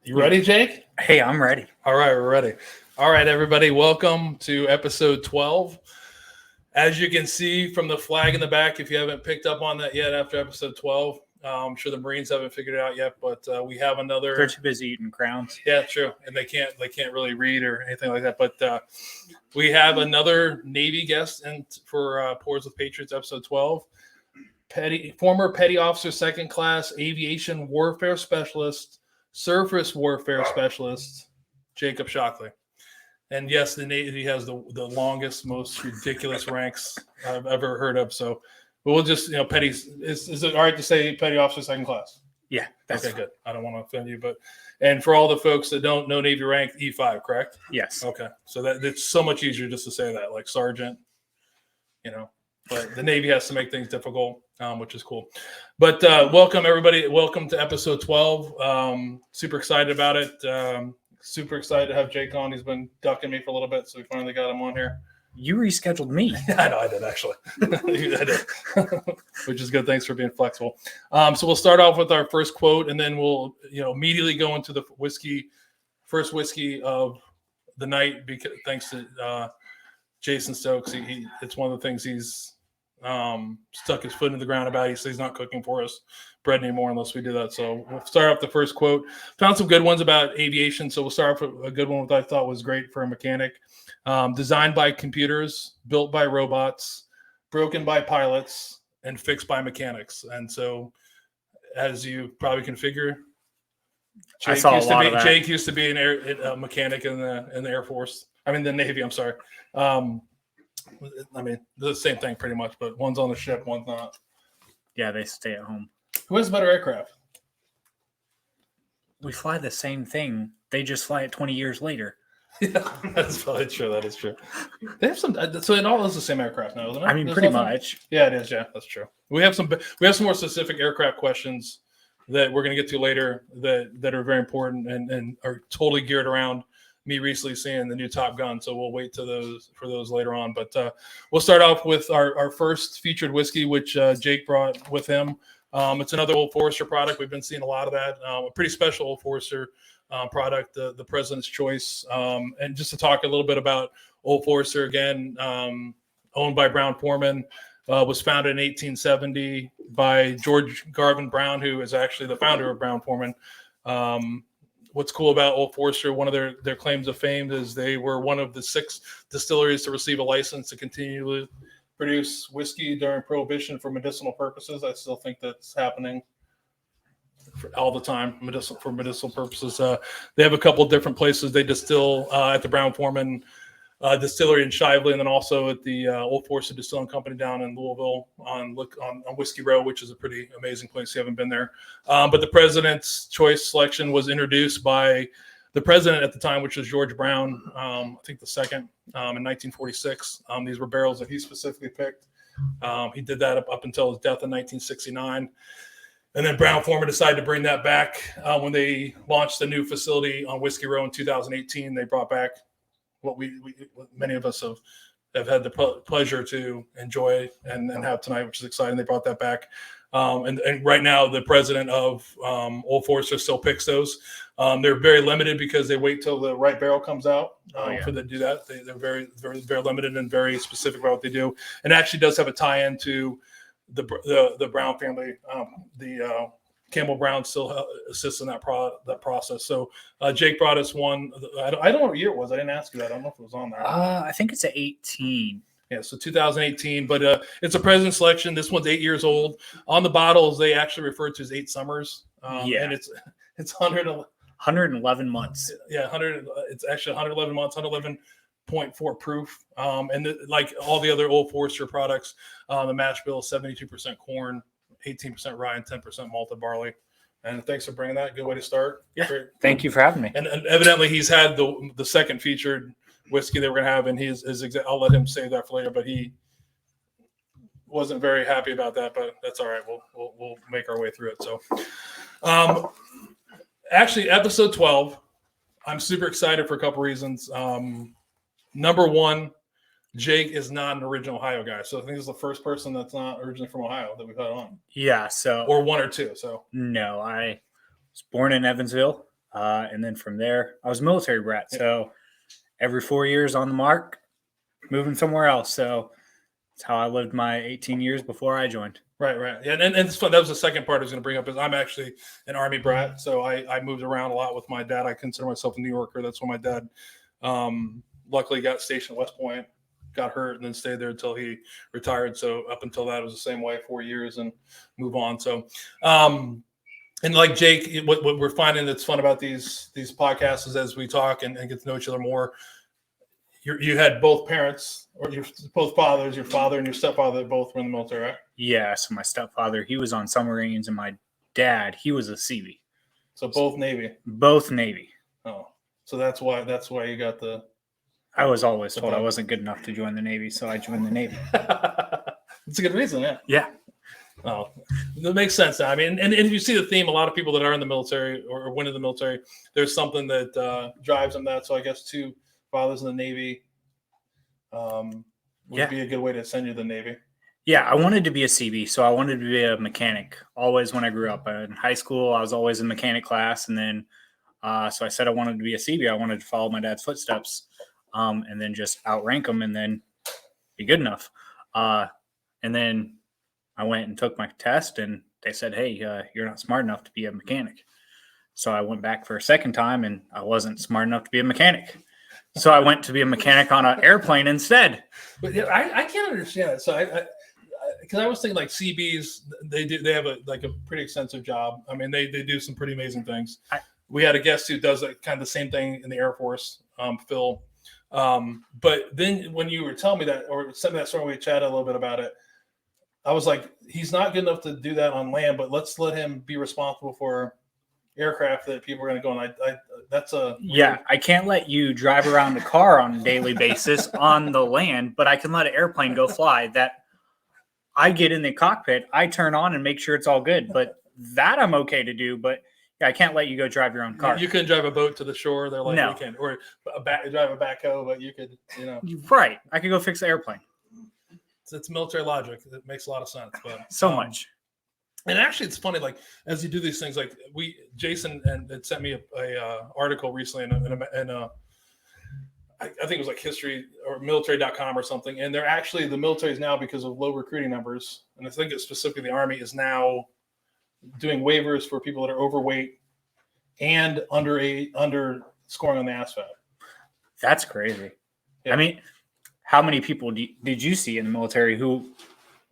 You ready, Jake? Hey, I'm ready. All right, we're ready. All right, everybody, welcome to episode 12. As you can see from the flag in the back, if you haven't picked up on that yet after episode 12, I'm sure the Marines haven't figured it out yet, but we have another. They're too busy eating crowns. Yeah, true, and they can't really read or anything like that. But we have another Navy guest for Pours with Patriots, episode 12. Former Petty Officer, Second Class Aviation Warfare Specialist, Surface Warfare Specialist, Jacob Shockley. And yes, the Navy has the longest, most ridiculous ranks I've ever heard of. So we'll just, Petty. Is it all right to say Petty Officer, Second Class? Yeah. That's okay, good. I don't want to offend you, and for all the folks that don't know Navy rank, E5, correct? Yes. Okay. So it's so much easier just to say that, like Sergeant, But the Navy has to make things difficult, which is cool. But welcome, everybody. Welcome to episode 12. Super excited about it. Super excited to have Jake on. He's been ducking me for a little bit, so we finally got him on here. You rescheduled me. I know, I did, actually. I did. Which is good. Thanks for being flexible. So we'll start off with our first quote, and then we'll immediately go into the first whiskey of the night, because thanks to Jason Stokes. It's one of the things he's stuck his foot in the ground about. He says he's not cooking for us bread anymore unless we do that. So we'll start off the first quote. Found some good ones about aviation, so we'll start off with a good one that I thought was great for a mechanic. Designed by computers, built by robots, broken by pilots, and fixed by mechanics. And so, as you probably can figure, Jake used to be a mechanic in the Air Force. I mean, the Navy. I'm sorry. The same thing pretty much, but one's on the ship, one's not. Yeah, they stay at home. Who has better aircraft? We fly the same thing. They just fly it 20 years later. Yeah, that's probably true. That is true. They have some. So it all is the same aircraft now, isn't it? I mean, pretty much. Yeah, it is. Yeah, that's true. We have some more specific aircraft questions that we're going to get to later that are very important and are totally geared around me recently seeing the new Top Gun. So we'll wait for those later on. But we'll start off with our first featured whiskey, which Jake brought with him. It's another Old Forester product. We've been seeing a lot of that. A pretty special Old Forester product, the President's Choice. And just to talk a little bit about Old Forester again, owned by Brown Forman, was founded in 1870 by George Garvin Brown, who is actually the founder of Brown Forman. What's cool about Old Forester, one of their claims of fame is they were one of the 6 distilleries to receive a license to continue to produce whiskey during Prohibition for medicinal purposes. I still think that's happening all the time, for medicinal purposes. They have a couple of different places they distill at the Brown Forman distillery in Shively, and then also at the Old Forester Distilling Company down in Louisville on Whiskey Row, which is a pretty amazing place. You haven't been there. But the President's Choice selection was introduced by the president at the time, which was George Brown, I think the second, in 1946. These were barrels that he specifically picked. He did that up until his death in 1969. And then Brown Forman decided to bring that back when they launched the new facility on Whiskey Row in 2018. They brought back what many of us have had the pleasure to enjoy and have tonight, which is exciting. They brought that back. And right now, the president of Old Forester still picks those. They're very limited because they wait till the right barrel comes out for them to do that. They're very, very, very limited and very specific about what they do. And actually does have a tie-in to the Brown family. Campbell Brown still assists in that process. So Jake brought us one. I don't know what year it was. I didn't ask you that. I don't know if it was on there. I think it's 18. Yeah, so 2018, but it's a President selection. This one's 8 years old. On the bottles, they actually refer to as 8 summers. And it's 111 months. Yeah, it's actually 111 months, 111.4 proof. And like all the other Old Forester products, the mash bill is 72% corn, 18% rye, and 10% malted barley. And thanks for bringing that. Good way to start. Yeah, great. Thank you for having me. And evidently, he's had the second featured whiskey that we're gonna have, and I'll let him save that for later. But he wasn't very happy about that, but that's all right. We'll make our way through it. So, actually, episode 12, I'm super excited for a couple reasons. Number one, Jake is not an original Ohio guy, so I think this is the first person that's not originally from Ohio that we've had on. Yeah, so or one or two. So no, I was born in Evansville. And then from there, I was a military brat. So every 4 years on the mark, moving somewhere else. So that's how I lived my 18 years before I joined. Right. Yeah, and it's fun. That was the second part I was going to bring up. Is I'm actually an Army brat, so I moved around a lot with my dad. I consider myself a New Yorker. That's when my dad, luckily, got stationed at West Point, got hurt, and then stayed there until he retired. So up until that, it was the same way, 4 years, and move on. So, and like Jake, what we're finding that's fun about these podcasts is as we talk and get to know each other more. You had both parents, or both fathers, your father and your stepfather, that both were in the military, right? Yeah. So my stepfather, he was on submarines, and my dad, he was a Seabee. So both Navy. Both Navy. Oh, so that's why you got the. I was always told I wasn't good enough to join the Navy, so I joined the Navy. It's a good reason, yeah. Yeah. Oh, that makes sense. I mean, and if you see the theme, a lot of people that are in the military or went in the military, there's something that drives them that. So I guess two fathers in the Navy would be a good way to send you to the Navy. Yeah, I wanted to be a Seabee, so I wanted to be a mechanic. Always when I grew up in high school, I was always in mechanic class, and then so I said I wanted to be a Seabee. I wanted to follow my dad's footsteps, and then just outrank him, and then be good enough. And then I went and took my test, and they said, "Hey, you're not smart enough to be a mechanic." So I went back for a second time, and I wasn't smart enough to be a mechanic. So I went to be a mechanic on an airplane instead. But yeah, I can't understand it. So because I was thinking like Seabees, they have a pretty extensive job. I mean, they do some pretty amazing things. We had a guest who does kind of the same thing in the Air Force, Phil. But then when you were telling me that, or sent me that story, we chatted a little bit about it. I was like, he's not good enough to do that on land, but let's let him be responsible for aircraft that people are going to go on. That's a weird... I can't let you drive around a car on a daily basis on the land, but I can let an airplane go fly. That I get in the cockpit, I turn on and make sure it's all good. But that I'm okay to do. But yeah, I can't let you go drive your own car. You couldn't drive a boat to the shore. They're like, no. You can't, or drive a backhoe, but you could, Right. I could go fix the airplane. It's military logic. It makes a lot of sense. But so much. And actually, it's funny. Like as you do these things, like Jason had sent me a article recently in I think it was like history or military.com or something. And they're actually the military is now, because of low recruiting numbers, and I think it's specifically the Army, is now doing waivers for people that are overweight and under scoring on the ASVAB. That's crazy. Yeah. I mean, how many people did you see in the military who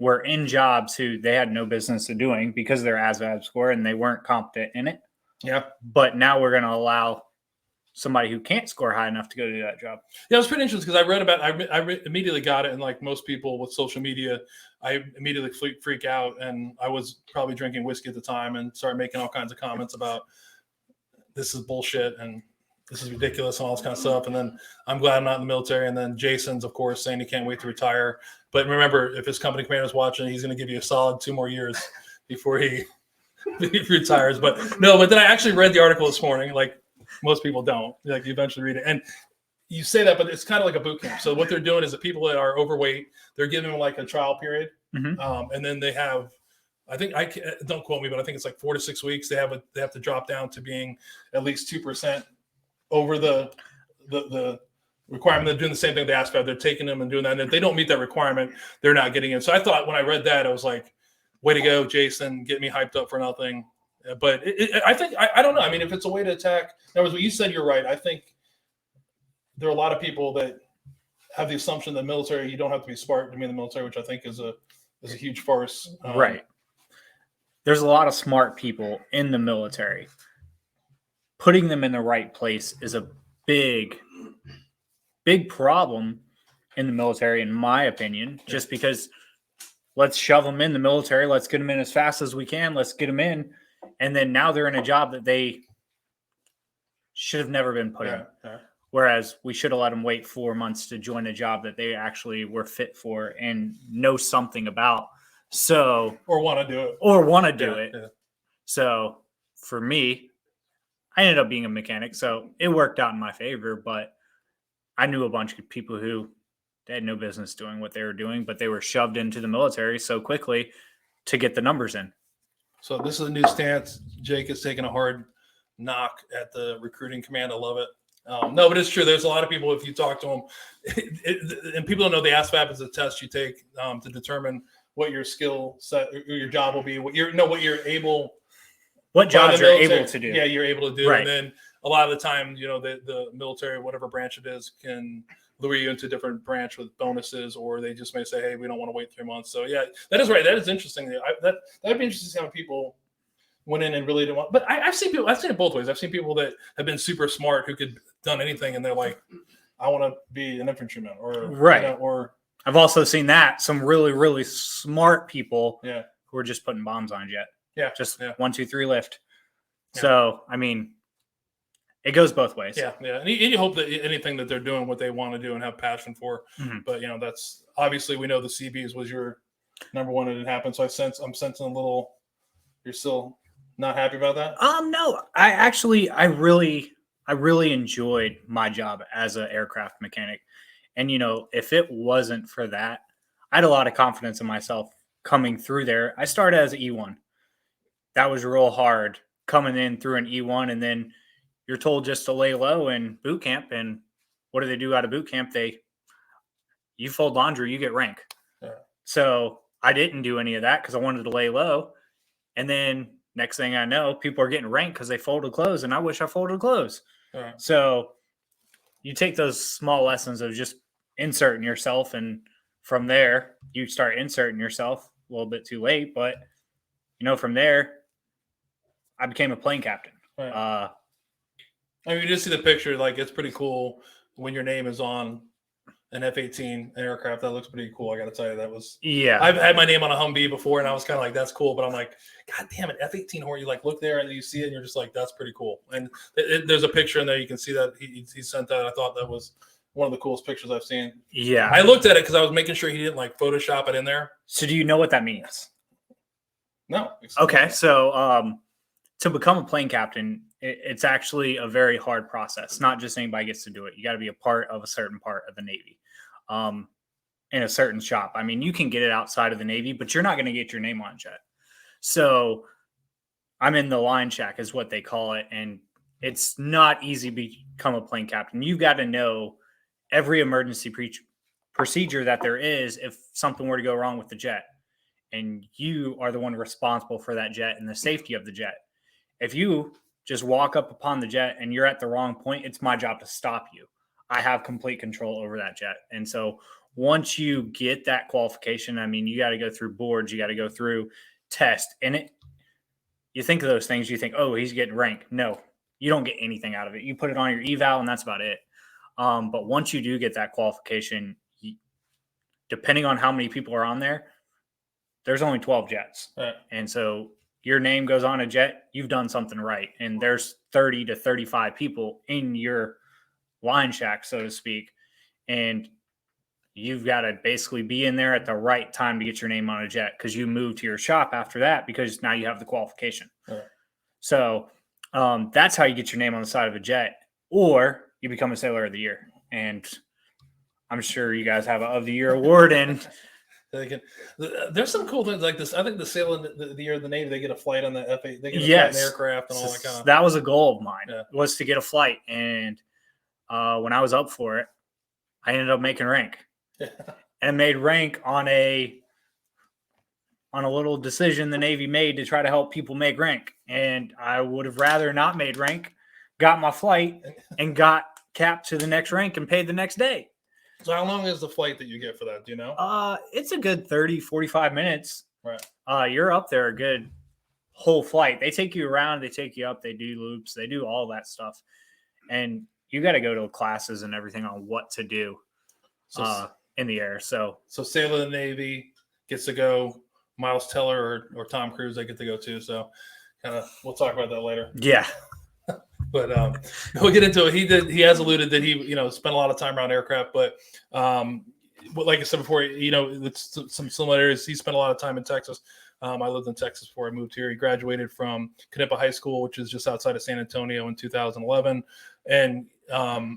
were in jobs who they had no business of doing because of their ASVAB score and they weren't competent in it? Yeah. But now we're going to allow somebody who can't score high enough to go do that job. Yeah, it was pretty interesting because I read about I immediately got it. And like most people with social media, I immediately freak out. And I was probably drinking whiskey at the time and started making all kinds of comments about this is bullshit and this is ridiculous and all this kind of stuff. And then I'm glad I'm not in the military. And then Jason's, of course, saying he can't wait to retire. But remember, if his company commander is watching, he's going to give you a solid 2 more years before he retires. But then I actually read the article this morning. Like most people don't. Like you eventually read it. And you say that, but it's kind of like a boot camp. So what they're doing is the people that are overweight, they're giving them like a trial period. Mm-hmm. And then they have, don't quote me, but I think it's like 4 to 6 weeks. They have to drop down to being at least 2% over the requirement. They're doing the same thing they asked about. They're taking them and doing that. And if they don't meet that requirement, they're not getting in. So I thought when I read that, I was like, way to go, Jason, get me hyped up for nothing. But I think, I don't know. I mean, if it's a way to attack, that was what you said, you're right. I think there are a lot of people that have the assumption that military, you don't have to be smart to be in the military, which I think is a huge farce. Right. There's a lot of smart people in the military. Putting them in the right place is a big problem in the military, in my opinion, just because let's shove them in the military. Let's get them in as fast as we can. Let's get them in. And then now they're in a job that they should have never been put in. Yeah. Whereas we should have let them wait 4 months to join a job that they actually were fit for and know something about. Or want to do it. Yeah. So for me, I ended up being a mechanic. So it worked out in my favor, but I knew a bunch of people who they had no business doing what they were doing, but they were shoved into the military so quickly to get the numbers in. So this is a new stance. Jake is taking a hard knock at the recruiting command. I love it. No, but it's true. There's a lot of people, if you talk to them, and people don't know the ASVAB is a test you take to determine what your skill set or your job will be, what you're able jobs you're able to do. Yeah, you're able to do. Right. And then a lot of the time, the military, whatever branch it is, can lure you into a different branch with bonuses, or they just may say, hey, we don't want to wait 3 months. So yeah, that is right. That is interesting. That would be interesting to see how people went in and really didn't want. But I've seen it both ways. I've seen people that have been super smart who could done anything, and they're like, I want to be an infantryman, or right. Or I've also seen that some really, really smart people who are just putting bombs on jet. Yeah. Just 1, 2, 3 lift. Yeah. So, I mean, it goes both ways. Yeah. Yeah. And you hope that anything that they're doing what they want to do and have passion for. Mm-hmm. But, that's obviously we know the Seabees was your number one and it happened. So I'm sensing a little, you're still not happy about that? No, I really enjoyed my job as an aircraft mechanic. And, if it wasn't for that, I had a lot of confidence in myself coming through there. I started as an E1. That was real hard coming in through an E1. And then you're told just to lay low in boot camp. And what do they do out of boot camp? You fold laundry, you get rank. Yeah. So I didn't do any of that because I wanted to lay low. And then next thing I know, people are getting rank because they folded clothes. And I wish I folded clothes. Yeah. So you take those small lessons of just inserting yourself, and from there you start inserting yourself a little bit too late, but from there I became a plane captain. Right. You just see the picture, like it's pretty cool when your name is on an F-18 aircraft. That looks pretty cool. I got to tell you, that was I've had my name on a Humvee before, and I was kind of like, that's cool, but I'm like, God damn it, F-18 Hornet. You like look there and you see it, and you're just like, that's pretty cool. And there's a picture in there. You can see that he sent that. I thought that was one of the coolest pictures I've seen. Yeah. I looked at it because I was making sure he didn't like Photoshop it in there. So do you know what that means? No. Okay. So to become a plane captain, it's actually a very hard process. Not just anybody gets to do it. You got to be a part of a certain part of the Navy in a certain shop. I mean, you can get it outside of the Navy, but you're not going to get your name on a jet. So I'm in the line shack is what they call it. And it's not easy to become a plane captain. You've got to know every emergency procedure that there is if something were to go wrong with the jet. And you are the one responsible for that jet and the safety of the jet. If you just walk up upon the jet and you're at the wrong point, it's my job to stop you. I have complete control over that jet. And so once you get that qualification, I mean, you got to go through boards, you got to go through tests. And you think of those things, you think, oh, he's getting rank. No, you don't get anything out of it. You put it on your eval and that's about it. But once you do get that qualification, depending on how many people are on there, there's only 12 jets. Right. And so your name goes on a jet, you've done something right. And there's 30 to 35 people in your line shack, so to speak. And you've got to basically be in there at the right time to get your name on a jet because you move to your shop after that because now you have the qualification. Right. So that's how you get your name on the side of a jet, or you become a Sailor of the Year. And I'm sure you guys have an of the Year award. And there's some cool things like this. I think the Sailor of the Year of the Navy, they get a flight on the F-8. They get a flight in the aircraft and all that kind of. That was a goal of mine, was to get a flight. And when I was up for it, I ended up making rank. And made rank on a little decision the Navy made to try to help people make rank. And I would have rather not made rank, got my flight, and got capped to the next rank and paid the next day. So how long is the flight that you get for that? Do you know? It's a good 30, 45 minutes. Right. You're up there a good whole flight. They take you around, they take you up, they do loops, they do all that stuff. And you got to go to classes and everything on what to do in the air. So Sailor of the Navy gets to go. Miles Teller or Tom Cruise, they get to go too. So we'll talk about that later. Yeah. But we'll get into it. He has alluded that he spent a lot of time around aircraft, but like I said before, it's some similarities. He spent a lot of time in Texas. I lived in Texas before I moved here. He graduated from Canepa High School, which is just outside of San Antonio, in 2011. And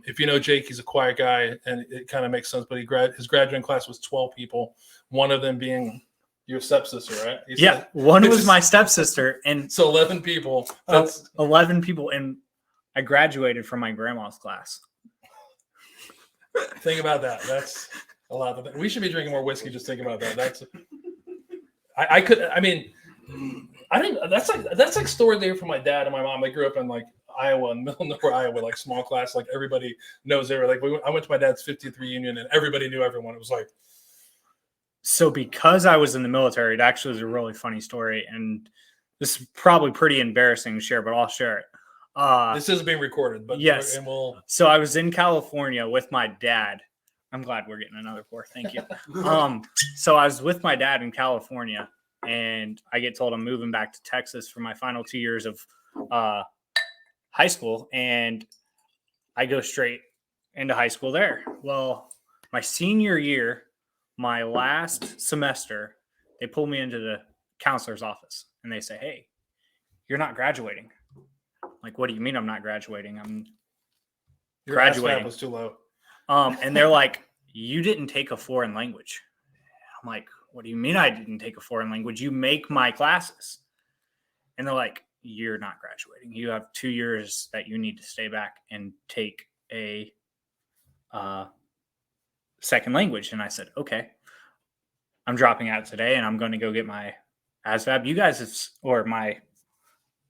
if you know Jake, he's a quiet guy, and it kind of makes sense. But his graduating class was 12 people. One of them being your stepsister, right? Yeah, one was my stepsister, and so 11 people. That's 11 people, and I graduated from my grandma's class. think about that. That's a lot. We should be drinking more whiskey. Just think about that. That's. I could. I mean, I didn't. That's like story there for my dad and my mom. They grew up in like Iowa, in middle nowhere Iowa, like small class. Like everybody knows they were like. I went to my dad's 50th reunion, and everybody knew everyone. It was like. So because I was in the military, it actually was a really funny story, and this is probably pretty embarrassing to share, but I'll share it. This is being recorded, but yes. And we'll... So I was in California with my dad. I'm glad we're getting another pour. Thank you. So I was with my dad in California, and I get told I'm moving back to Texas for my final 2 years of high school, and I go straight into high school there. Well, my senior year, my last semester, they pulled me into the counselor's office and they say, "Hey, you're not graduating." I'm like, "What do you mean I'm not graduating? I'm Your graduating." was too low. And they're like, "You didn't take a foreign language." I'm like, "What do you mean I didn't take a foreign language? You make my classes." And they're like, "You're not graduating. You have 2 years that you need to stay back and take a second language." And I said, "Okay, I'm dropping out today and I'm going to go get my ASVAB. You guys have, or my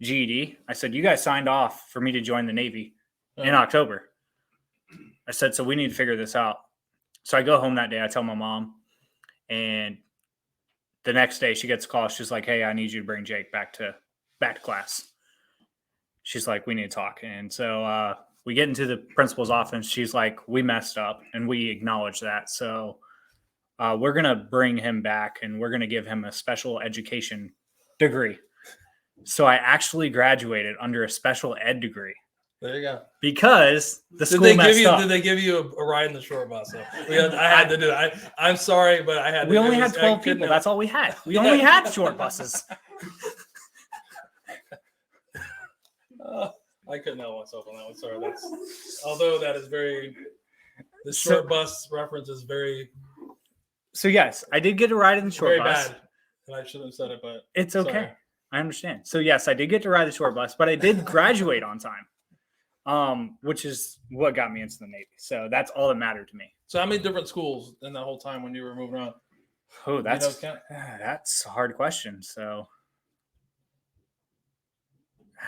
GED." I said, "You guys signed off for me to join the Navy in October." I said, "So we need to figure this out." So I go home that day. I tell my mom, and the next day she gets a call. She's like, "Hey, I need you to bring Jake back to class." She's like, "We need to talk." And so we get into the principal's office. She's like, "We messed up," and we acknowledge that. So we're going to bring him back, and we're going to give him a special education degree. So I actually graduated under a special ed degree. There you go. Because the school messed up. Did they give you a ride in the short bus? I had to do it. I'm sorry, but I had to. We only had 12 people. That's all we had. We only had short buses. I couldn't help myself on that one. Sorry. Although that is very. The short bus reference is very. So yes, I did get a ride in the short bus. Very bad. And I shouldn't have said it, but it's okay. Sorry. I understand. So yes, I did get to ride the short bus, but I did graduate on time, which is what got me into the Navy. So that's all that mattered to me. So how many different schools in that whole time when you were moving around? Oh, that's a hard question. So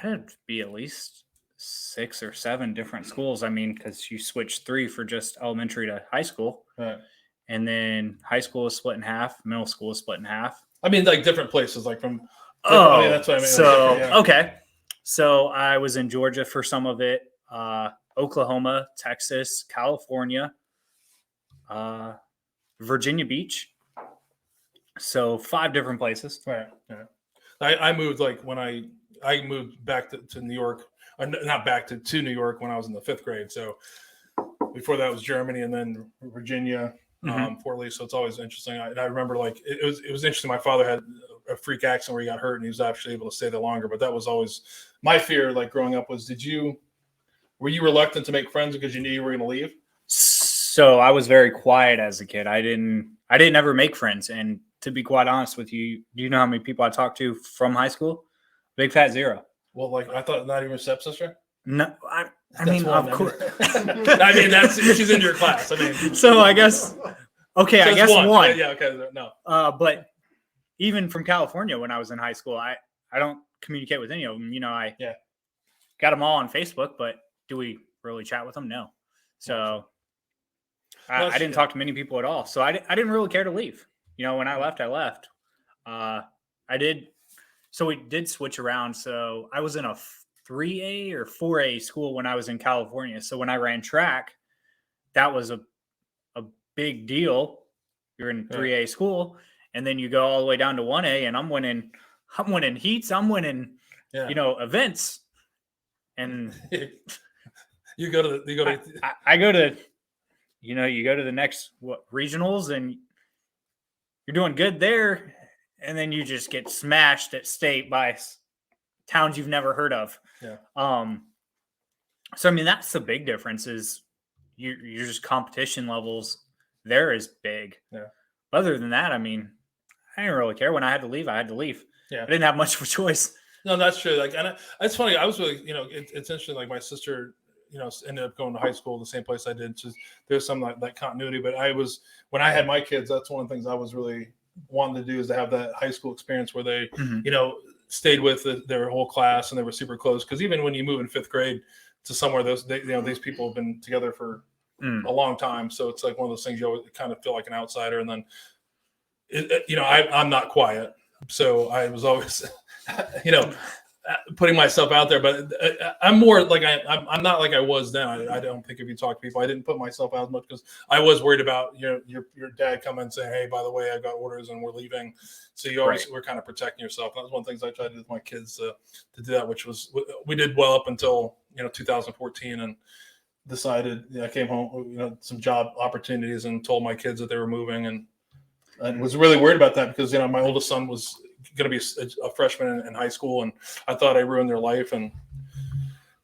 that'd be at least 6 or 7 different schools. I mean, because you switch 3 for just elementary to high school. Right. And then high school is split in half. Middle school is split in half. I mean, like different places, like from. Oh, that's what I mean. So, okay. So I was in Georgia for some of it, Oklahoma, Texas, California, Virginia Beach. So 5 different places. Right. Yeah. I moved like when I moved back to New York, not back to New York when I was in the 5th grade. So before that was Germany and then Virginia, Fort Lee. So it's always interesting. I remember like it was interesting. My father had a freak accident where he got hurt and he was actually able to stay there longer. But that was always my fear. Like growing up was, were you reluctant to make friends because you knew you were going to leave? So I was very quiet as a kid. I didn't ever make friends. And to be quite honest with you, do you know how many people I talked to from high school? Big fat 0. Well, like I thought, not even your stepsister. No, I mean, of course. I mean, she's in your class. I mean, so I guess, okay, I guess one. Yeah, okay, no. But even from California when I was in high school, I don't communicate with any of them. You know, I got them all on Facebook, but do we really chat with them? No. So I didn't talk to many people at all. So I didn't really care to leave. You know, when I left, I left. I did. So we did switch around. So I was in a 3A or 4A school when I was in California. So when I ran track, that was a big deal. You're in 3A school, and then you go all the way down to 1A, and I'm winning heats, I'm winning, events. And you go to I go to, you go to the next regionals, and you're doing good there, and then you just get smashed at state by towns you've never heard of. Yeah. So I mean, that's the big difference is you're just competition levels there is big. Yeah. Other than that, I mean, I didn't really care. When I had to leave, I had to leave. Yeah. I didn't have much of a choice. No, that's true. Like, and it's funny. I was really, it's interesting. Like my sister, ended up going to high school the same place I did. Just there's some like continuity. But when I had my kids, that's one of the things I was really wanting to do is to have that high school experience where they, stayed with their whole class and they were super close. Because even when you move in fifth grade to somewhere, these people have been together for a long time. So it's like one of those things you always kind of feel like an outsider. And then, I'm not quiet. So I was always, putting myself out there, but I'm more like I'm not like I was then. I don't think if you talk to people, I didn't put myself out as much because I was worried about your dad coming and saying, "Hey, by the way, I got orders and we're leaving." So you always were kind of protecting yourself. And that was one of the things I tried to do with my kids to do that, which was we did well up until 2014 and decided I came home, some job opportunities and told my kids that they were moving and was really worried about that because my oldest son was going to be a freshman in high school, and I thought I ruined their life. And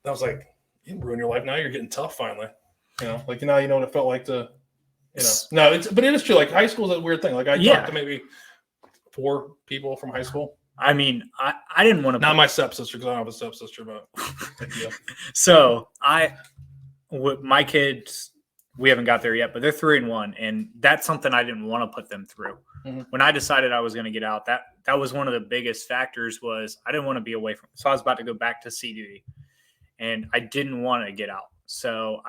I was like, "You didn't ruin your life. Now you're getting tough. Finally, like now you know what it felt like to, No, but it is true. Like high school is a weird thing. Like I talked to maybe 4 people from high school. I mean, I didn't want to. Not my stepsister because I don't have a stepsister, but yeah. So my kids, we haven't got there yet, but they're 3 and 1, and that's something I didn't want to put them through. Mm-hmm. When I decided I was going to get out, that was one of the biggest factors was I didn't want to be away from. So I was about to go back to sea duty, and I didn't want to get out. So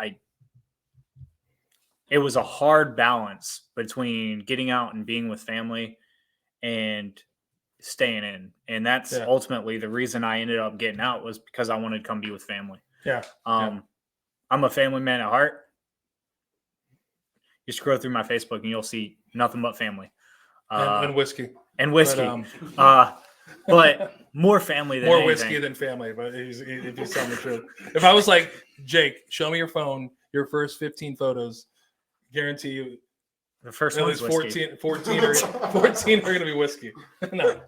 it was a hard balance between getting out and being with family and staying in. And that's ultimately the reason I ended up getting out was because I wanted to come be with family. Yeah. I'm a family man at heart. You scroll through my Facebook and you'll see nothing but family. And whiskey. And whiskey. But more family than more anything. whiskey than family, but if you tell me the truth. If I was like, Jake, show me your phone, your first 15 photos, guarantee you the first at one's least 14 are going to be whiskey. No.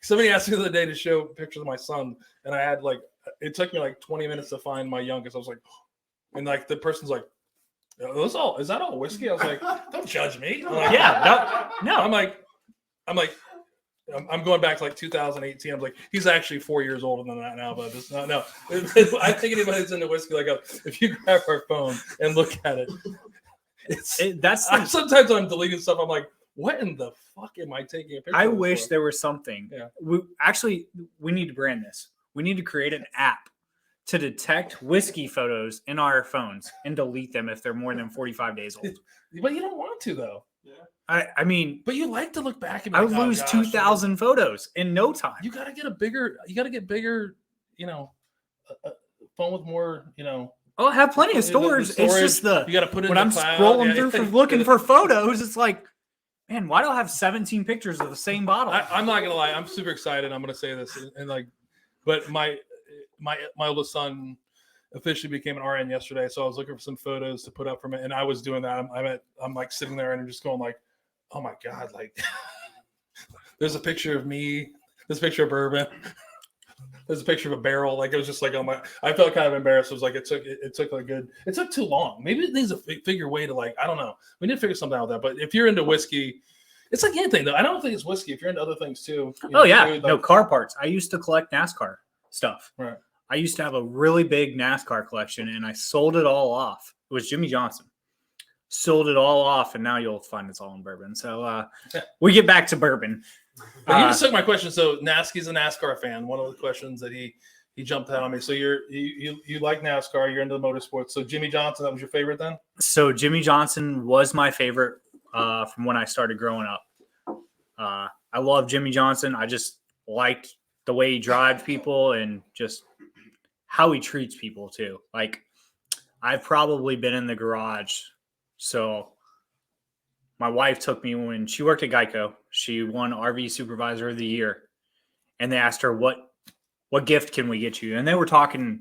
Somebody asked me the other day to show pictures of my son, and I had it took me 20 minutes to find my youngest. I was like, and the person's like, is that all whiskey? I was like, don't judge me. Like, no. I'm going back to 2018. I'm like, he's actually 4 years older than that now, but it's not. No, I think anybody that's into whiskey, if you grab our phone and look at it, sometimes I'm deleting stuff. I'm like, what in the fuck am I taking a picture? I wish there was something. Yeah. We need to brand this. We need to create an app to detect whiskey photos in our phones and delete them if they're more than 45 days old. But you don't want to, though. Yeah. I mean, but you like to look back and I would lose 2,000 photos in no time. You got to get bigger, phone with more, I'll have plenty of storage. It's just you got to put it when I'm scrolling through for looking for photos, it's like, man, why do I have 17 pictures of the same bottle? I'm not going to lie. I'm super excited. I'm going to say this but my oldest son officially became an RN yesterday, so I was looking for some photos to put up from it, and I was doing that. I'm sitting there and I'm just going oh my god, there's a picture of me, there's a picture of bourbon, there's a picture of a barrel. It was just I felt kind of embarrassed. It was it took too long. Maybe it needs a figure way to I don't know. We need to figure something out with that. But if you're into whiskey, it's like anything though. I don't think it's whiskey. If you're into other things too. Car parts. I used to collect NASCAR stuff. Right. I used to have a really big NASCAR collection, and I sold it all off. It was Jimmy Johnson. Sold it all off, and now you'll find it's all in bourbon. So we get back to bourbon. But you just took my question. So Nasky's a NASCAR fan. One of the questions that he jumped out on me. So you like NASCAR. You're into motorsports. So Jimmy Johnson, that was your favorite then? So Jimmy Johnson was my favorite from when I started growing up. I love Jimmy Johnson. I just liked the way he drives people and just how he treats people too. I've probably been in the garage. So my wife took me when she worked at Geico. She won RV Supervisor of the Year. And they asked her, what gift can we get you? And they were talking,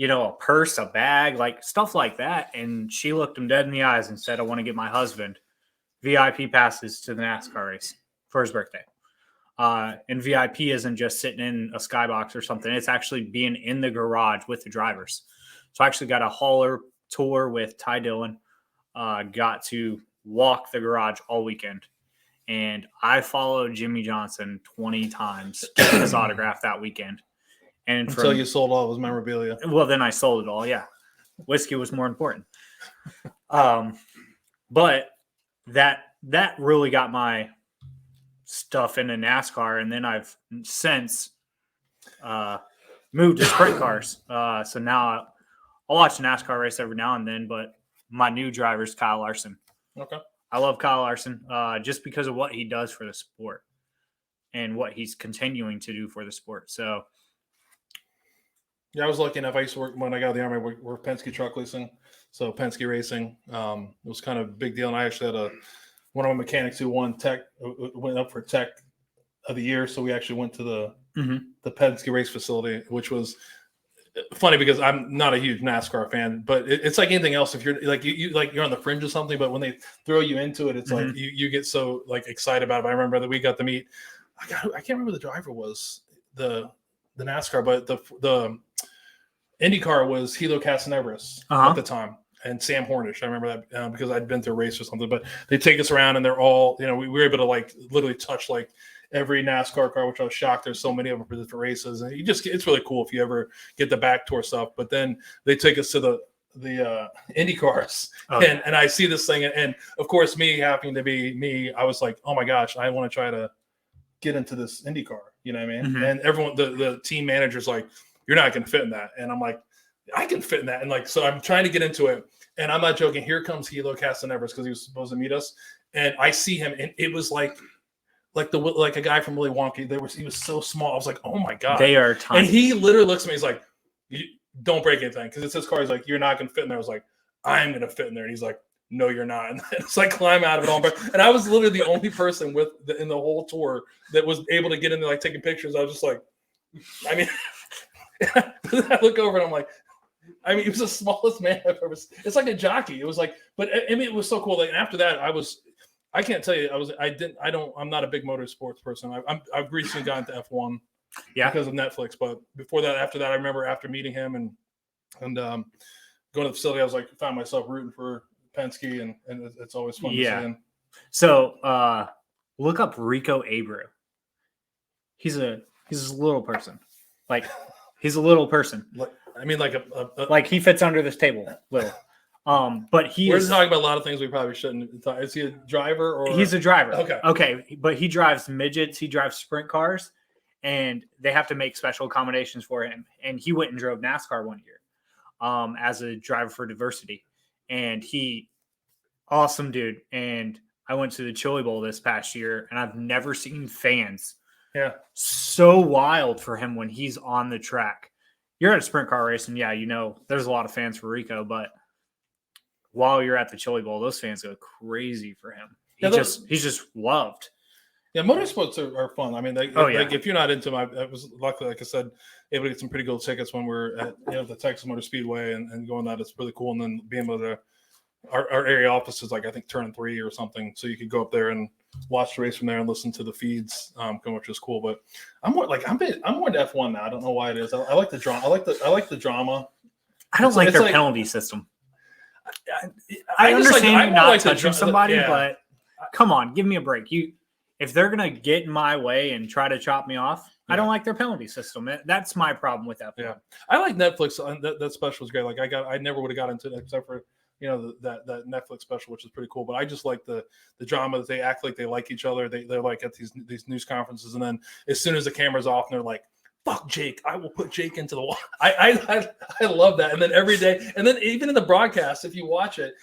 a purse, a bag, stuff like that. And she looked him dead in the eyes and said, I want to get my husband VIP passes to the NASCAR race for his birthday. And VIP isn't just sitting in a skybox or something. It's actually being in the garage with the drivers. So I actually got a hauler tour with Ty Dillon. Got to walk the garage all weekend. And I followed Jimmy Johnson 20 times to get his autograph that weekend. And Until you sold all of his memorabilia. Well, then I sold it all. Yeah. Whiskey was more important. But that really got my stuff into NASCAR. And then I've since moved to sprint cars. So now I'll watch a NASCAR race every now and then, but my new driver is Kyle Larson. Okay. I love Kyle Larson just because of what he does for the sport and what he's continuing to do for the sport. So, yeah, I was lucky enough. I used to work when I got out of the Army. We were Penske Truck Racing, so Penske Racing. It was kind of a big deal, and I actually had one of my mechanics who went up for Tech of the Year. So we actually went to the Penske race facility, which was funny because I'm not a huge NASCAR fan, but it's like anything else. If you're like you're on the fringe of something, but when they throw you into it, it's like you get so like excited about it. But I remember that we got to meet. I can't remember the driver was the NASCAR, but the IndyCar was Hilo Cassaneveras at the time, and Sam Hornish. I remember that because I'd been to a race or something. But they take us around, and they're all we were able to like literally touch like every NASCAR car, which I was shocked. There's so many of them for different races, and it's really cool if you ever get the back tour stuff. But then they take us to the Indy cars, and I see this thing, and of course, me happening to be me, I was like, oh my gosh, I want to try to get into this Indy car. You know what I mean? And everyone, the team manager's like, you're not going to fit in that, and I'm like, I can fit in that, and like, so I'm trying to get into it, and I'm not joking. Here comes Hilo Cassaneveras because he was supposed to meet us, and I see him, and it was like a guy from Willy Wonka. He was so small. I was like, oh my god, they are tiny. And he literally looks at me. He's like, don't break anything because it's his car. He's like, you're not gonna fit in there. I was like, I'm gonna fit in there. And he's like, no, you're not. And it's like climb out of it all. And I was literally the only person in the whole tour that was able to get in there, like taking pictures. I was just like, I mean, I look over and I'm like, I mean, he was the smallest man I've ever seen. It's like a jockey. It was like, but I mean, it was so cool. Like after that, I can't tell you. I'm not a big motorsports person. I've recently gotten to F1 because of Netflix. But before that, after that, I remember after meeting him and going to the facility, I was like, found myself rooting for Penske, and it's always fun to see him. So look up Rico Abreu. He's a little person. Like he's a little person. I mean, like like he fits under this table, little. But we're talking about a lot of things we probably shouldn't talk. Is he a driver or he's a driver? Okay. But he drives midgets, he drives sprint cars, and they have to make special accommodations for him. And he went and drove NASCAR one year as a driver for diversity. And awesome dude. And I went to the Chili Bowl this past year, and I've never seen fans so wild for him when he's on the track. You're at a sprint car race, and there's a lot of fans for Rico, but while you're at the Chili Bowl, those fans go crazy for him. He's just loved. Yeah, motorsports are fun. I mean, like if you're not into I was luckily, like I said, able to get some pretty cool tickets when we're at the Texas Motor Speedway and going that. It's really cool. And then being able to, our area office is like I think turn 3 or something, so you could go up there and watch the race from there and listen to the feeds, which is cool. But I'm more into F1 now. I don't know why it is. I like the drama. I like the drama. I don't like their penalty system. I understand not touching somebody, but come on, give me a break. If they're gonna get in my way and try to chop me off, I don't like their penalty system. That's my problem with that. Yeah, I like Netflix. That special was great. Like I never would have got into it except for that Netflix special, which is pretty cool. But I just like the drama that they act like they like each other. They're like at these news conferences, and then as soon as the camera's off, and they're like, fuck Jake, I will put Jake into the wall. I love that. And then every day, and then even in the broadcast, if you watch it,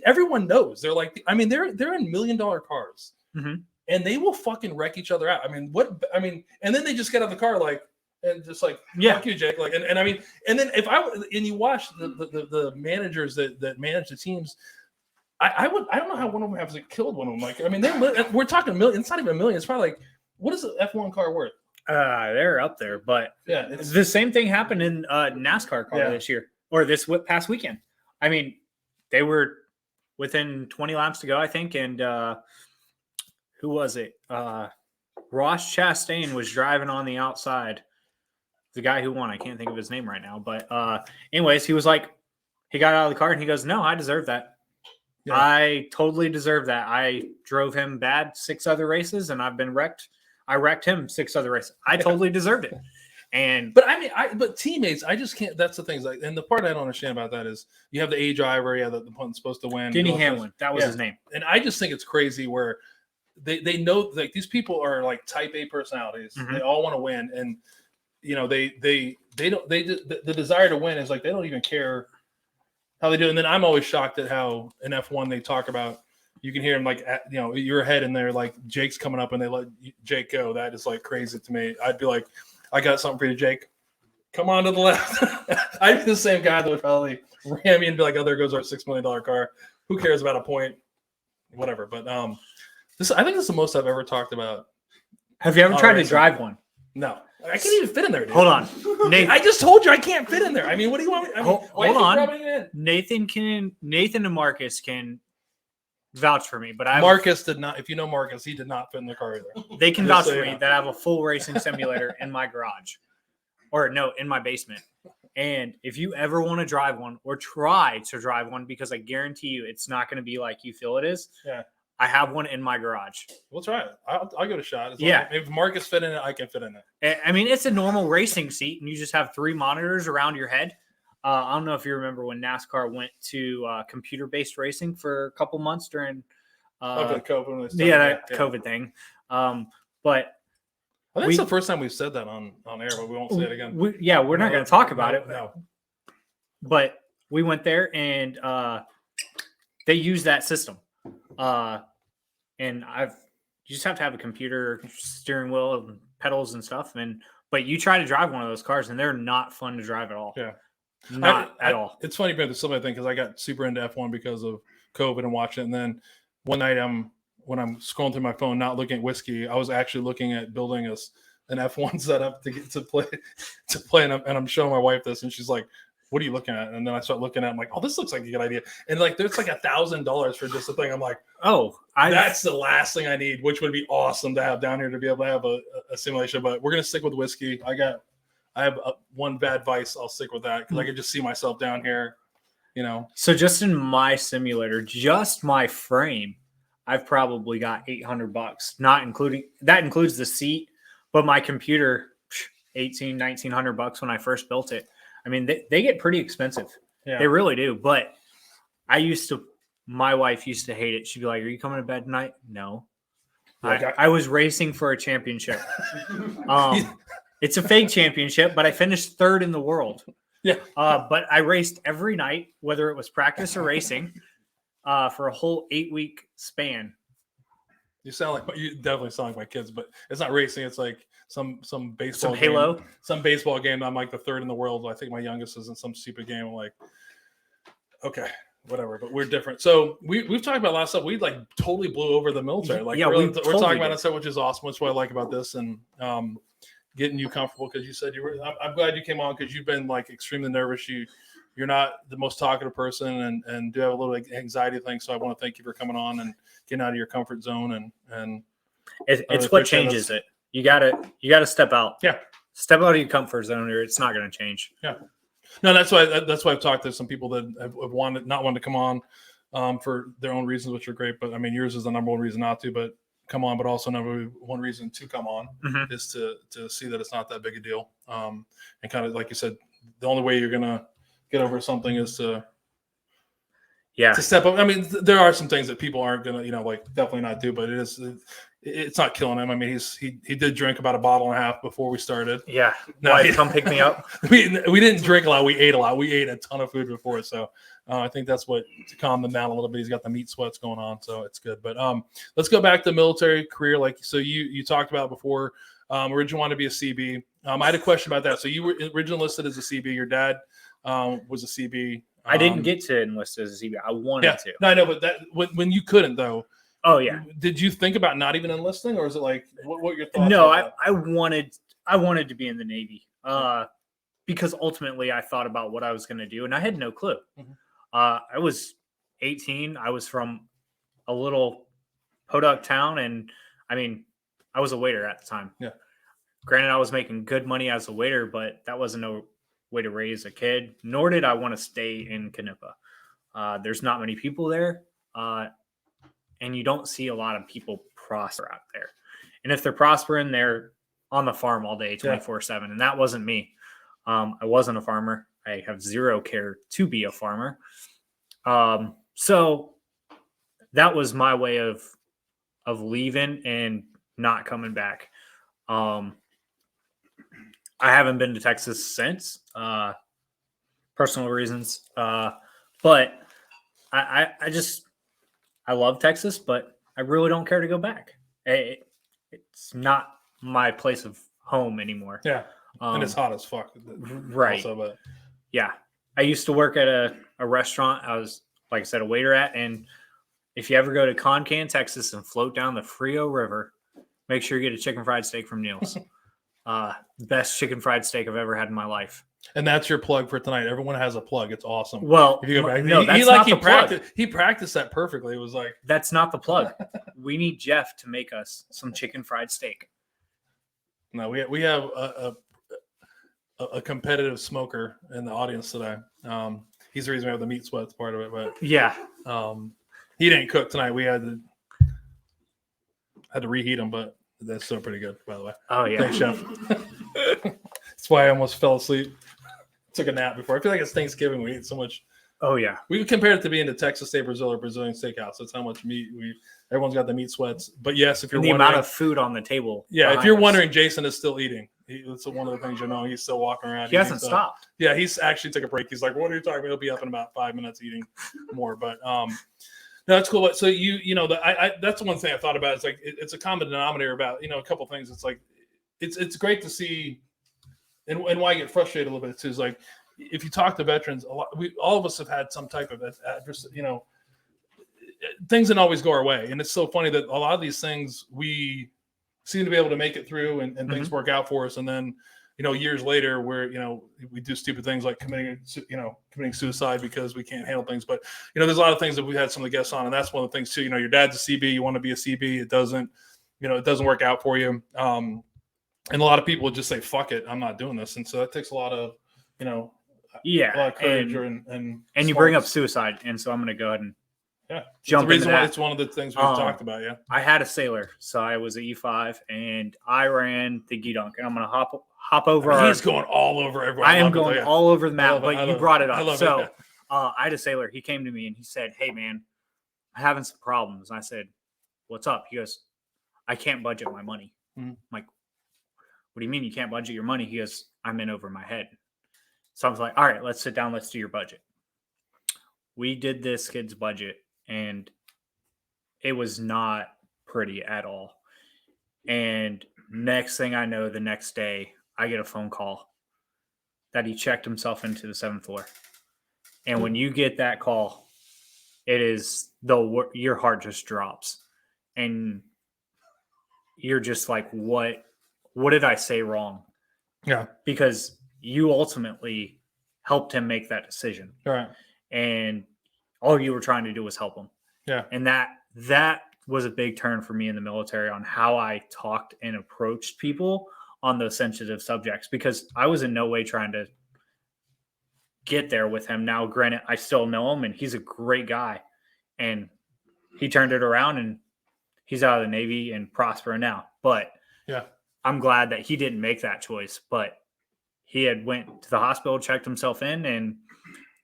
everyone knows. They're like, I mean, they're in $1 million cars, and they will fucking wreck each other out. I mean, and then they just get out of the car like, and just like, fuck you, Jake. Like, and I mean, and then you watch the managers that manage the teams. I don't know how one of them has killed one of them. Like, I mean, we're talking $1 million. It's not even $1 million. It's probably like, what is an F1 car worth? They're up there, but the same thing happened in NASCAR car this year or this past weekend. I mean, they were within 20 laps to go, I think, and who was it? Ross Chastain was driving on the outside. The guy who won, I can't think of his name right now, but anyways, he was like, he got out of the car and he goes, "No, I deserve that." Yeah. I totally deserve that. I drove him bad 6 other races, and I've been wrecked. I wrecked him 6 other races. I totally deserved it. And But I mean, but teammates, I just can't. That's the thing. Like, and the part I don't understand about that is you have the A driver, yeah, the one's supposed to win. Denny Hamlin, that was his name. And I just think it's crazy where they know, like, these people are like type A personalities. Mhm. They all want to win, and they don't. The desire to win is like they don't even care how they do. And then I'm always shocked at how in F1 they talk about. You can hear him like, you're ahead, and they're like, Jake's coming up, and they let Jake go. That is like crazy to me. I'd be like, I got something for you, Jake. Come on to the left. I'd be the same guy that would probably ram me and be like, oh, there goes our $6 million car. Who cares about a point? Whatever. But I think this is the most I've ever talked about. Have you ever tried to drive one? No. I can't even fit in there, dude. Hold on. Nathan, I just told you I can't fit in there. I mean, what do you want me? I mean, hold on. Nathan and Marcus can vouch for me, but Marcus did not. If you know Marcus, he did not fit in the car either. They can vouch for me that I have a full racing simulator in my garage, or no, in my basement. And if you ever want to drive one or try to drive one, because I guarantee you it's not going to be like you feel it is. Yeah, I have one in my garage. We'll try it. I'll give it a shot. Yeah, if Marcus fit in it, I can fit in it. I mean, it's a normal racing seat, and you just have 3 monitors around your head. I don't know if you remember when NASCAR went to computer-based racing for a couple months during COVID. COVID thing. But I think it's the first time we've said that on air, but we won't say it again. We're not going to talk about it. No. But we went there, and they use that system. And you just have to have a computer, steering wheel, and pedals and stuff. But you try to drive one of those cars, and they're not fun to drive at all. Yeah. Not at all. It's funny about the somebody thing because I got super into F1 because of COVID and watching it. And then one night when I'm scrolling through my phone, not looking at whiskey, I was actually looking at building an F1 setup to get to play. And I'm showing my wife this, and she's like, "What are you looking at?" And then I start looking at it, I'm like, "Oh, this looks like a good idea." And like, there's like $1,000 for just a thing. I'm like, "Oh, that's the last thing I need," which would be awesome to have down here to be able to have a simulation. But we're gonna stick with whiskey. I have one bad vice. I'll stick with that because I can just see myself down here, So just in my simulator, just my frame, I've probably got $800, not including that includes the seat, but my computer, $1,900 when I first built it. I mean, they get pretty expensive. Yeah. They really do. But my wife used to hate it. She'd be like, "Are you coming to bed tonight?" No. I was racing for a championship. It's a fake championship, but I finished 3rd in the world. Yeah. But I raced every night, whether it was practice or racing, for a whole 8-week span. You definitely sound like my kids, but it's not racing. It's like some baseball Some Halo. Some baseball game. I'm like the 3rd in the world. I think my youngest is in some stupid game. I'm like, okay, whatever. But we're different. So we've talked about a lot of stuff. We like totally blew over the military. Like we're talking about it, which is awesome. That's what I like about this. And getting you comfortable because you said you were. I'm glad you came on because you've been like extremely nervous. You're not the most talkative person and do have a little anxiety thing. So I want to thank you for coming on and getting out of your comfort zone and it's what changes it. You gotta step out. Yeah, step out of your comfort zone, or it's not going to change. Yeah, no, that's why I've talked to some people that have not wanted to come on for their own reasons, which are great. But I mean, yours is the number one reason not to. But come on, but also number one reason to come on is to see that it's not that big a deal. And kind of like you said, the only way you're gonna get over something is to step up. I mean, there are some things that people aren't gonna, definitely not do, but it's not killing him. I mean, he did drink about a bottle and a half before we started. Yeah, now come pick me up. We didn't drink a lot. We ate a lot. We ate a ton of food before, so I think that's what to calm them down a little bit. He's got the meat sweats going on, so it's good. But let's go back to military career. Like, so you talked about before. Originally wanted to be a CB. I had a question about that. So you were originally listed as a CB. Your dad was a CB. I didn't get to enlist as a CB. I wanted to. No, I know, but that when you couldn't though. Oh yeah. Did you think about not even enlisting, or is it like what your thoughts? No, I wanted to be in the Navy because ultimately I thought about what I was going to do, and I had no clue. Mm-hmm. I was 18. I was from a little podunk town, and I mean, I was a waiter at the time. Yeah. Granted, I was making good money as a waiter, but that wasn't no way to raise a kid. Nor did I want to stay in Canupa. There's not many people there. and you don't see a lot of people prosper out there. And if they're prospering, they're on the farm all day, 24/7. And that wasn't me. I wasn't a farmer. I have zero care to be a farmer. So that was my way of leaving and not coming back. I haven't been to Texas since, personal reasons. But I love Texas, but I really don't care to go back. It's not my place of home anymore. Yeah. And it's hot as fuck. Right. Also, but yeah. I used to work at a restaurant. I was, like I said, a waiter at. And if you ever go to Concan, Texas and float down the Frio River, make sure you get a chicken fried steak from Neil's. Best chicken fried steak I've ever had in my life. And that's your plug for tonight. Everyone has a plug. It's awesome. Well, if you go back, no, that's not the plug. He practiced that perfectly. It was like, that's not the plug. We need Jeff to make us some chicken fried steak. No, we have a competitive smoker in the audience today. He's the reason we have the meat sweats part of it. But yeah, he didn't cook tonight. We had to reheat him, but that's still pretty good, by the way. Oh yeah, thanks, Chef. That's why I almost fell asleep. Took a nap before. I feel like it's Thanksgiving. We eat so much. Oh yeah. We would compare it to being the Texas State Brazil or Brazilian steakhouse. That's how much meat everyone's got the meat sweats. But yes, if you're the amount of food on the table. Yeah, if you're wondering, Jason is still eating. It's one of the things he's still walking around. He hasn't stopped. Yeah, he's actually took a break. He's like, "What are you talking about?" He'll be up in about 5 minutes eating more. But no, that's cool. So that's one thing I thought about. It's like it's a common denominator about a couple things. It's like it's great to see, and why I get frustrated a little bit too is like, if you talk to veterans, all of us have had some type of adverse, things didn't always go our way. And it's so funny that a lot of these things we seem to be able to make it through and things work out for us. And then, years later where, we do stupid things like committing suicide because we can't handle things. But, there's a lot of things that we had some of the guests on, and that's one of the things too, your dad's a CB, you want to be a CB. It doesn't work out for you. And a lot of people would just say, fuck it, I'm not doing this. And so that takes a lot of, a lot of courage and you bring up suicide, and so I'm going to go ahead and jump into that. It's one of the things we've talked about. Yeah, I had a sailor, so I was an E5, and I ran the Gedunk, and I'm going to hop over. He's going all over everyone. I am going all over the map, but you brought it up. So I had a sailor. He came to me and he said, "Hey man, I'm having some problems." And I said, "What's up?" He goes, "I can't budget my money." I'm like, "What do you mean you can't budget your money?" He goes, "I'm in over my head." So I was like, all right, let's sit down. Let's do your budget. We did this kid's budget, and it was not pretty at all. And next thing I know, the next day, I get a phone call that he checked himself into the 7th floor. And when you get that call, it is your heart just drops. And you're just like, what did I say wrong? Yeah. Because you ultimately helped him make that decision. Right. And all you were trying to do was help him. Yeah. And that was a big turn for me in the military on how I talked and approached people on those sensitive subjects, because I was in no way trying to get there with him. Now, granted, I still know him and he's a great guy, and he turned it around and he's out of the Navy and prospering now. But yeah, I'm glad that he didn't make that choice, but he had went to the hospital, checked himself in, and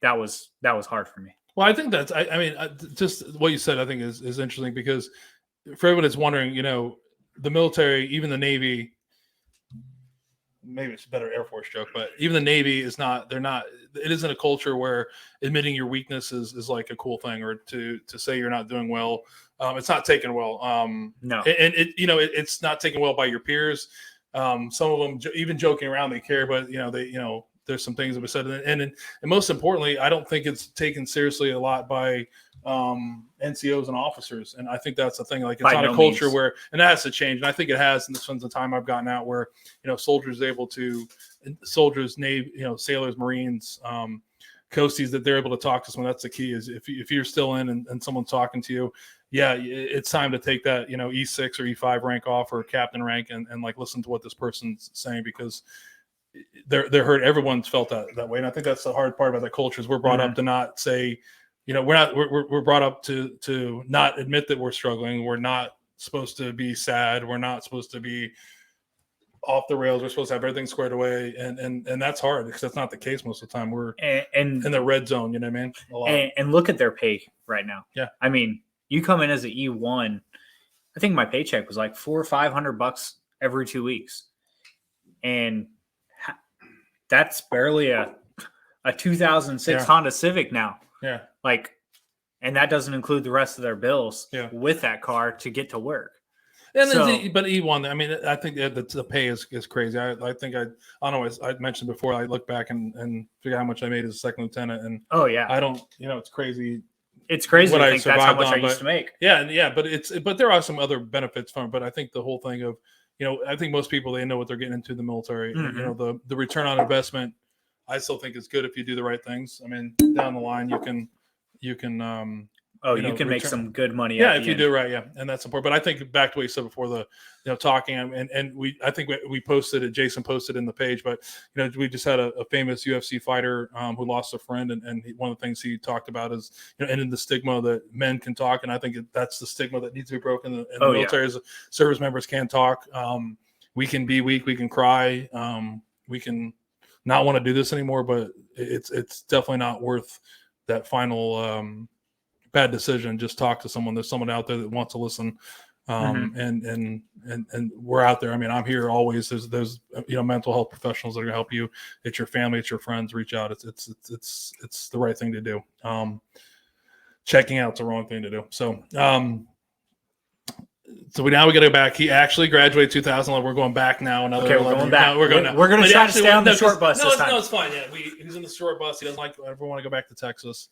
that was hard for me. Well, I think that's, just what you said, I think is interesting, because for everyone that's wondering, the military, even the Navy, maybe it's a better Air Force joke, but even the Navy it isn't a culture where admitting your weakness is like a cool thing, or to say you're not doing well. It's not taken well. No. And it's not taken well by your peers. Some of them even joking around, they care, but there's some things that were said, and most importantly, I don't think it's taken seriously a lot by NCOs and officers. And I think that's the thing. Like, it's not a culture where, and that has to change. And I think it has in the time I've gotten out, where soldiers, Navy, sailors, Marines, coasties, that they're able to talk to someone. That's the key. Is if you're still in and someone's talking to you, yeah, it's time to take that E6 or E5 rank off, or captain rank, and like listen to what this person's saying, because they're hurt. Everyone's felt that way. And I think that's the hard part about that culture, is we're brought up to not say, we're brought up to not admit that we're struggling. We're not supposed to be sad. We're not supposed to be off the rails. We're supposed to have everything squared away, and that's hard because that's not the case most of the time. We're and in the red zone. You know what I mean? A lot. And look at their pay right now. Yeah. I mean, you come in as an E1. I think my paycheck was like $400 or $500 every 2 weeks, and that's barely a 2006 Honda Civic now. Yeah. And that doesn't include the rest of their bills with that car to get to work. And but E1, I mean, I think the pay is crazy. I think I don't know. As I mentioned before, I look back and figure how much I made as a second lieutenant, and I don't. It's crazy. It's crazy to think that's how much I used to make. Yeah, but there are some other benefits from it. But I think the whole thing of, I think most people, they know what they're getting into the military. Mm-hmm. The return on investment, I still think is good if you do the right things. I mean, down the line, you can you can make some good money. If you do right. Yeah. And that's important. But I think back to what you said before, the, talking and I think we posted it, Jason posted in the page, but we just had a famous UFC fighter who lost a friend. And one of the things he talked about is, ending the stigma that men can talk. And I think that's the stigma that needs to be broken in the military. As service members can talk. We can be weak. We can cry. We can not want to do this anymore, but it's definitely not worth that final, bad decision. Just talk to someone. There's someone out there that wants to listen. And we're out there. I mean, I'm here always. There's mental health professionals that are gonna help you. It's your family, it's your friends. Reach out. It's the right thing to do. Checking out's the wrong thing to do. So we got to go back. He actually graduated 2011. We're going back now. We're going back. We're going to try to stay on the short bus this time. No, it's fine. Yeah, he's in the short bus. He doesn't ever want to go back to Texas.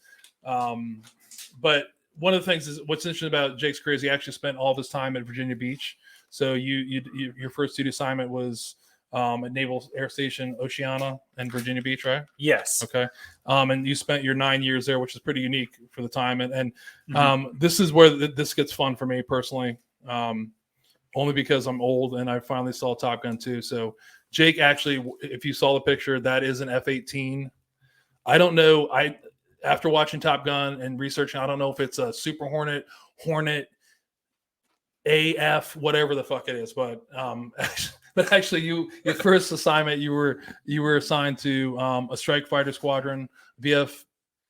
But one of the things is what's interesting about Jake's career is he actually spent all of his time at Virginia Beach. So your first duty assignment was at Naval Air Station Oceana in Virginia Beach, right? Yes. Okay. And you spent your 9 years there, which is pretty unique for the time. And this is where this gets fun for me personally, only because I'm old and I finally saw Top Gun 2. So Jake, actually, if you saw the picture, that is an F-18. I don't know. After watching Top Gun and researching, I don't know if it's a Super Hornet, AF, whatever the fuck it is. But actually, your first assignment, you were assigned to a strike fighter squadron, VFA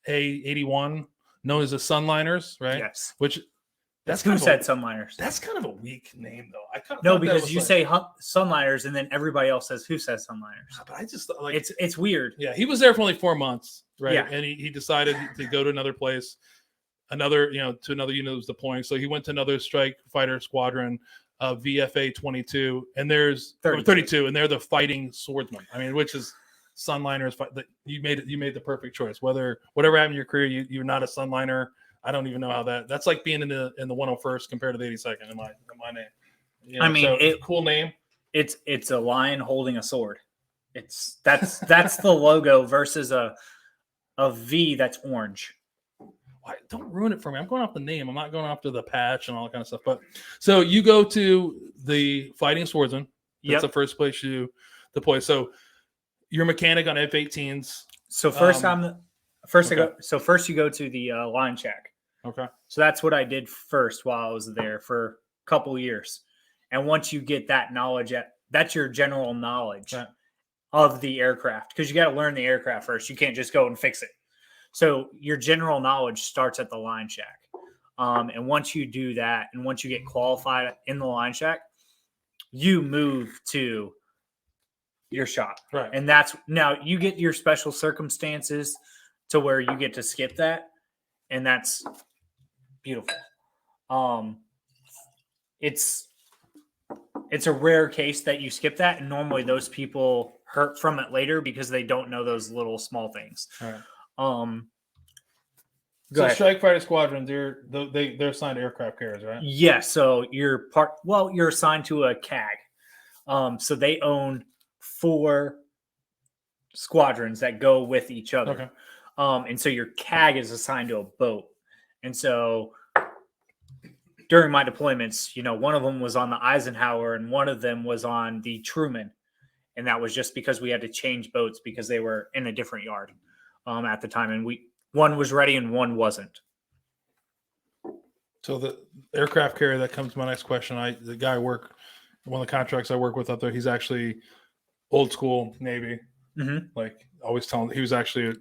81, known as the Sunliners, right? Yes. Which that's who said Sunliners. That's kind of a weak name, though. No, because you say Sunliners, and then everybody else says who says Sunliners. But I just it's weird. Yeah, he was there for only 4 months. Right. Yeah. And he decided to go to another place, to another unit that was deploying. So he went to another strike fighter squadron, VFA 22, and there's 32, and they're the fighting swordsmen. I mean, which is Sunliners. You made the perfect choice. Whatever happened in your career, you're not a Sunliner. I don't even know how that's like being in the 101st compared to the 82nd in my name. It's a cool name. It's a lion holding a sword. That's the logo versus a V that's orange. Don't ruin it for me. I'm going off the name. I'm not going off to the patch and all that kind of stuff. But so you go to the fighting swordsman. That's the first place you deploy. So you're a mechanic on F-18s. So first you go to the line check. Okay. So that's what I did first while I was there for a couple years. And once you get that knowledge, that's your general knowledge. Right. Of the aircraft, because you got to learn the aircraft first. You can't just go and fix it. So your general knowledge starts at the line check. And once you do that, and once you get qualified in the line check, you move to your shop. Right. And now you get your special circumstances to where you get to skip that. And that's beautiful. It's a rare case that you skip that. And normally those people hurt from it later because they don't know those little small things. All right. So strike fighter squadrons, they're assigned to aircraft carriers, right? Yeah. So you're assigned to a CAG. So they own 4 squadrons that go with each other. Okay. And so your CAG is assigned to a boat. And so during my deployments, one of them was on the Eisenhower and one of them was on the Truman. And that was just because we had to change boats because they were in a different yard at the time. And One was ready and one wasn't. So the aircraft carrier, that comes to my next question. The guy one of the contracts I work with up there, he's actually old school Navy. Mm-hmm. Like always telling, he was actually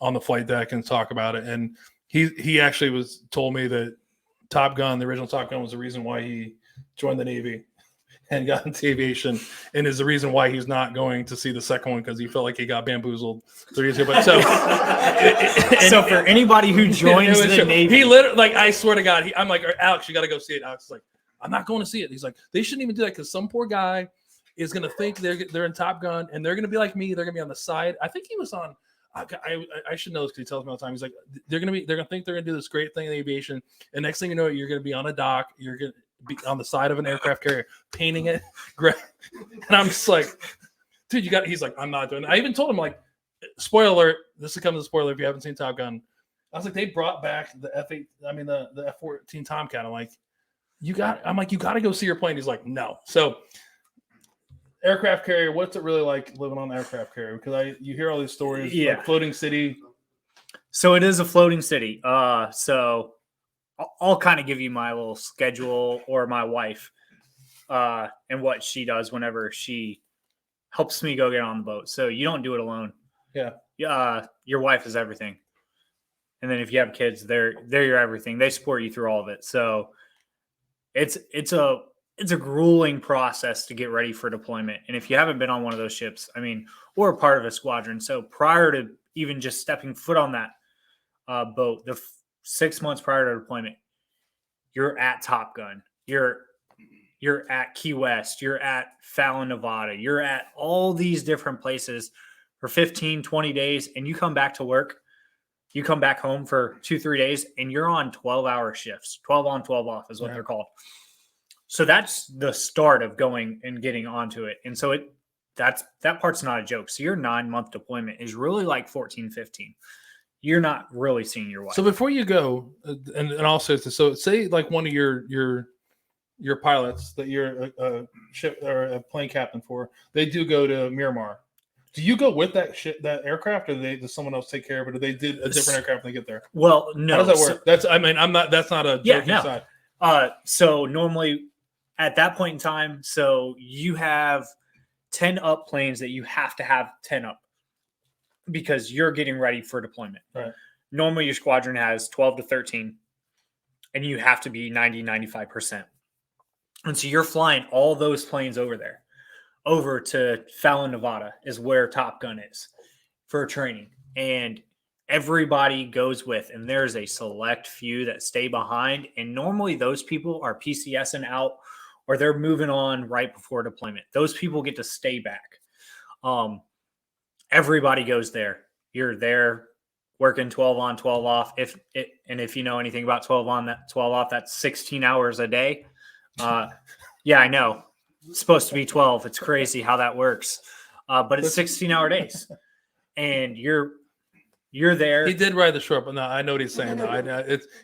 on the flight deck and talk about it. And he actually told me that Top Gun, the original Top Gun, was the reason why he joined the Navy and got into aviation, and is the reason why he's not going to see the second one, because he felt like he got bamboozled 3 years ago. But so for anybody who joins the Navy, he literally, like, I swear to God, I'm like, Alex, you got to go see it. Alex is like, I'm not going to see it. He's like, they shouldn't even do that, because some poor guy is going to think they're in Top Gun, and they're going to be like me. They're going to be on the side. I think he was on. I should know this because he tells me all the time. He's like, they're going to think they're going to do this great thing in aviation, and next thing you know, you're going to be on a dock. You're going to be on the side of an aircraft carrier, painting it. And I'm just like, dude, he's like, I'm not doing it. I even told him, like, spoiler alert, this is coming to spoiler if you haven't seen Top Gun. I was like, they brought back the the F-14 Tomcat. You got to go see your plane. He's like, no. So aircraft carrier, what's it really like living on an aircraft carrier? Because you hear all these stories, like floating city. So it is a floating city. So I'll kind of give you my little schedule, or my wife, and what she does whenever she helps me go get on the boat. So you don't do it alone. Yeah. Your wife is everything. And then if you have kids, they're your everything. They support you through all of it. So it's a grueling process to get ready for deployment. And if you haven't been on one of those ships, or a part of a squadron, so prior to even just stepping foot on that boat, 6 months prior to deployment, you're at Top Gun. You're at Key West. You're at Fallon, Nevada. You're at all these different places for 15, 20 days, and you come back to work. You come back home for 2-3 days, and you're on 12-hour shifts. 12 on, 12 off is what they're called. So that's the start of going and getting onto it. And so that part's not a joke. So your 9-month deployment is really like 14, 15. You're not really seeing your wife. So before you go, and also, so say like one of your pilots that you're a ship or a plane captain for, they do go to Miramar. Do you go with that aircraft, or does someone else take care of it, or they did a different aircraft when they get there? Well, no. How does that work? That's not a joking side. So normally at that point in time, so you have 10 up planes that you have to have 10 up, because you're getting ready for deployment. Right. Normally your squadron has 12 to 13, and you have to be 90, 95%. And so you're flying all those planes over there. Over to Fallon, Nevada is where Top Gun is for training. And everybody goes with, and there's a select few that stay behind. And normally those people are PCSing out, or they're moving on right before deployment. Those people get to stay back. Everybody goes there. You're there working 12 on, 12 off. If you know anything about 12 on, that 12 off, that's 16 hours a day. Yeah, I know. It's supposed to be 12. It's crazy how that works. But it's 16-hour days. And you're there. He did ride the short, but no, I know what he's saying.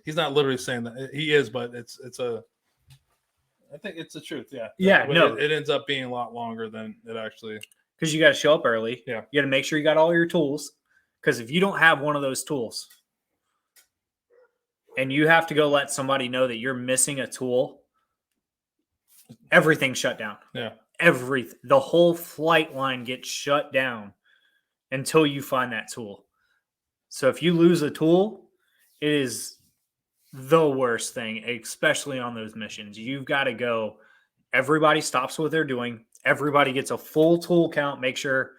He's not literally saying that. He is, but I think it's the truth. Yeah. Yeah. No, it ends up being a lot longer than it actually. Because you got to show up early. Yeah. You got to make sure you got all your tools. Because if you don't have one of those tools, and you have to go let somebody know that you're missing a tool, everything's shut down. Yeah. The whole flight line gets shut down until you find that tool. So if you lose a tool, it is the worst thing, especially on those missions. You've got to go. Everybody stops what they're doing. Everybody gets a full tool count. Make sure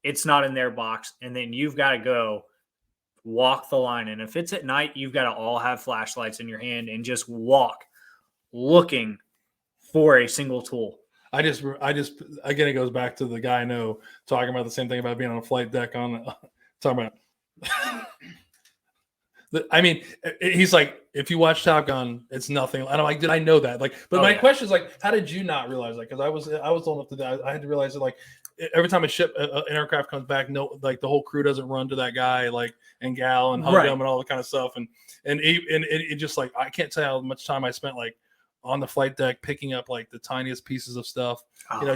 it's not in their box. And then you've got to go walk the line. And if it's at night, you've got to all have flashlights in your hand and just walk looking for a single tool. I just again, it goes back to the guy I know talking about the same thing about being on a flight deck talking about. He's like, if you watch Top Gun, it's nothing. And I'm like, did I know that? Like, but my question is like, how did you not realize that? Because I was old enough to I had to realize that, like, every time an aircraft comes back, like the whole crew doesn't run to that guy, like, and gal and hug him and all that kind of stuff. And it just, like, I can't tell how much time I spent, like, on the flight deck picking up, like, the tiniest pieces of stuff,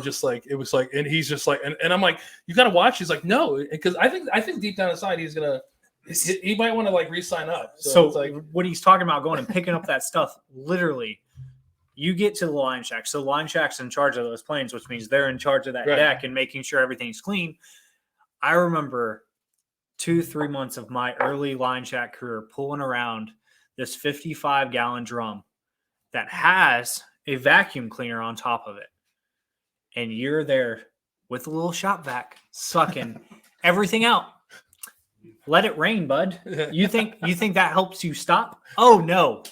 just like, it was like, and he's just like, and I'm like, you got to watch. He's like, no, because I think deep down inside he's gonna he might want to like re-sign up. So it's like, what he's talking about going and picking up that stuff, literally, you get to the line shack. So line shack's in charge of those planes, which means they're in charge of that Right. deck and making sure everything's clean. I remember 2-3 months of my early line shack career pulling around this 55-gallon drum that has a vacuum cleaner on top of it. And you're there with a little shop vac sucking everything out. Let it rain, bud. You think that helps you stop? Oh no.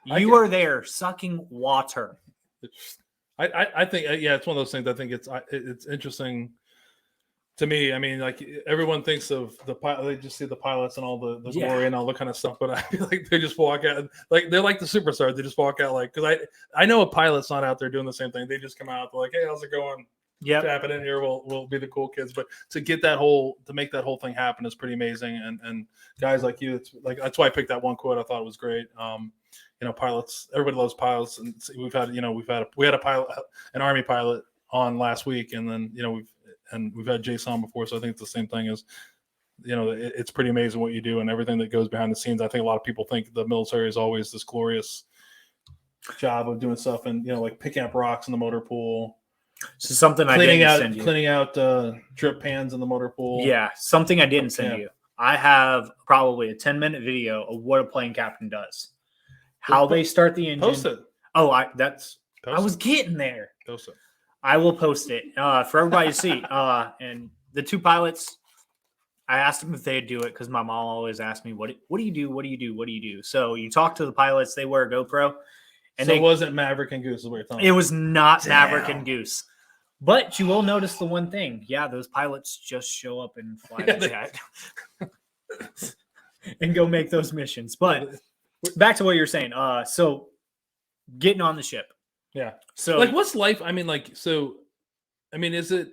You are there sucking water. I think it's one of those things. I think it's interesting to me. I mean, like everyone thinks of the pilot, they just see the pilots and all the glory and all that kind of stuff. But I feel like they just walk out like they're like the superstars. They just walk out like, because I know a pilot's not out there doing the same thing. They just come out, they're like, hey, how's it going? Yeah, tap it in here. We'll be the cool kids. But to make that whole thing happen is pretty amazing. And guys like you, it's like that's why I picked that one quote. I thought it was great. Pilots, everybody loves pilots, and we had a pilot, an Army pilot on last week, and then we've had Jason on before, so I think it's the same thing as it's pretty amazing what you do and everything that goes behind the scenes. I think a lot of people think the military is always this glorious job of doing stuff and like picking up rocks in the motor pool. So something I didn't send you. Cleaning out drip pans in the motor pool. Yeah, something I didn't send you. I have probably a 10-minute video of what a plane captain does. How they start the engine. Post it. Oh, I was getting there. Post it. I will post it for everybody to see. And the two pilots, I asked them if they'd do it because my mom always asked me, what do you do? What do you do? What do you do? So you talk to the pilots, they wear a GoPro. And it wasn't Maverick and Goose is what you're talking about. It was not Maverick and Goose. But you will notice the one thing. Yeah, those pilots just show up and fly the jet and go make those missions. But back to what you're saying. So getting on the ship. Yeah. So like what's life? I mean, is it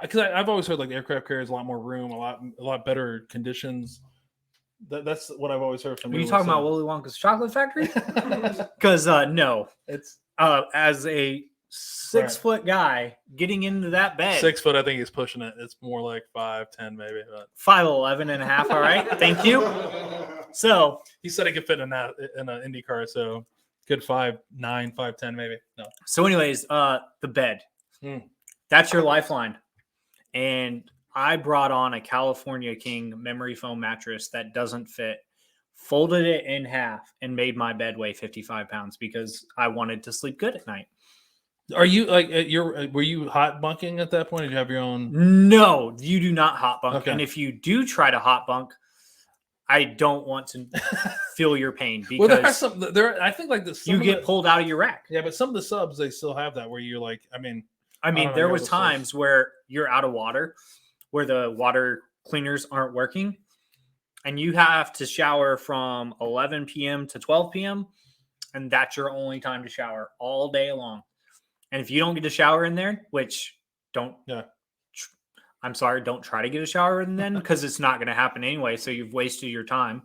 because I've always heard like aircraft carriers a lot more room, a lot better conditions. That's what I've always heard from you. Are you talking about Willy Wonka's chocolate factory? Because no. It's as a 6-foot guy getting into that bed. 6 foot, I think he's pushing it. It's more like 5'10" maybe. 5'11" and a half. All right. Thank you. So he said he could fit in an Indy car, so good 5'9", 5'10" maybe. No. So anyways, the bed. That's your lifeline. And I brought on a California King memory foam mattress that doesn't fit, folded it in half, and made my bed weigh 55 pounds because I wanted to sleep good at night. Are you were you hot bunking at that point? Did you have your own? No, you do not hot bunk. Okay. And if you do try to hot bunk, I don't want to feel your pain because I think like this. You get pulled out of your rack. Yeah, but some of the subs they still have that where you're like, I mean, there was times where you're out of water, where the water cleaners aren't working, and you have to shower from 11 p.m. to 12 p.m. and that's your only time to shower all day long. And if you don't get a shower in there, don't try to get a shower in then because it's not going to happen anyway. So you've wasted your time.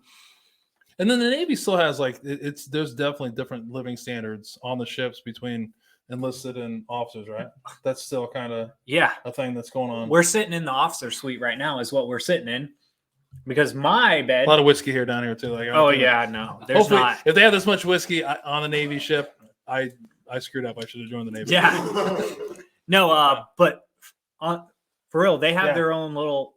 And then the Navy still has there's definitely different living standards on the ships between enlisted and officers, right? That's still kind of a thing that's going on. We're sitting in the officer suite right now is what we're sitting in because my bed. A lot of whiskey here down here too. Like, no, there's hopefully, not. If they have this much whiskey on the Navy ship, I screwed up. I should have joined the Navy. Yeah. No, but for real, they have their own little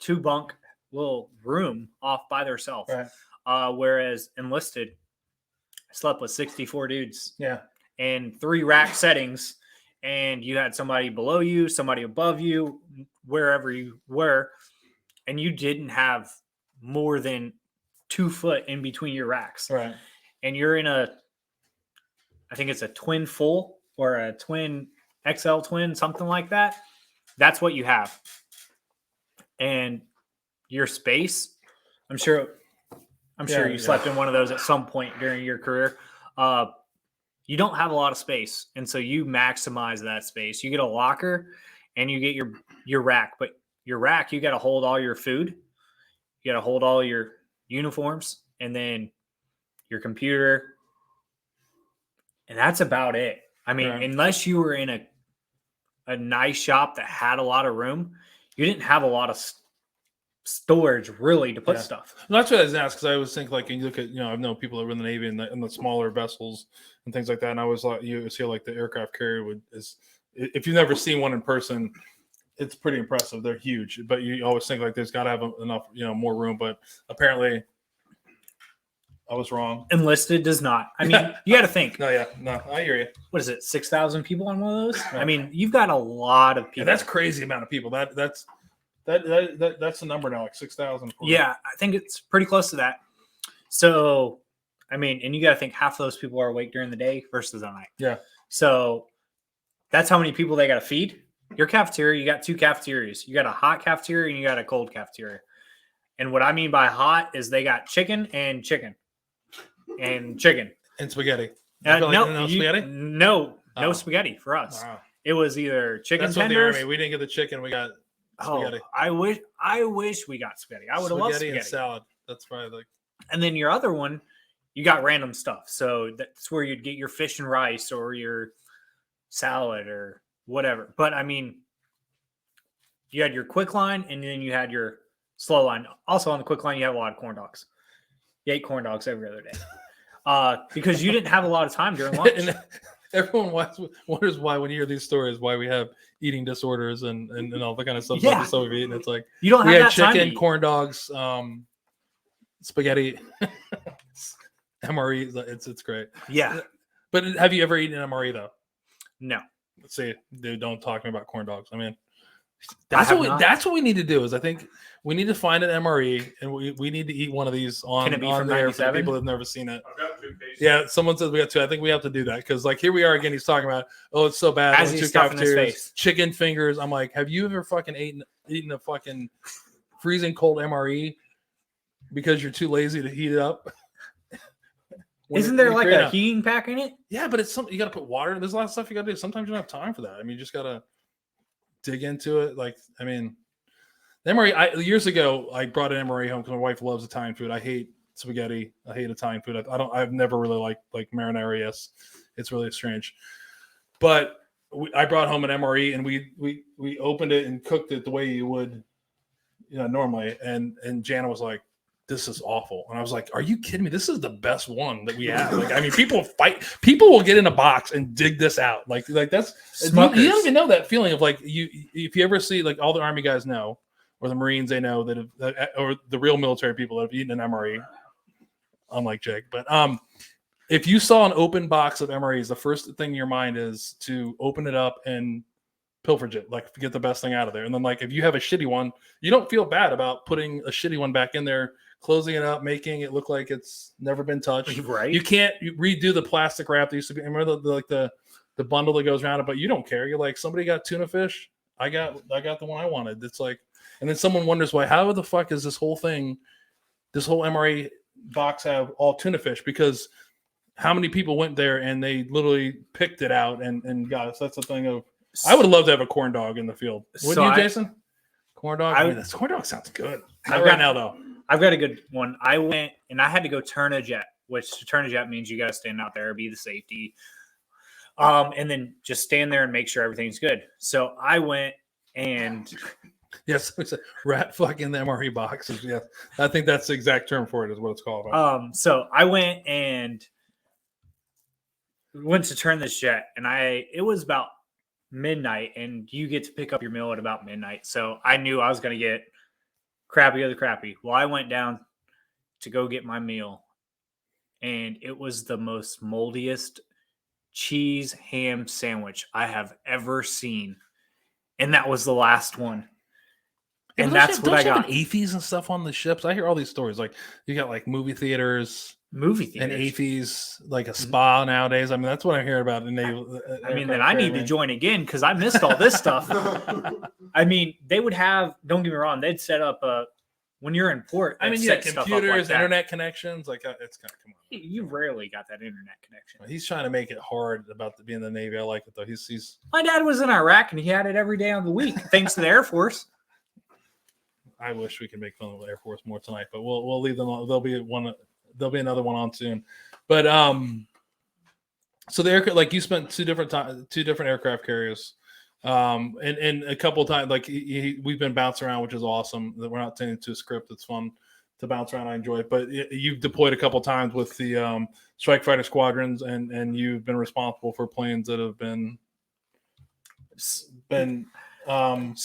2-bunk little room off by themselves. Right. Whereas enlisted, I slept with 64 dudes. Yeah. And 3 rack settings. And you had somebody below you, somebody above you, wherever you were. And you didn't have more than 2 foot in between your racks. Right. And you're in I think it's a twin full or a twin XL twin, something like that. That's what you have. And your space, I'm sure you slept in one of those at some point during your career. You don't have a lot of space. And so you maximize that space. You get a locker and you get your rack. But your rack, you got to hold all your food. You got to hold all your uniforms and then your computer. And that's about it. I mean, unless you were in a nice shop that had a lot of room, you didn't have a lot of storage really to put Yeah. stuff. Well, that's what I was asked, because I always think like, you look at, I've known people that were in the Navy and the smaller vessels and things like that, and I was like, you see like the aircraft carrier if you've never seen one in person, it's pretty impressive. They're huge, but you always think like there's got to have enough, more room. But apparently, I was wrong. Enlisted does not. I mean, you got to think. No, I hear you. What is it? 6,000 people on one of those? I mean, you've got a lot of people. And that's crazy amount of people. That's the number now, like 6,000. Yeah, I think it's pretty close to that. So, I mean, and you got to think half of those people are awake during the day versus at night. Yeah. So that's how many people they got to feed. Your cafeteria, you got 2 cafeterias. You got a hot cafeteria and you got a cold cafeteria. And what I mean by hot is they got chicken and chicken and chicken and spaghetti. No spaghetti. No spaghetti for us. Wow. It was either chicken That's tenders. what the Army. We didn't get the chicken. We got spaghetti. I wish we got spaghetti. I would have loved spaghetti and salad. That's probably like. And then your other one, you got random stuff. So that's where you'd get your fish and rice or your salad or whatever. But I mean, you had your quick line and then you had your slow line. Also on the quick line, you have a lot of corn dogs. You ate corn dogs every other day because you didn't have a lot of time during lunch. And everyone wonders why, when you hear these stories, why we have eating disorders and all that kind of stuff. Yeah. So we've eaten. It's like you don't have we had that time to chicken, eat. corn dogs, spaghetti, MRE. It's great. Yeah. But have you ever eaten an MRE though? No. Let's see. Dude, don't talk to me about corn dogs. I mean, that's what we need to do. Is I think we need to find an MRE and we need to eat one of these on there for people that've never seen it. I've got 2 cases. Yeah, someone says we got 2. I think we have to do that because like here we are again. He's talking about it's so bad. As he's stuffing his face. Chicken fingers. I'm like, have you ever fucking eaten a fucking freezing cold MRE because you're too lazy to heat it up? Isn't there like a heating pack in it? Yeah, but it's something you got to put water. There's a lot of stuff you got to do. Sometimes you don't have time for that. I mean, you just got to dig into it. Like, I mean, the MRE. Years ago, I brought an MRE home because my wife loves Italian food. I hate spaghetti. I hate Italian food. I've never really liked like marinara. Yes, it's really strange. But I brought home an MRE and we opened it and cooked it the way you would, normally. And Jana was like, "This is awful." And I was like, "Are you kidding me? This is the best one that we have." Like, I mean, people will get in a box and dig this out. Like that's, you don't even know that feeling of like, if you ever see, like all the Army guys know, or the Marines, they know or the real military people that have eaten an MRE, unlike Jake. But if you saw an open box of MREs, the first thing in your mind is to open it up and pilferage it, like get the best thing out of there. And then like, if you have a shitty one, you don't feel bad about putting a shitty one back in there, closing it up, making it look like it's never been touched. Right. You can't redo the plastic wrap that used to be. Remember the bundle that goes around it, but you don't care. You're like, somebody got tuna fish. I got the one I wanted. It's like, and then someone wonders why, how the fuck is this whole MRE box have all tuna fish? Because how many people went there and they literally picked it out and got it. So that's the thing of, I would love to have a corn dog in the field. Wouldn't you, Jason? Corn dog? This corn dog sounds good. Now, though. I've got a good one. I went and I had to go turn a jet, which to turn a jet means you got to stand out there, be the safety. And then just stand there and make sure everything's good. So I went and... Yes, it's a rat fuck in the MRE boxes. Yeah, I think that's the exact term for it, is what it's called. So I went to turn this jet, and it was about midnight, and you get to pick up your meal at about midnight. So I knew I was going to get crappy of the crappy. Well, I went down to go get my meal, and it was the most moldiest cheese ham sandwich I have ever seen, and that was the last one. And that's what I got. AFEs and stuff on the ships. I hear all these stories. Like you got like movie theaters and AFEs, like a spa nowadays. I mean, that's what I hear about. And then I need to join again because I missed all this stuff. I mean, they would have. Don't get me wrong. They'd set up when you're in port. I mean, computers, internet connections. Like it's kind of come on. You rarely got that internet connection. He's trying to make it hard about being in the Navy. I like it though. He's. My dad was in Iraq and he had it every day of the week, thanks to the Air Force. I wish we could make fun of the Air Force more tonight, but we'll leave them. There'll be another one on soon. But so the aircraft, like you spent two different aircraft carriers. And a couple of times, like we've been bouncing around, which is awesome. That we're not turning to a script. It's fun to bounce around. I enjoy it. But you've deployed a couple of times with the strike fighter squadrons, and you've been responsible for planes that have been. So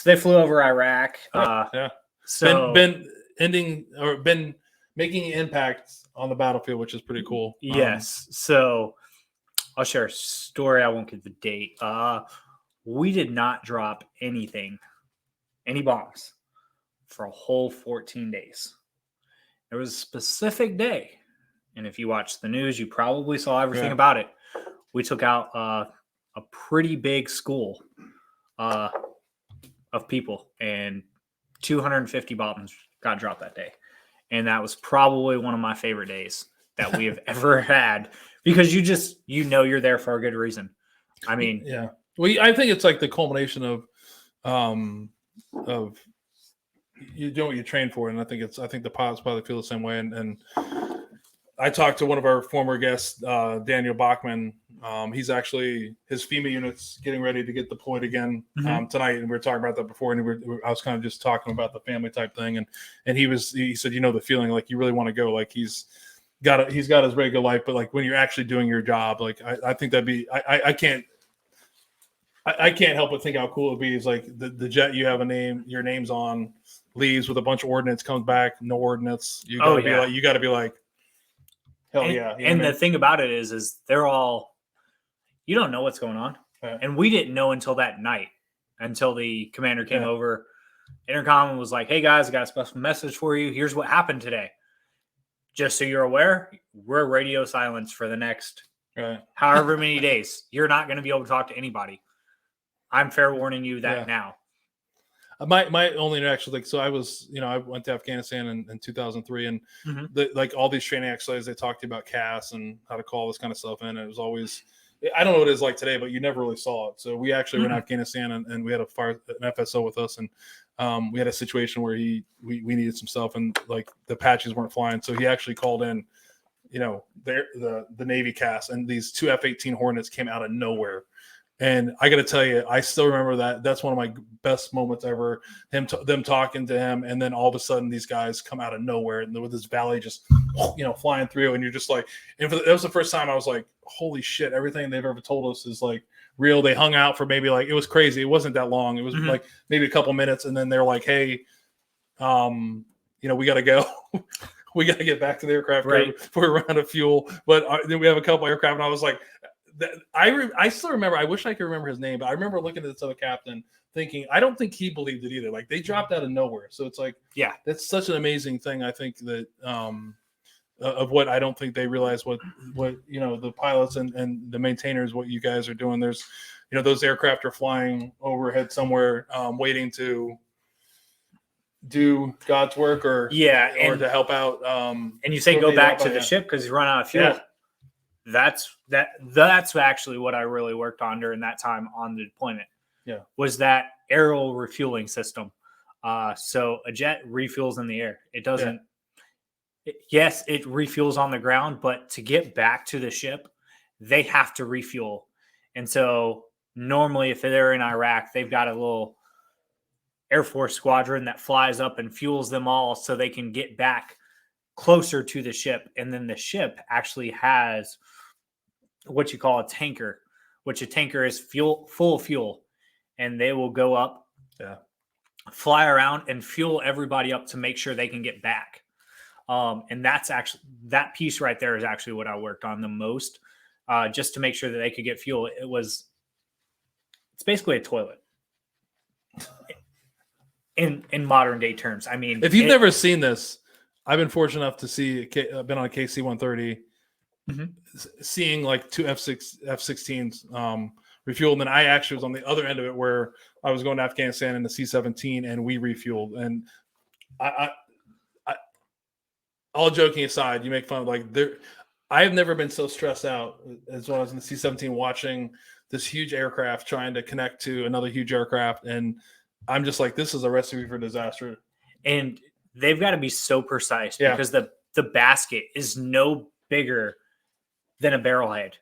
they flew over Iraq. Yeah. So been ending or been making impacts on the battlefield, which is pretty cool. Yes. So I'll share a story. I won't give the date. We did not drop any bombs for a whole 14 days. There was a specific day, and if you watch the news, you probably saw everything about it. We took out a pretty big school of people, and 250 bombs got dropped that day. And that was probably one of my favorite days that we have ever had, because you're there for a good reason. I mean, yeah. Well, I think it's like the culmination of you do what you train for, and I think the pilots probably feel the same way. And I talked to one of our former guests, Daniel Bachman. He's actually his FEMA unit's getting ready to get deployed again tonight, and we were talking about that before. And I was kind of just talking about the family type thing, and he said, the feeling like you really want to go, like he's got his regular life, but like when you're actually doing your job, like I think that'd be I can't help but think how cool it'd be. Is like the jet you have your name's on, leaves with a bunch of ordnance, comes back, no ordnance. You gotta be like, hell yeah. And the thing about it is they're all, you don't know what's going on. Yeah. And we didn't know until that night, until the commander came over intercom and was like, hey guys, I got a special message for you. Here's what happened today. Just so you're aware, we're radio silence for the next however many days. You're not going to be able to talk to anybody. I'm fair warning you that now. My only interaction, like, so I was, I went to Afghanistan in 2003, and like all these training exercises, they talked to you about CAS and how to call this kind of stuff in. And it was always, I don't know what it is like today, but you never really saw it. So we actually were in Afghanistan, and we had an FSO with us, and we had a situation where we needed some stuff, and like the Apaches weren't flying, so he actually called in, the Navy CAS, and these two F-18 Hornets came out of nowhere. And I got to tell you, I still remember that. That's one of my best moments ever. Them talking to him, and then all of a sudden, these guys come out of nowhere, and with this valley just, flying through, and you're just like, and that was the first time I was like, holy shit! Everything they've ever told us is like real. They hung out for maybe like, it was crazy. It wasn't that long. It was like maybe a couple minutes, and then they're like, hey, we got to go. We got to get back to the aircraft before we run out of fuel. But then we have a couple aircraft, and I was like. I still remember. I wish I could remember his name, but I remember looking at this other captain, thinking, I don't think he believed it either. Like they dropped out of nowhere, so it's like, that's such an amazing thing. I think that of what I don't think they realize what the pilots and the maintainers, what you guys are doing. There's those aircraft are flying overhead somewhere, waiting to do God's work or to help out. And you say go back to the ship because you run out of fuel. Yeah. That's actually what I really worked on during that time on the deployment. Yeah, was that aerial refueling system. So a jet refuels in the air. It doesn't. Yes, it refuels on the ground, but to get back to the ship, they have to refuel. And so normally, if they're in Iraq, they've got a little Air Force squadron that flies up and fuels them all so they can get back closer to the ship. And then the ship actually has what you call a tanker, which a tanker is full of fuel, and they will go up, fly around and fuel everybody up to make sure they can get back. And that's actually, that piece right there is actually what I worked on the most, just to make sure that they could get fuel. It's basically a toilet in modern day terms. I mean, if you've never seen this, I've been fortunate enough to see, I've been on a KC-130, seeing like two F-16s refueled. And then I actually was on the other end of it where I was going to Afghanistan in the C-17 and we refueled. And I all joking aside, you make fun of I have never been so stressed out as when I was in the C-17 watching this huge aircraft trying to connect to another huge aircraft. And I'm just like, this is a recipe for disaster. And they've got to be so precise because the basket is no bigger than a barrel head.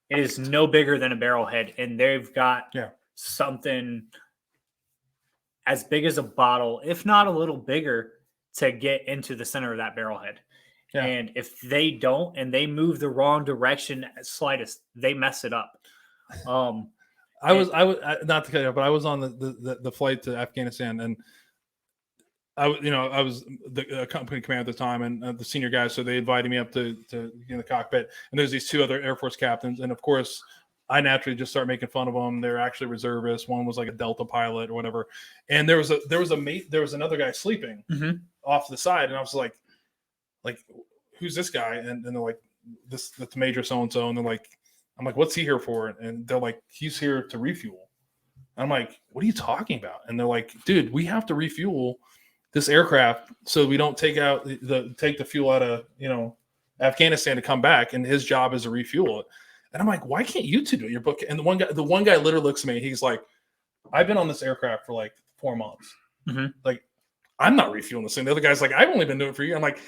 It is no bigger than a barrel head. And they've got something as big as a bottle, if not a little bigger, to get into the center of that barrelhead. Yeah. And if they don't, and they move the wrong direction slightest, they mess it up. I was not to cut you off, but I was on the flight to Afghanistan, and I was the company commander at the time, and the senior guys. So they invited me up to in the cockpit, and there's these two other Air Force captains, and of course, I naturally just start making fun of them. They're actually reservists. One was like a Delta pilot or whatever, and there was another guy sleeping off the side, and I was like, who's this guy? And they're like, that's Major so and so, and they're like, I'm like, what's he here for? And they're like, he's here to refuel. And I'm like, what are you talking about? And they're like, dude, we have to refuel this aircraft so we don't take the fuel out of Afghanistan to come back, and his job is to refuel it. And I'm like, why can't you two do it? Your book. And the one guy literally looks at me. He's like, I've been on this aircraft for like 4 months. Like, I'm not refueling this thing. The other guy's like, I've only been doing it for you. I'm like,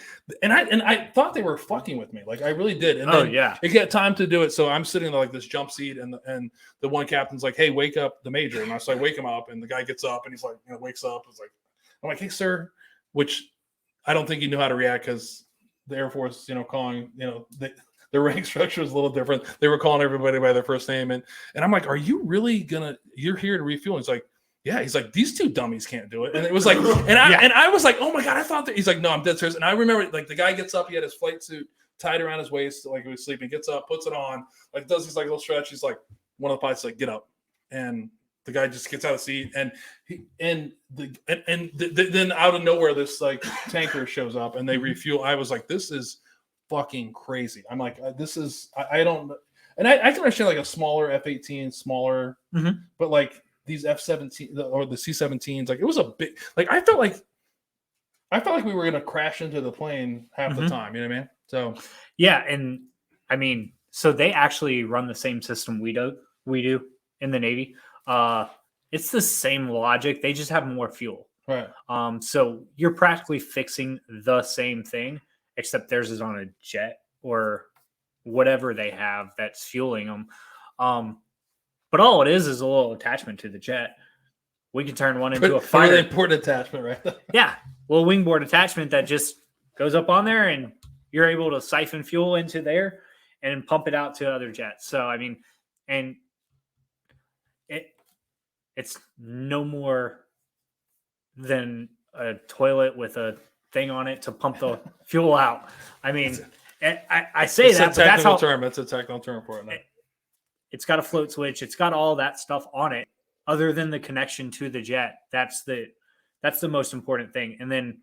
and I thought they were fucking with me. Like, I really did. And then it got time to do it. So I'm sitting in like this jump seat, and the one captain's like, hey, wake up the major. And so I wake him up, and the guy gets up, and he's like, wakes up. It's like, I'm like, hey, sir, which I don't think he knew how to react, because the Air Force, calling, their rank structure was a little different. They were calling everybody by their first name. And I'm like, are you really you're here to refuel? And he's like, yeah. He's like, these two dummies can't do it. And it was like, and I was like, oh my God, I thought that. He's like, no, I'm dead serious. And I remember, like, the guy gets up, he had his flight suit tied around his waist, like he was sleeping, gets up, puts it on, like does these like little stretch. He's like, one of the pilots like, get up. And the guy just gets out of the seat, and then out of nowhere, this like tanker shows up, and they refuel. I was like, this is fucking crazy. I'm like, this is, I don't, and I can understand like a smaller F-18, smaller, but like these F-17 or the C-17s, like it was a big, like I felt like we were gonna crash into the plane half the time. You know what I mean? So yeah, and I mean, so they actually run the same system we do in the Navy. It's the same logic. They just have more fuel. Right. So you're practically fixing the same thing, except theirs is on a jet or whatever they have that's fueling them. But all it is a little attachment to the jet. We can turn one into a fighter. Really important attachment, right? Yeah. Little wingboard attachment that just goes up on there, and you're able to siphon fuel into there and pump it out to other jets. So, I mean, and it's no more than a toilet with a thing on it to pump the fuel out. I mean, I say that, but that's how term. It's a technical term for it. Now. It's got a float switch. It's got all that stuff on it, other than the connection to the jet. That's the most important thing. And then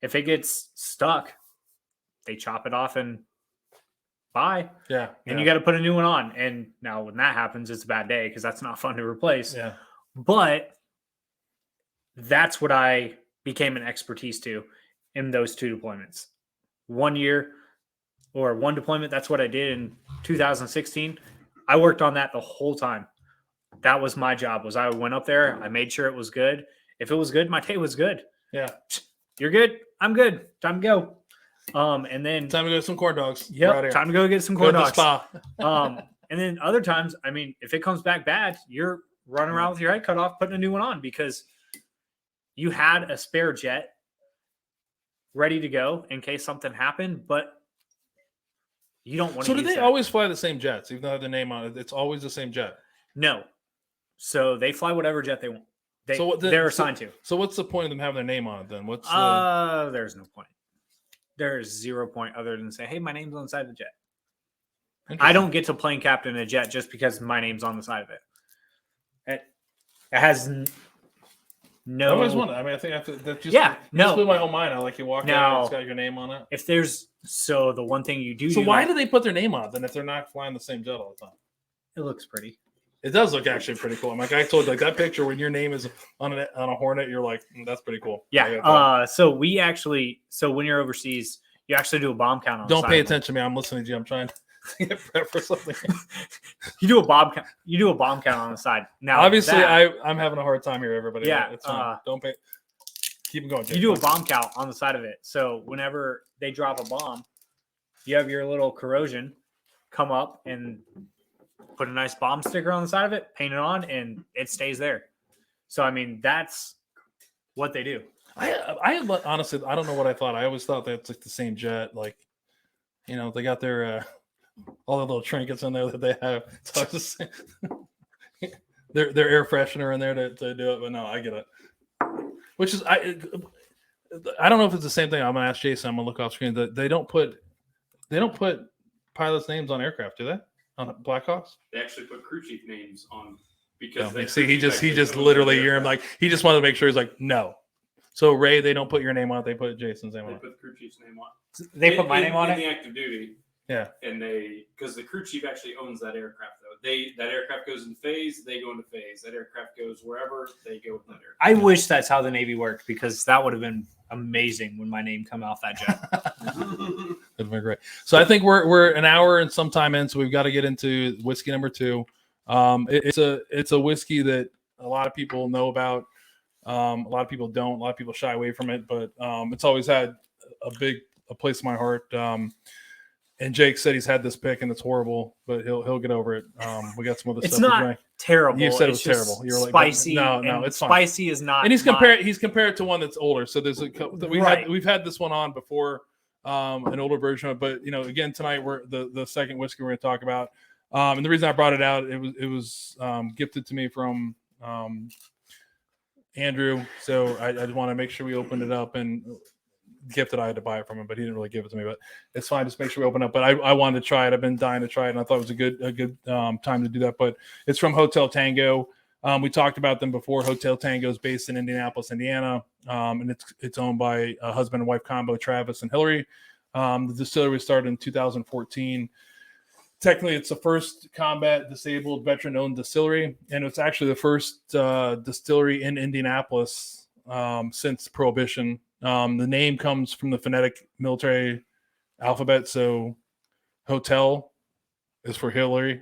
if it gets stuck, they chop it off and bye. Yeah. And you got to put a new one on. And now when that happens, it's a bad day, because that's not fun to replace. Yeah. But that's what I became an expertise to in those two deployments. 1 year or one deployment, that's what I did in 2016. I worked on that the whole time. That was my job. Was I went up there, I made sure it was good. If it was good, my day was good. Yeah. You're good. I'm good. Time to go. And then time to go get some corn dogs. Yep. Time to go get some corn dogs. Spa. And then other times, I mean, if it comes back bad, you're running around with your head cut off, putting a new one on, because you had a spare jet ready to go in case something happened, but you don't want to. So do they always fly the same jets, even though they have the name on it? It's always the same jet. No. So they fly whatever jet they want. They're assigned to. So what's the point of them having their name on it then? There's no point. There's 0 point other than say, hey, my name's on the side of the jet. I don't get to plane captain a jet just because my name's on the side of it. It has no. I always wonder. I mean, I think that just just blew my whole mind. I like you walk out, it's got your name on it. If there's the one thing you do. So why do they put their name on it then if they're not flying the same jet all the time? It looks pretty. It does look actually pretty cool. I'm like, I told you, like that picture when your name is on a Hornet, you're like, that's pretty cool. Yeah. So when you're overseas, you actually do a bomb count on. Don't pay attention to me. I'm listening to you. I'm trying to get prep for something. You do a bomb count. You do a bomb count on the side. Now, obviously, I'm having a hard time here, everybody. Yeah. It's fine. Don't pay. Keep going. You do a bomb count on the side of it. So whenever they drop a bomb, you have your little corrosion come up and put a nice bomb sticker on the side of it, paint it on, and it stays there. So, I mean, that's what they do. I honestly, I don't know what I thought. I always thought that it's like the same jet. Like, you know, they got their all the little trinkets in there that they have. So it's just their air freshener in there to do it. But no, I get it. Which is I don't know if it's the same thing. I'm gonna ask Jason. I'm gonna look off screen. They don't put pilots' names on aircraft, do they? On Blackhawks? They actually put crew chief names on because no, see, he just literally you're like he just wanted to make sure he's like no. So Ray, they don't put your name on it. They put Jason's name on it. They put the crew chief's name on it. They put my name on in it? the active duty. Yeah. And because the crew chief actually owns that aircraft, though. That aircraft goes in phase, they go into phase. That aircraft goes wherever, they go with that aircraft. I wish that's how the Navy worked, because that would have been amazing when my name come off that jet. That'd have been great. So I think we're an hour and some time in, so we've got to get into whiskey number 2. It's a whiskey that a lot of people know about. A lot of people don't. A lot of people shy away from it, but it's always had a place in my heart. And Jake said he's had this pick and it's horrible, but he'll get over it. We got some other stuff. It's not terrible. You said it it's was terrible. You were like, spicy. no, it's fine. Spicy is not. And he's compared to one that's older. So there's we've had this one on before, an older version of it. But you know, again tonight we're the second whiskey we're going to talk about. And the reason I brought it out, it was gifted to me from Andrew. So I just want to make sure we open it up and. Gifted, I had to buy it from him, but he didn't really give it to me. But it's fine. Just make sure we open up. But I wanted to try it. I've been dying to try it, and I thought it was a good time to do that. But it's from Hotel Tango. We talked about them before. Hotel Tango is based in Indianapolis, Indiana, and it's owned by a husband and wife combo, Travis and Hillary. The distillery started in 2014. Technically, it's the first combat disabled veteran-owned distillery, and it's actually the first distillery in Indianapolis since Prohibition. The name comes from the phonetic military alphabet. So hotel is for Hillary,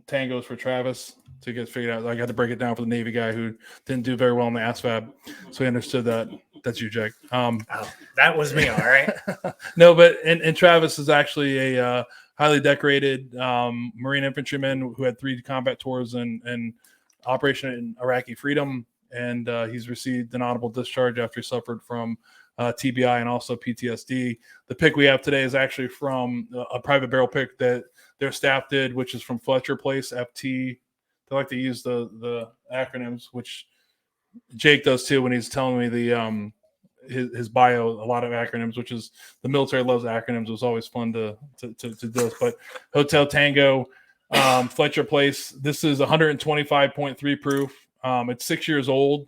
tango is for Travis to get figured out. I got to break it down for the Navy guy who didn't do very well in the ASVAB. So he understood that. That's you, Jake. That was me. All right. No, but and Travis is actually a highly decorated Marine infantryman who had 3 combat tours and Operation in Iraqi Freedom. And he's received an honorable discharge after he suffered from TBI and also PTSD. The pick we have today is actually from a private barrel pick that their staff did, which is from Fletcher Place, FT. They like to use the acronyms, which Jake does too when he's telling me the his bio, a lot of acronyms, which is the military loves acronyms. It was always fun to do this. But Hotel Tango, Fletcher Place. This is 125.3 proof. It's 6 years old.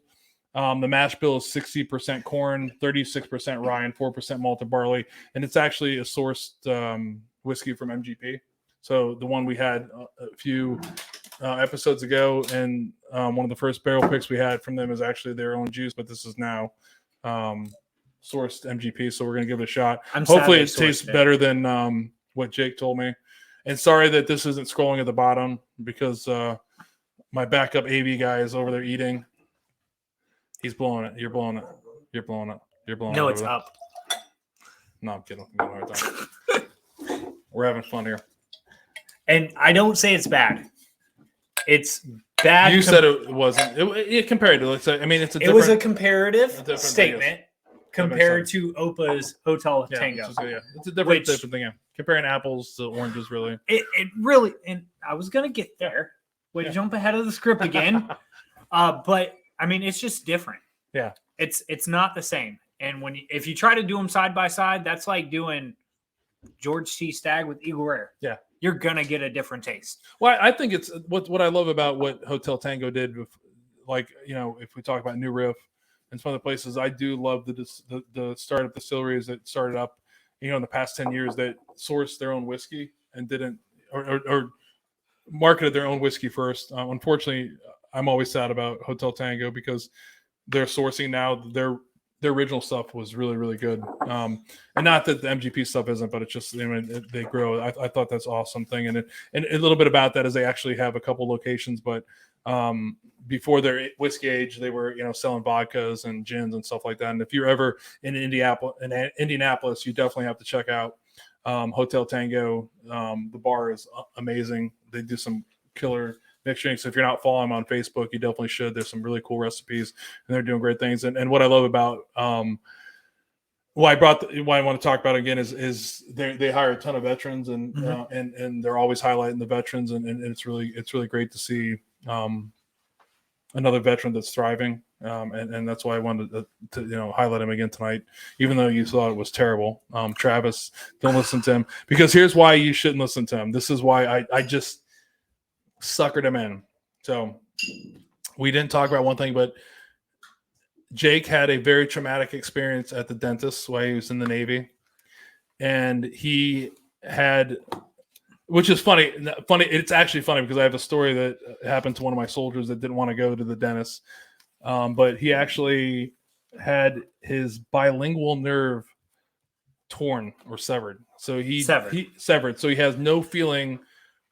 The mash bill is 60% corn, 36% rye, and 4% malted barley. And it's actually a sourced whiskey from MGP. So the one we had a few episodes ago, and one of the first barrel picks we had from them is actually their own juice, but this is now sourced MGP. So we're going to give it a shot. Hopefully it tastes better than what Jake told me. And sorry that this isn't scrolling at the bottom because my backup AV guy is over there eating. He's blowing it. You're blowing it. You're blowing it. You're blowing it. No, it's up. No, I'm kidding. I'm having a hard time. We're having fun here. And I don't say it's bad. It's bad. You said it wasn't. It compared to, I mean, it's a different. It was a comparative statement thing, yes. compared to Opa's Hotel Tango. It's a different thing. Yeah. Comparing apples to oranges, really. It really, and I was going to get there. Jump ahead of the script again. But I mean, it's just different. Yeah. It's not the same. And if you try to do them side by side, that's like doing George T. Stagg with Eagle Rare. Yeah. You're going to get a different taste. Well, I think it's what I love about what Hotel Tango did with, like, you know, if we talk about New Riff and some other places, I do love the startup distilleries that started up, you know, in the past 10 years that sourced their own whiskey and didn't, or marketed their own whiskey first. Unfortunately, I'm always sad about Hotel Tango because they're sourcing now. Their original stuff was really, really good. And not that the MGP stuff isn't, but it's just, I mean, they grow. I thought that's an awesome thing. And a little bit about that is they actually have a couple locations, but before their whiskey age, they were, you know, selling vodkas and gins and stuff like that. And if you're ever in Indianapolis, you definitely have to check out Hotel Tango. The bar is amazing. they do some killer mixing. So if you're not following them on Facebook, you definitely should. There's some really cool recipes, and they're doing great things. And what I love about why I want to talk about it again is they hire a ton of veterans, and and they're always highlighting the veterans, and it's really great to see another veteran that's thriving. And that's why I wanted to highlight him again tonight, even though you thought it was terrible. Travis, don't listen to him, because here's why you shouldn't listen to him. This is why I just suckered him in. So we didn't talk about one thing, but Jake had a very traumatic experience at the dentist while he was in the Navy, and he had, which is funny. It's actually funny because I have a story that happened to one of my soldiers that didn't want to go to the dentist. But he actually had his bilingual nerve torn or severed. So he severed. So he has no feeling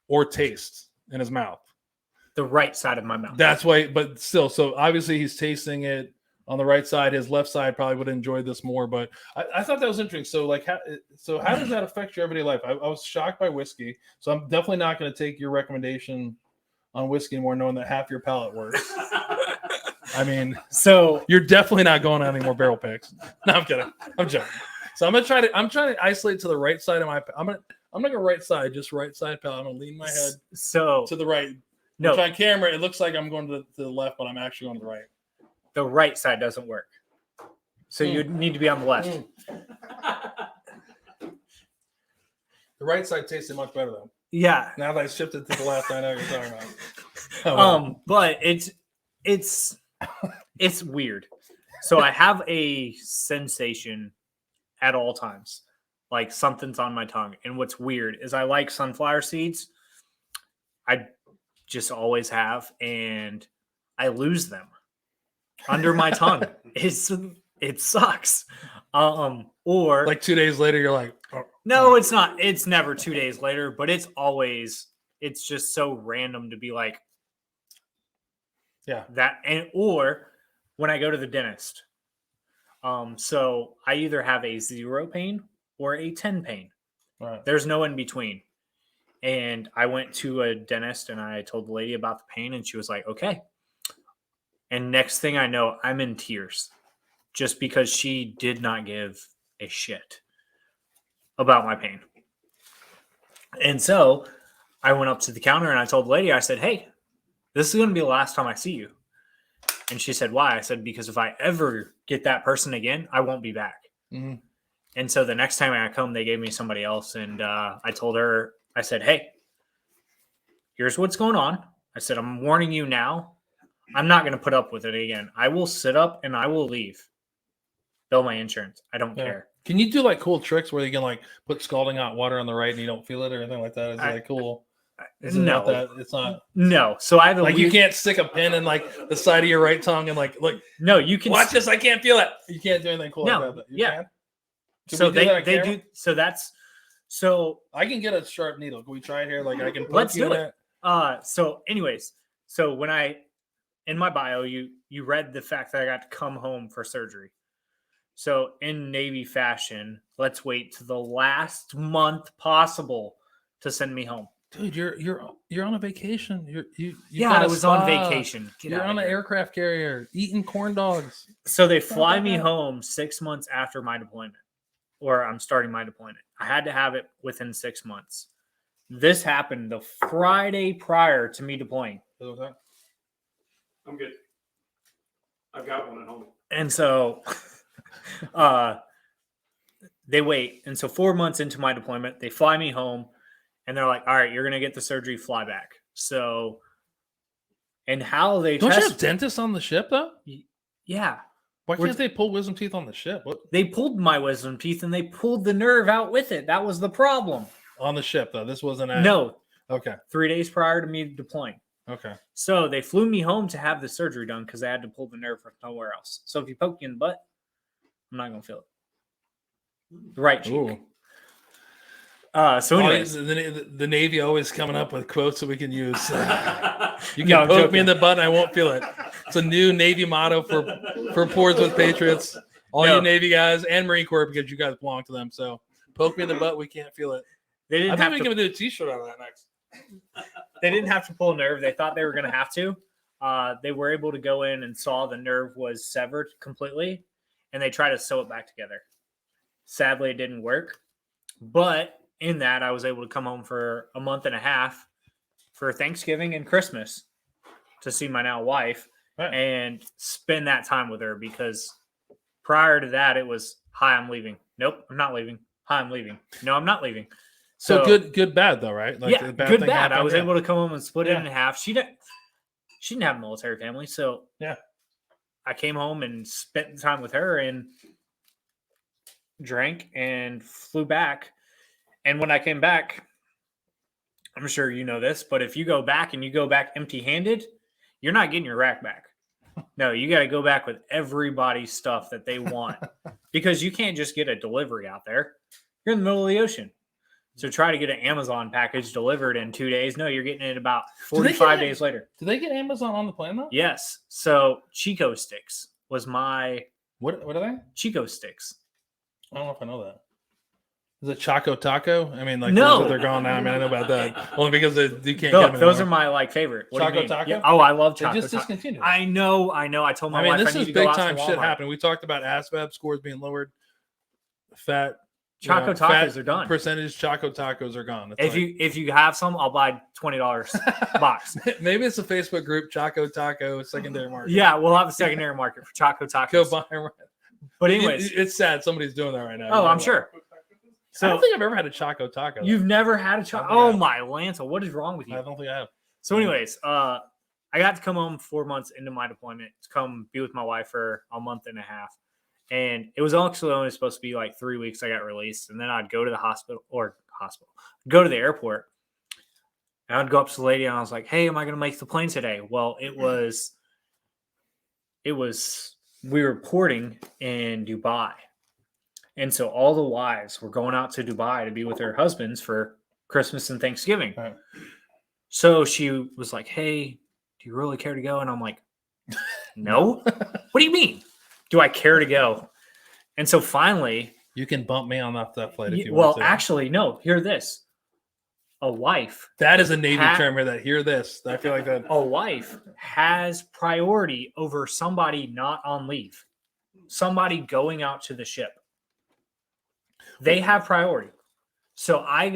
or taste in his mouth. The right side of my mouth. That's why, but still, so obviously he's tasting it on the right side. His left side probably would enjoy this more, but I thought that was interesting. So how does that affect your everyday life? I was shocked by whiskey. So I'm definitely not going to take your recommendation on whiskey anymore, knowing that half your palate works. I mean, so you're definitely not going on any more barrel picks. No, I'm kidding. I'm joking. So I'm trying to isolate to the right side of my. I'm gonna go right side, just right side palate. I'm gonna lean my head to the right. No, on camera it looks like I'm going to the left, but I'm actually going to the right. The right side doesn't work, so you need to be on the left. The right side tasted much better though. Yeah. Now that I shifted to the left, I know what you're talking about. But it's weird. So I have a sensation at all times, like something's on my tongue. And what's weird is I like sunflower seeds. I just always have, and I lose them under my tongue. It sucks. Or like 2 days later, you're like, oh. No, it's not. It's never 2 days later, but it's just so random to be like, yeah, that. Or when I go to the dentist. So I either have a 0 pain or a 10 pain. Right. There's no in between. And I went to a dentist and I told the lady about the pain, and she was like, okay. And next thing I know, I'm in tears just because she did not give a shit about my pain. And so I went up to the counter and I told the lady, I said, hey, this is going to be the last time I see you. And she said, why? I said, because if I ever get that person again, I won't be back. Mm-hmm. And so the next time I come, they gave me somebody else. And I told her, I said, hey, here's what's going on. I said, I'm warning you now. I'm not going to put up with it again. I will sit up and I will leave. Bill my insurance. I don't care. Can you do like cool tricks where you can like put scalding hot water on the right and you don't feel it or anything like that? Is it like cool? It's not. No. So I have you can't stick a pin in like the side of your right tongue and like, look. No, you can watch this. I can't feel it. You can't do anything cool like that. You can? So they do. So that's so. I can get a sharp needle. Can we try it here? Like I can. Let's do it. So anyways, so when in my bio, you read the fact that I got to come home for surgery. So in Navy fashion, let's wait to the last month possible to send me home. Dude, you're on a vacation. I was on vacation. You're on an aircraft carrier eating corn dogs. So they fly me home 6 months after my deployment, or I'm starting my deployment. I had to have it within 6 months. This happened the Friday prior to me deploying. I'm good. I've got one at home. And so they wait. And so 4 months into my deployment, they fly me home and they're like, all right, you're going to get the surgery, fly back. So, and how they Don't you have dentists on the ship though? Yeah. Why can't they pull wisdom teeth on the ship? What? They pulled my wisdom teeth and they pulled the nerve out with it. That was the problem. On the ship though? This wasn't No. Okay. 3 days prior to me deploying. Okay. So they flew me home to have the surgery done because I had to pull the nerve from nowhere else. So if you poke me in the butt, I'm not going to feel it. The right cheek. Ooh. So anyways. The Navy always coming up with quotes that we can use. You can poke me in the butt and I won't feel it. It's a new Navy motto for Ports with Patriots. All you Navy guys and Marine Corps, because you guys belong to them. So poke me in the butt, we can't feel it. They didn't I think we can do a t-shirt out of that next. They didn't have to pull a nerve. They thought they were going to have to. They were able to go in and saw the nerve was severed completely, and they tried to sew it back together. Sadly, it didn't work. But in that, I was able to come home for a month and a half for Thanksgiving and Christmas to see my now wife and spend that time with her, because prior to that, it was, hi, I'm leaving. Nope, I'm not leaving. Hi, I'm leaving. No, I'm not leaving. So good, bad though, right? Like, yeah, good, bad. I was able to come home and split it in half. She didn't have a military family, so I came home and spent time with her and drank and flew back. And when I came back, I'm sure you know this, but if you go back and you go back empty-handed, you're not getting your rack back. No, you got to go back with everybody's stuff that they want, because you can't just get a delivery out there. You're in the middle of the ocean. So try to get an Amazon package delivered in 2 days. No, you're getting it about 45 days later. Do they get Amazon on the plane though? Yes. So Chico sticks was my What are they? Chico sticks. I don't know if I know that. Is it Choco Taco? I mean, like, no, they're gone now. I mean, I know about that only because you can't no, get them. Those are my favorite. What Choco do you mean? Taco? Yeah. Oh, I love Choco They just Taco. discontinued. I know. I told my I mean, wife this I need is to go big out time to shit Walmart. happening. We talked about ASVAB scores being lowered. Fat Choco Tacos are done. Percentage Choco Tacos are gone. It's If you have some, I'll buy $20 box. Maybe it's a Facebook group, Choco Taco secondary market. Yeah, we'll have a secondary market for Choco Tacos. Go buy them. But anyways, it's sad somebody's doing that right now. oh, I'm sure. I don't think I've ever had a Choco Taco. You've never had a Choco? Oh my Lanta, what is wrong with you? I don't think I have. So anyways, I got to come home 4 months into my deployment to come be with my wife for a month and a half. And it was actually only supposed to be like 3 weeks. I got released, and then I'd go to the go to the airport. And I'd go up to the lady and I was like, hey, am I going to make the plane today? Well, we were porting in Dubai. And so all the wives were going out to Dubai to be with their husbands for Christmas and Thanksgiving. Right. So she was like, hey, do you really care to go? And I'm like, no. What do you mean? Do I care to go? And so finally, you can bump me on that flight if you want to. Well, actually, no. Hear this. A wife. That is a Navy term here. That hear this. I feel like that. A wife has priority over somebody not on leave. Somebody going out to the ship. They have priority. So I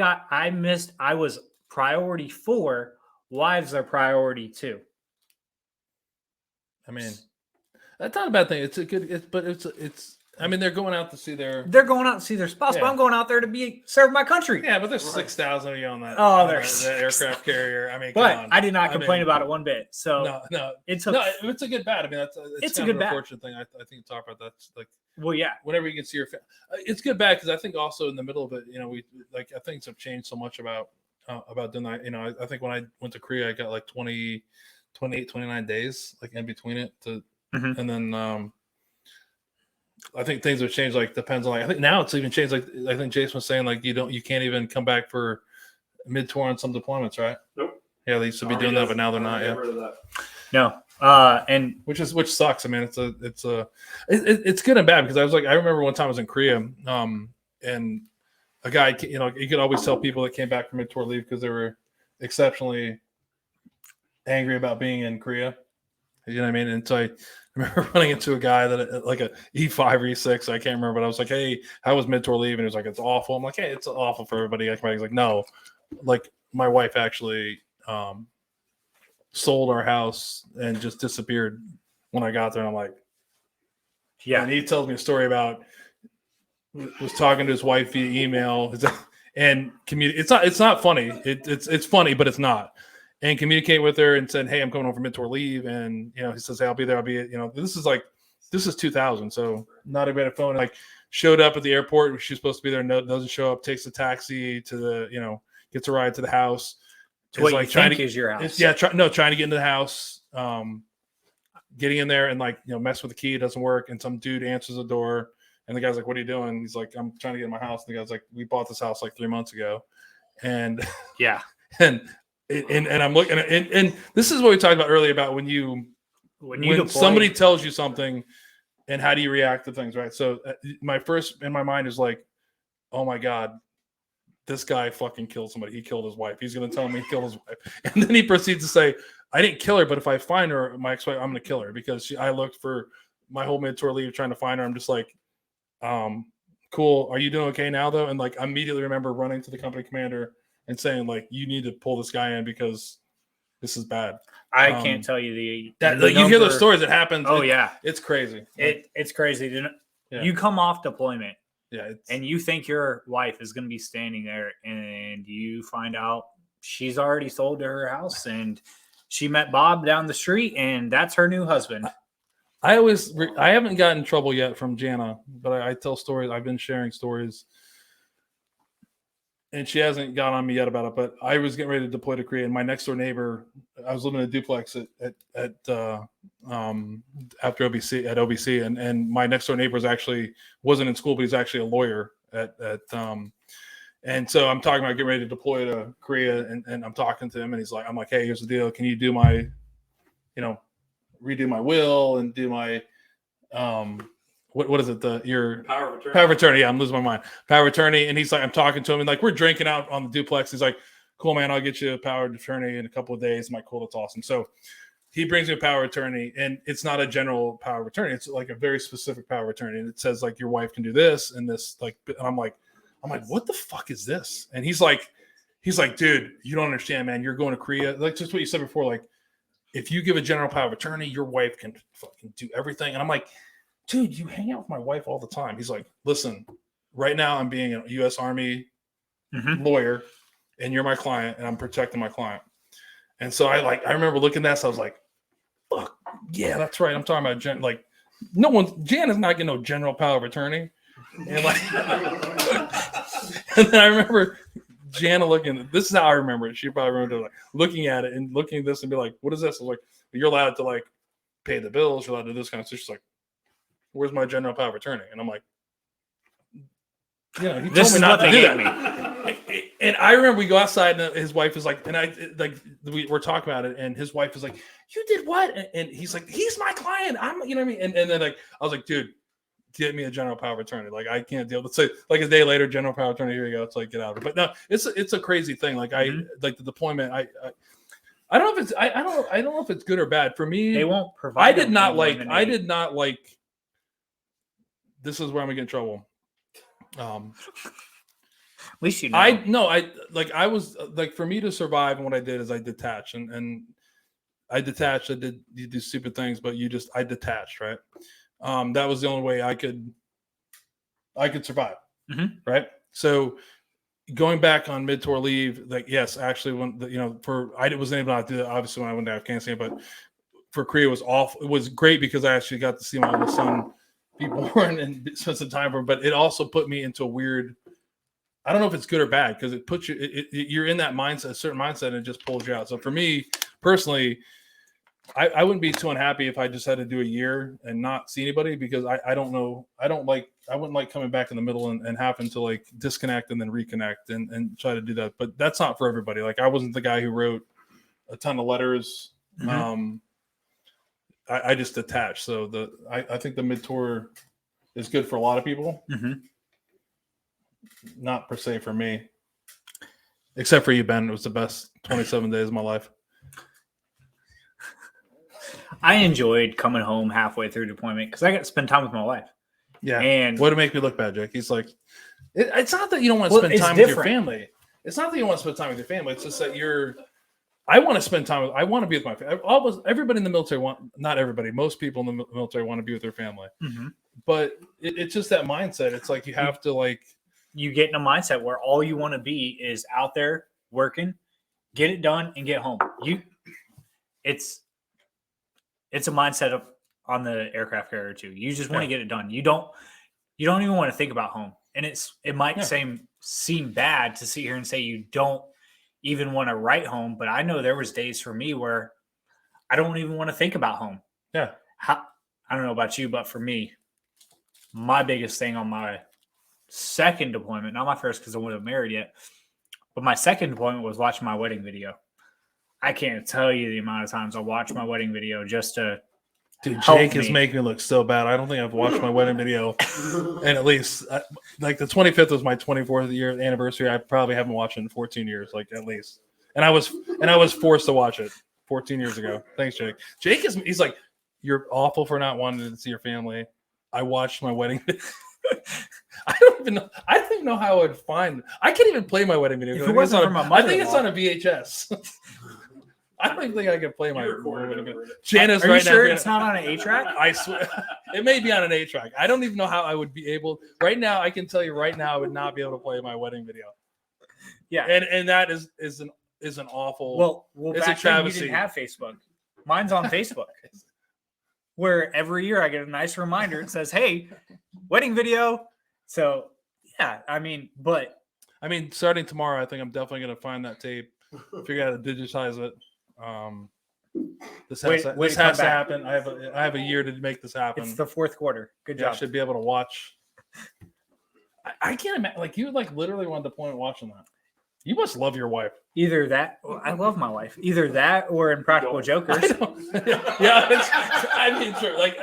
was priority 4. Wives are priority 2. I mean, that's not a bad thing. I mean, they're going out to see their spouse, but I'm going out there to serve my country. Yeah, but there's 6,000 of you on that. There's that aircraft carrier. I mean, but come on. I did not complain about it one bit. So it's a good bad. I mean, it's kind a good of an unfortunate thing. I think you talk about that. Like, well, yeah. Whenever you can see your family, it's good bad because I think also in the middle of it, I things have changed so much about doing that. I think when I went to Korea, I got like 28, 29 days like in between it and then I think things have changed. Like depends on I think now it's even changed. Like I think Jason was saying, like you can't even come back for mid tour on some deployments, right? Nope. Yeah, they used to be doing that, but now they're not. Yeah. No. And which sucks. I mean, it's good and bad because I remember one time I was in Korea, and a guy, you could always tell people that came back from mid tour leave because they were exceptionally angry about being in Korea. You know what I mean? And so I remember running into a guy that like a E5 or E6. I can't remember, but I was like, hey, how was mid-tour leave? And he was like, it's awful. I'm like, hey, it's awful for everybody. He's like, no, like my wife actually sold our house and just disappeared when I got there. And I'm like, yeah. And he tells me a story about was talking to his wife via email and it's not funny. It's funny, but it's not. And communicate with her and said, hey, I'm coming home from mid-tour leave. And, he says, hey, I'll be there. This is 2000. So not a bad phone. Like showed up at the airport. She's supposed to be there. No, doesn't show up, takes a taxi to the, gets a ride to the house. To what like you think is your house. Trying to get into the house, getting in there and mess with the key. It doesn't work. And some dude answers the door and the guy's like, what are you doing? He's like, I'm trying to get in my house. And the guy's like, we bought this house like 3 months ago. And yeah. And I'm looking at and this is what we talked about earlier about when somebody tells you something and how do you react to things, right? So my first in my mind is like, oh my God, this guy fucking killed somebody. He killed his wife. He's going to tell me he killed his wife. And then he proceeds to say, I didn't kill her, but if I find her, my ex-wife, I'm going to kill her because I looked for my whole mid-tour leave trying to find her. I'm just like, cool. Are you doing okay now though? And like, I immediately remember running to the company commander and saying like, you need to pull this guy in because this is bad. I can't tell you the like, you hear those stories. It happens. Oh yeah. It's crazy. It's crazy. Yeah. You come off deployment. Yeah, and you think your wife is going to be standing there, and you find out she's already sold to her house, and she met Bob down the street, and that's her new husband. I haven't gotten in trouble yet from Jana, but I tell stories. I've been sharing stories, and she hasn't got on me yet about it. But I was getting ready to deploy to Korea, and my next door neighbor, I was living in a duplex after OBC, and my next door neighbor wasn't in school, but he's actually a lawyer and so I'm talking about getting ready to deploy to Korea, and I'm talking to him, and I'm like, hey, here's the deal. Can you do my, redo my will and do my, what is it? Your Power of attorney. Power of attorney. Yeah, I'm losing my mind. Power of attorney. And he's like, I'm talking to him, and like, we're drinking out on the duplex. He's like, cool, man, I'll get you a power of attorney in a couple of days. I'm like, cool, that's awesome. So he brings me a power of attorney, and it's not a general power of attorney. It's like a very specific power of attorney. And it says like, your wife can do this and this, like, and I'm like, what the fuck is this? And he's like, dude, you don't understand, man. You're going to Korea. Like just what you said before, like if you give a general power of attorney, your wife can fucking do everything. And I'm like, dude, you hang out with my wife all the time. He's like, listen, right now I'm being a U.S. Army lawyer, and you're my client, and I'm protecting my client. And so I remember looking at that, so I was like, fuck, yeah, that's right. I'm talking about Jan is not getting no general power of attorney. And like, and then I remember Jana looking. This is how I remember it. She probably remembered like looking at it and looking at this and be like, "What is this?" I was like, "You're allowed to like pay the bills. You're allowed to do this kind of stuff." She's like, "Where's my general power of attorney?" And I'm like, "Yeah, he told me not to do that." And I remember we go outside and his wife is like, we're talking about it, and his wife is like, "You did what?" And he's like, "He's my client. I'm, you know what I mean?" And then like I was like, "Dude, get me a general power of attorney. Like I can't deal with it." So like a day later, general power of attorney, here you go. It's like, get out of it. But no, it's a crazy thing. Like like the deployment. I don't know if it's I don't know if it's good or bad. For me, they won't provide. I did not like this is where I'm gonna get in trouble. At least you know. I was like, for me to survive, and what I did is I detached and I detached. You do stupid things, but I detached, right? That was the only way I could survive. Right. So going back on mid-tour leave, like, yes, actually I wasn't able to do that obviously when I went to Afghanistan, but for Korea it was awful. It was great because I actually got to see my little son be born and spend some time for him, but it also put me into a weird, I don't know if it's good or bad, because it puts you, you're in that mindset, a certain mindset, and it just pulls you out. So for me personally, I wouldn't be too unhappy if I just had to do a year and not see anybody, because I don't know. I wouldn't like coming back in the middle and having to like disconnect and then reconnect and try to do that. But that's not for everybody. Like I wasn't the guy who wrote a ton of letters. I just detached. So I think the mid-tour is good for a lot of people. Not per se for me. Except for you, Ben. It was the best 27 days of my life. I enjoyed coming home halfway through deployment because I got to spend time with my wife. Yeah. And what to make me look bad, Jake? He's like, it's not that you don't want to spend time with your family. It's not that you want to spend time with your family. It's just that I want to spend time I want to be with my family. Everybody in the military not everybody, most people in the military want to be with their family. But it's just that mindset. It's like you have to you get in a mindset where all you want to be is out there working, get it done, and get home. It's a mindset on the aircraft carrier too. You just want to get it done. You don't even want to think about home. And it might seem bad to sit here and say you don't even want to write home, but I know there was days for me where I don't even want to think about home. Yeah. I don't know about you, but for me, my biggest thing on my second deployment, not my first because I wasn't married yet, but my second deployment was watching my wedding video. I can't tell you the amount of times I watched my wedding video just to Dude, Help Jake is me. making me look so bad. I don't think I've watched my wedding video. And at least, like, the 25th was my 24th year anniversary. I probably haven't watched it in 14 years, like, at least. And I was forced to watch it 14 years ago. Thanks, Jake. He's like, you're awful for not wanting to see your family. I watched my wedding video. I don't even know how I would find. I can't even play my wedding video. If it wasn't from my I think it's on mother-in-law. a VHS. I don't even think I can play my recorded wedding video. over it. Janice Are you right sure now. it's not on an 8-track? I swear, it may be on an 8-track. I don't even know how I would be able. Right now, I can tell you right now, I would not be able to play my wedding video. Yeah. And that is an awful. Well, it's a back then you travesty. didn't have Facebook. Mine's on Facebook, where every year I get a nice reminder. It says, "Hey, wedding video." So yeah, I mean, starting tomorrow, I think I'm definitely going to find that tape, figure out how to digitize it. This has Way to to come back. happen. I have a year to make this happen. it's the fourth quarter. Good I job. should be able to watch. I can't imagine. Like, you would like literally want to point watching that. You must love your wife. Either that, I love my wife. Either that or Impractical Jokers. Sure. Like,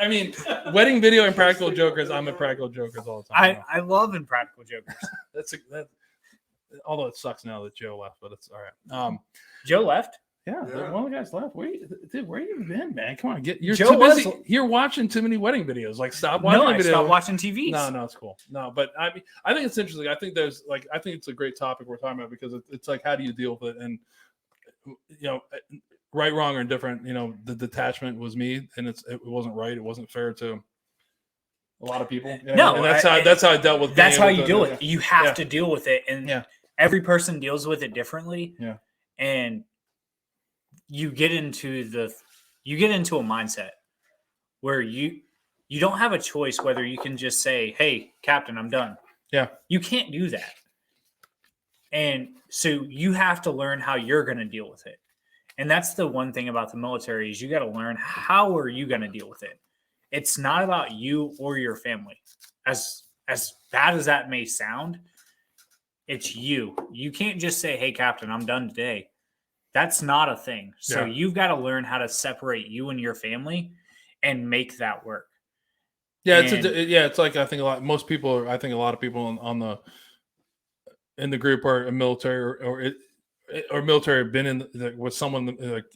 wedding video and Practical Jokers. I'm in Practical Jokers all the time. I love Impractical Jokers. Although it sucks now that Joe left, but it's all right. Joe left. Yeah, one of the guys left. Where you been, man? Come on, you're Joe too busy. was- You're watching too many wedding videos. Like, stop watching No, I videos. stopped watching TVs. No, it's cool. No, but I think it's interesting. I think it's a great topic we're talking about because it's like, how do you deal with it? And right, wrong, or indifferent. The detachment was me, and it wasn't right. It wasn't fair to a lot of people. No, and that's how I dealt with. That's being how able you to- deal with it. You have Yeah. to deal with it, and Yeah. every person deals with it differently. Yeah. And you get into a mindset where you don't have a choice whether you can just say, "Hey, Captain, I'm done." Yeah. You can't do that. And so you have to learn how you're going to deal with it. And that's the one thing about the military is you got to learn how are you going to deal with it. It's not about you or your family. As bad as that may sound, it's you. You can't just say, "Hey, Captain, I'm done today." That's not a thing. So Yeah. you've got to learn how to separate you and your family and make that work. Yeah, And- it's like I think a lot of people in the group are military or military have been with someone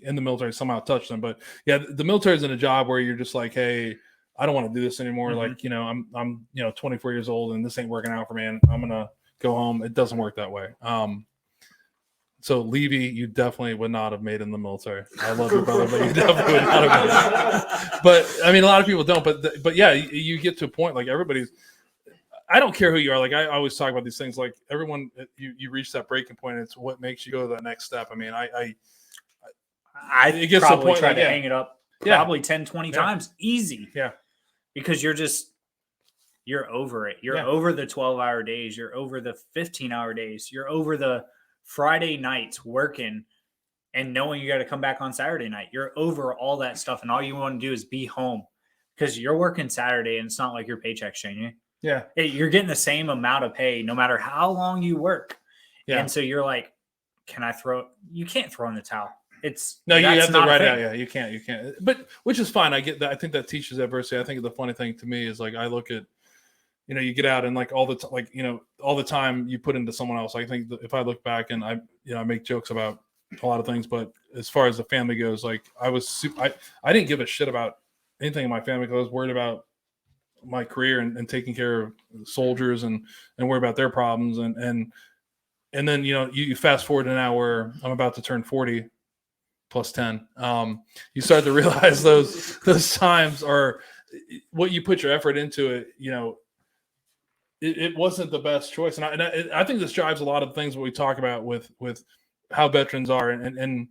in the military somehow touched them. But yeah, the military is in a job where you're just like, hey, I don't want to do this anymore. Mhm. Like, I'm 24 years old and this ain't working out for me. And I'm gonna go home. It doesn't work that way. So Levy, you definitely would not have made it in the military. I love you, brother, but you definitely would not have made it. But a lot of people don't. But yeah, you get to a point like everybody's. I don't care who you are. Like, I always talk about these things. Like, everyone, you reach that breaking point. It's what makes you go to that next step. I it gets to a probably point try like, to yeah. hang it up Yeah. probably 10, 20 Yeah. times. Easy. Yeah. Because you're over it. You're Yeah. over the 12-hour days. You're over the 15-hour days. You're over the Friday nights working and knowing you got to come back on Saturday night. You're over all that stuff. And all you want to do is be home because you're working Saturday and it's not like your paycheck's changing. Yeah. You're getting the same amount of pay no matter how long you work. Yeah. And so you're like, you can't throw in the towel. You have to not a write it thing. out. Yeah, you can't. But which is fine. I get that. I think that teaches adversity. I think the funny thing to me is like I look at, you get out and like all the time you put into someone else. I think that if I look back and I make jokes about a lot of things, but as far as the family goes, like I didn't give a shit about anything in my family because I was worried about my career and taking care of soldiers and worry about their problems and then you fast forward to now where I'm about to turn 40 plus 10. You start to realize those times are what you put your effort into it. It wasn't the best choice, and I think this drives a lot of things that we talk about with how veterans are, and I'm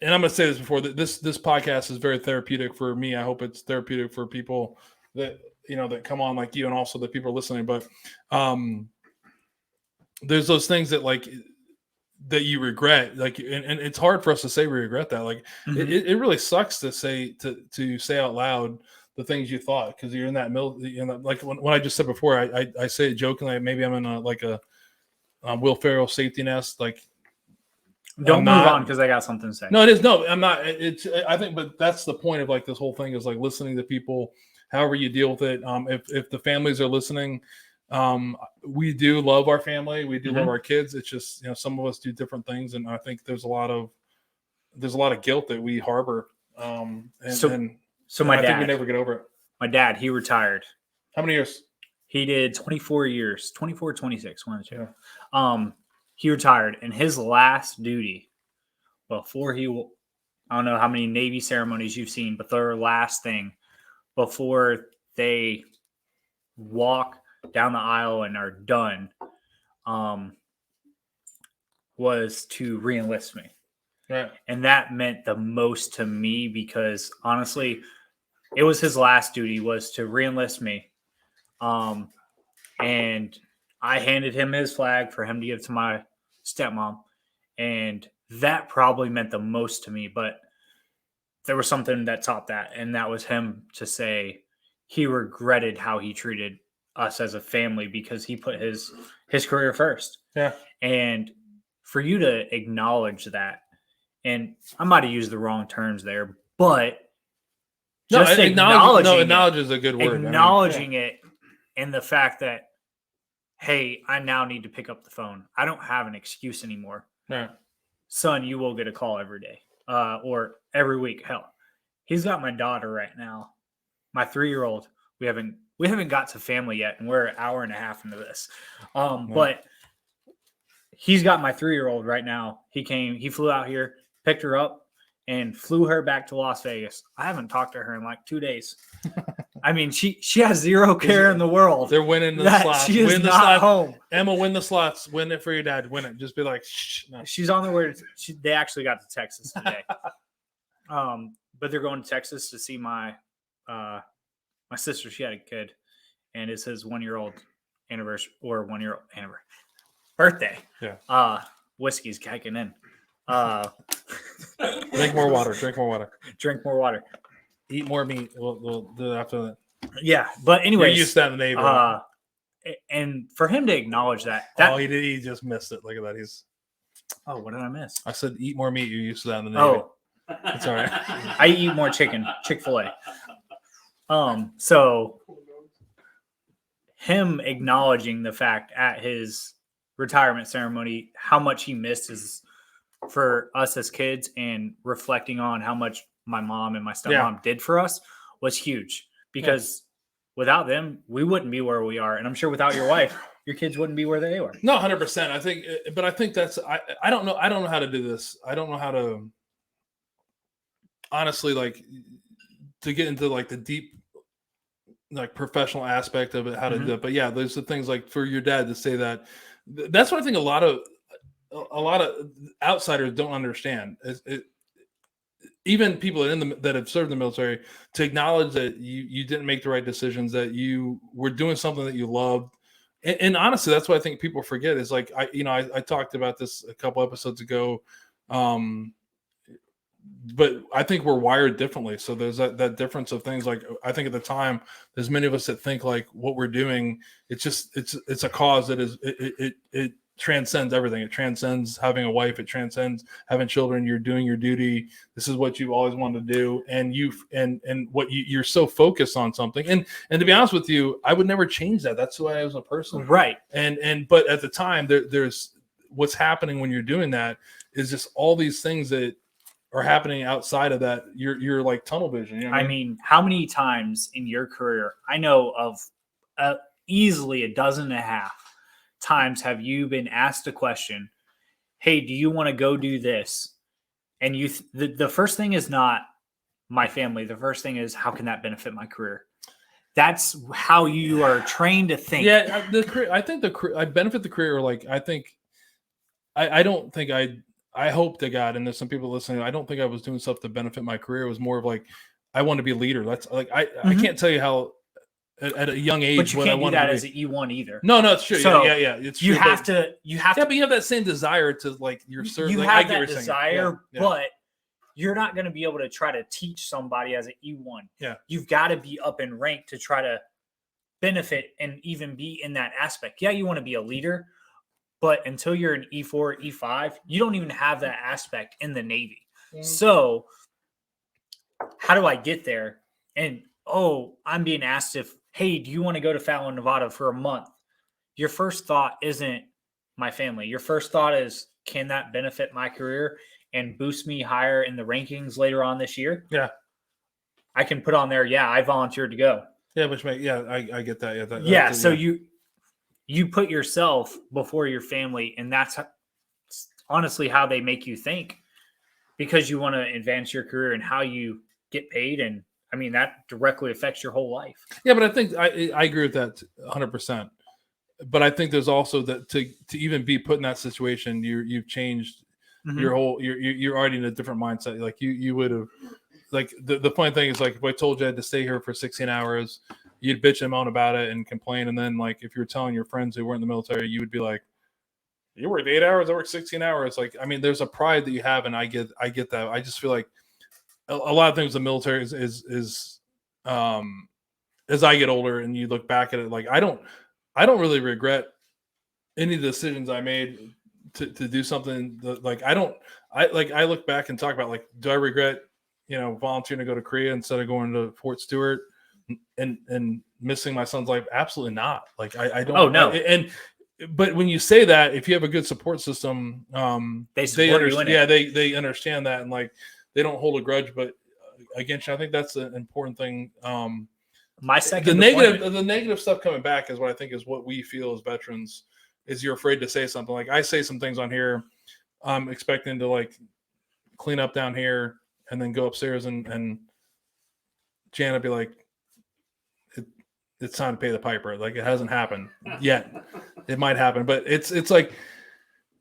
going to say this before that this podcast is very therapeutic for me. I hope it's therapeutic for people that that come on like you, and also the people listening. But there's those things that you regret, like, and it's hard for us to say we regret that. Like, Mhm. it really sucks to say out loud the things you thought because you're in that like when I just said before, I say it jokingly, maybe I'm in a Will Ferrell safety nest, like Don't move on because I got something to say. No, it is. No, I'm not. I think, but that's the point of like this whole thing is like listening to people, however you deal with it. If the families are listening, we do love our family. We do love our kids. It's just, you know, some of us do different things. And I think there's a lot of guilt that we harbor. So my I dad, think we never get over it. My dad, he retired. How many years? He did 24 years, 24, 26, one of the two. Yeah. He retired, and his last duty before I don't know how many Navy ceremonies you've seen, but their last thing before they walk down the aisle and are done, was to re-enlist me. Right. And that meant the most to me because honestly, it was his last duty was to re-enlist me. And I handed him his flag for him to give to my stepmom. And that probably meant the most to me, but there was something that topped that. And that was him to say he regretted how he treated us as a family because he put his career first. Yeah. And for you to acknowledge that, and I might have used the wrong terms there, but just acknowledge is a good word. Acknowledging it and the fact that, hey, I now need to pick up the phone. I don't have an excuse anymore. Yeah. Son, you will get a call every day or every week. Hell, he's got my daughter right now, my 3-year-old. We haven't got to family yet, and we're an hour and a half into this. But he's got my 3-year-old right now. He flew out here, picked her up, and flew her back to Las Vegas. I haven't talked to her in like 2 days. I mean, she has zero care in the world. They're winning the slots. She is not home. Emma, win the slots. Win it for your dad. Win it. Just be like, shh. No. She's on the way. They actually got to Texas today. But they're going to Texas to see my sister. She had a kid, and it's his 1-year-old anniversary or 1-year-old birthday. Yeah. Whiskey's kicking in. Drink more water. Drink more water. Drink more water. Eat more meat. We'll do it after that. Yeah, but anyway, you used to that in the Navy. And for him to acknowledge that he did. He just missed it. Look at that. What did I miss? I said eat more meat. You used to that in the Navy. Oh, it's all right. I eat more chicken. Chick-fil-A. So him acknowledging the fact at his retirement ceremony how much he missed is for us as kids and reflecting on how much my mom and my stepmom did for us was huge because without them, we wouldn't be where we are. And I'm sure without your wife, your kids wouldn't be where they were. No, 100%. I think that's, I don't know. I don't know how to do this. I don't know how to honestly, like to get into like the deep, like professional aspect of it, how to do it. But yeah, there's the things like for your dad to say that. That's what I think a lot of outsiders don't understand. Even people that have served in the military, to acknowledge that you didn't make the right decisions, that you were doing something that you loved. And honestly, that's what I think people forget is like, I talked about this a couple episodes ago. But I think we're wired differently. So there's that difference of things. Like, I think at the time, there's many of us that think like what we're doing, it's a cause that is, it transcends everything. It transcends having a wife. It transcends having children. You're doing your duty. This is what you've always wanted to do. And you're so focused on something. And to be honest with you, I would never change that. That's who I am as a person. Right. But at the time there's what's happening when you're doing that is just all these things that are happening outside of that. You're like tunnel vision. You know what I mean, how many times in your career, I know of easily 12.5 times have you been asked a question, hey, do you want to go do this? And the first thing is not my family. The first thing is, how can that benefit my career? That's how you are trained to think. Yeah, I think I benefit the career. Like, I don't think I hope to God, and there's some people listening, I don't think I was doing stuff to benefit my career. It was more of like, I want to be a leader. That's like, I can't tell you how at a young age, but you can't do that as an E1 either. No, it's true. So yeah. It's you true, have to. Yeah, but you have that same desire to like your service. You like, have I get that what you're desire, saying. but you're not going to be able to try to teach somebody as an E1. Yeah, you've got to be up in rank to try to benefit and even be in that aspect. Yeah, you want to be a leader, But until you're an E4, E5, you don't even have that aspect in the Navy. Mhm. So how do I get there? And, I'm being asked hey, do you want to go to Fallon, Nevada for a month? Your first thought isn't my family. Your first thought is, can that benefit my career and boost me higher in the rankings later on this year? Yeah. I can put on there, I volunteered to go. Yeah, I get that. Yeah, So you put yourself before your family, and that's honestly how they make you think, because you want to advance your career and how you get paid. And I mean, that directly affects your whole life. Yeah, but I think I agree with that 100%. But I think there's also that to even be put in that situation, you've changed your whole. You're already in a different mindset. Like you would have. Like the funny thing is, like, if I told you I had to stay here for 16 hours, you'd bitch and moan about it and complain. And then, like, if you were telling your friends who weren't in the military, you would be like, "You worked 8 hours, I worked 16 hours." Like, I mean, there's a pride that you have, and I get that. I just feel like a lot of things the military is as I get older and you look back at it, like I don't really regret any of the decisions I made to do something that, like, I look back and talk about, like, do I regret, volunteering to go to Korea instead of going to Fort Stewart and missing my son's life? Absolutely not. Like, I don't. Oh, no. But when you say that, if you have a good support system, they support you in it. Yeah, they understand that, and, like, they don't hold a grudge. But again, I think that's an important thing. My second the negative stuff coming back is what I think is what we feel as veterans is you're afraid to say something. Like, I say some things on here, I'm expecting to, like, clean up down here and then go upstairs and Janet be like, it's time to pay the piper. Like, it hasn't happened yet. It might happen, but it's like,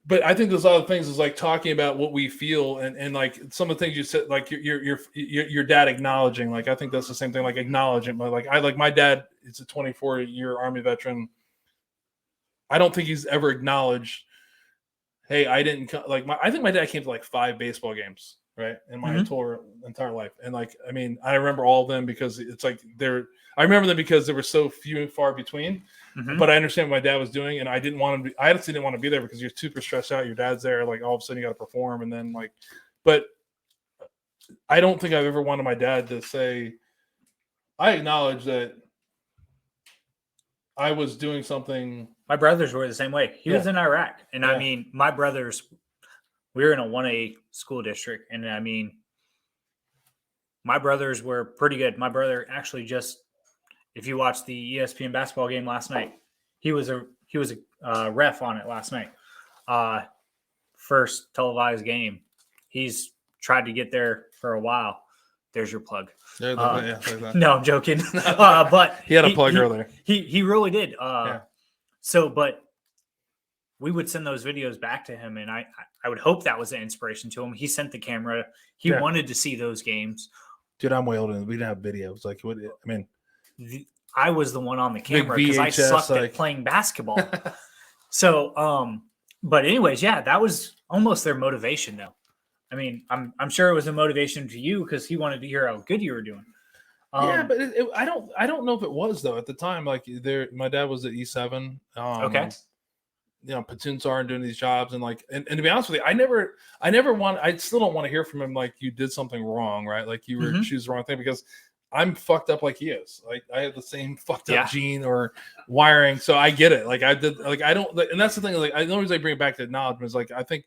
but I think there's other things is like talking about what we feel and like some of the things you said, like your dad acknowledging, like, I think that's the same thing, like acknowledging, like my dad is a 24-year Army veteran. I don't think he's ever acknowledged, hey, I didn't come, like, I think my dad came to like 5 baseball games, right, in my entire life. And, like, I mean, I remember all of them because it's like I remember them because there were so few and far between. But I understand what my dad was doing, and I didn't want him to. I honestly didn't want to be there because you're super stressed out. Your dad's there, like, all of a sudden you got to perform, and then, like, but I don't think I've ever wanted my dad to say, I acknowledge that I was doing something. My brothers were the same way. He was in Iraq, and I mean, my brothers, we were in a 1A school district, and I mean, my brothers were pretty good. My brother actually if you watched the ESPN basketball game last night, he was a ref on it last night. First televised game. He's tried to get there for a while. There's your plug. No, I'm joking. But he had a plug earlier. He really did. So, but we would send those videos back to him, and I would hope that was an inspiration to him. He sent the camera. He wanted to see those games. Dude, I'm way older. We didn't have videos. Like, what? I mean, I was the one on the camera because I sucked at playing basketball. So, but anyways, that was almost their motivation, though. I mean, I'm sure it was a motivation to you because he wanted to hear how good you were doing. But I don't know if it was, though, at the time. Like, my dad was at E7. Okay. Platoon sergeant doing these jobs, and, like, and to be honest with you, I still don't want to hear from him like you did something wrong, right? Like, you were choosing the wrong thing, because I'm fucked up like he is. Like, I have the same fucked up gene or wiring, so I get it. Like, I did, like, I don't, and that's the thing. Like, the only reason I bring it back to acknowledgement is, like, I think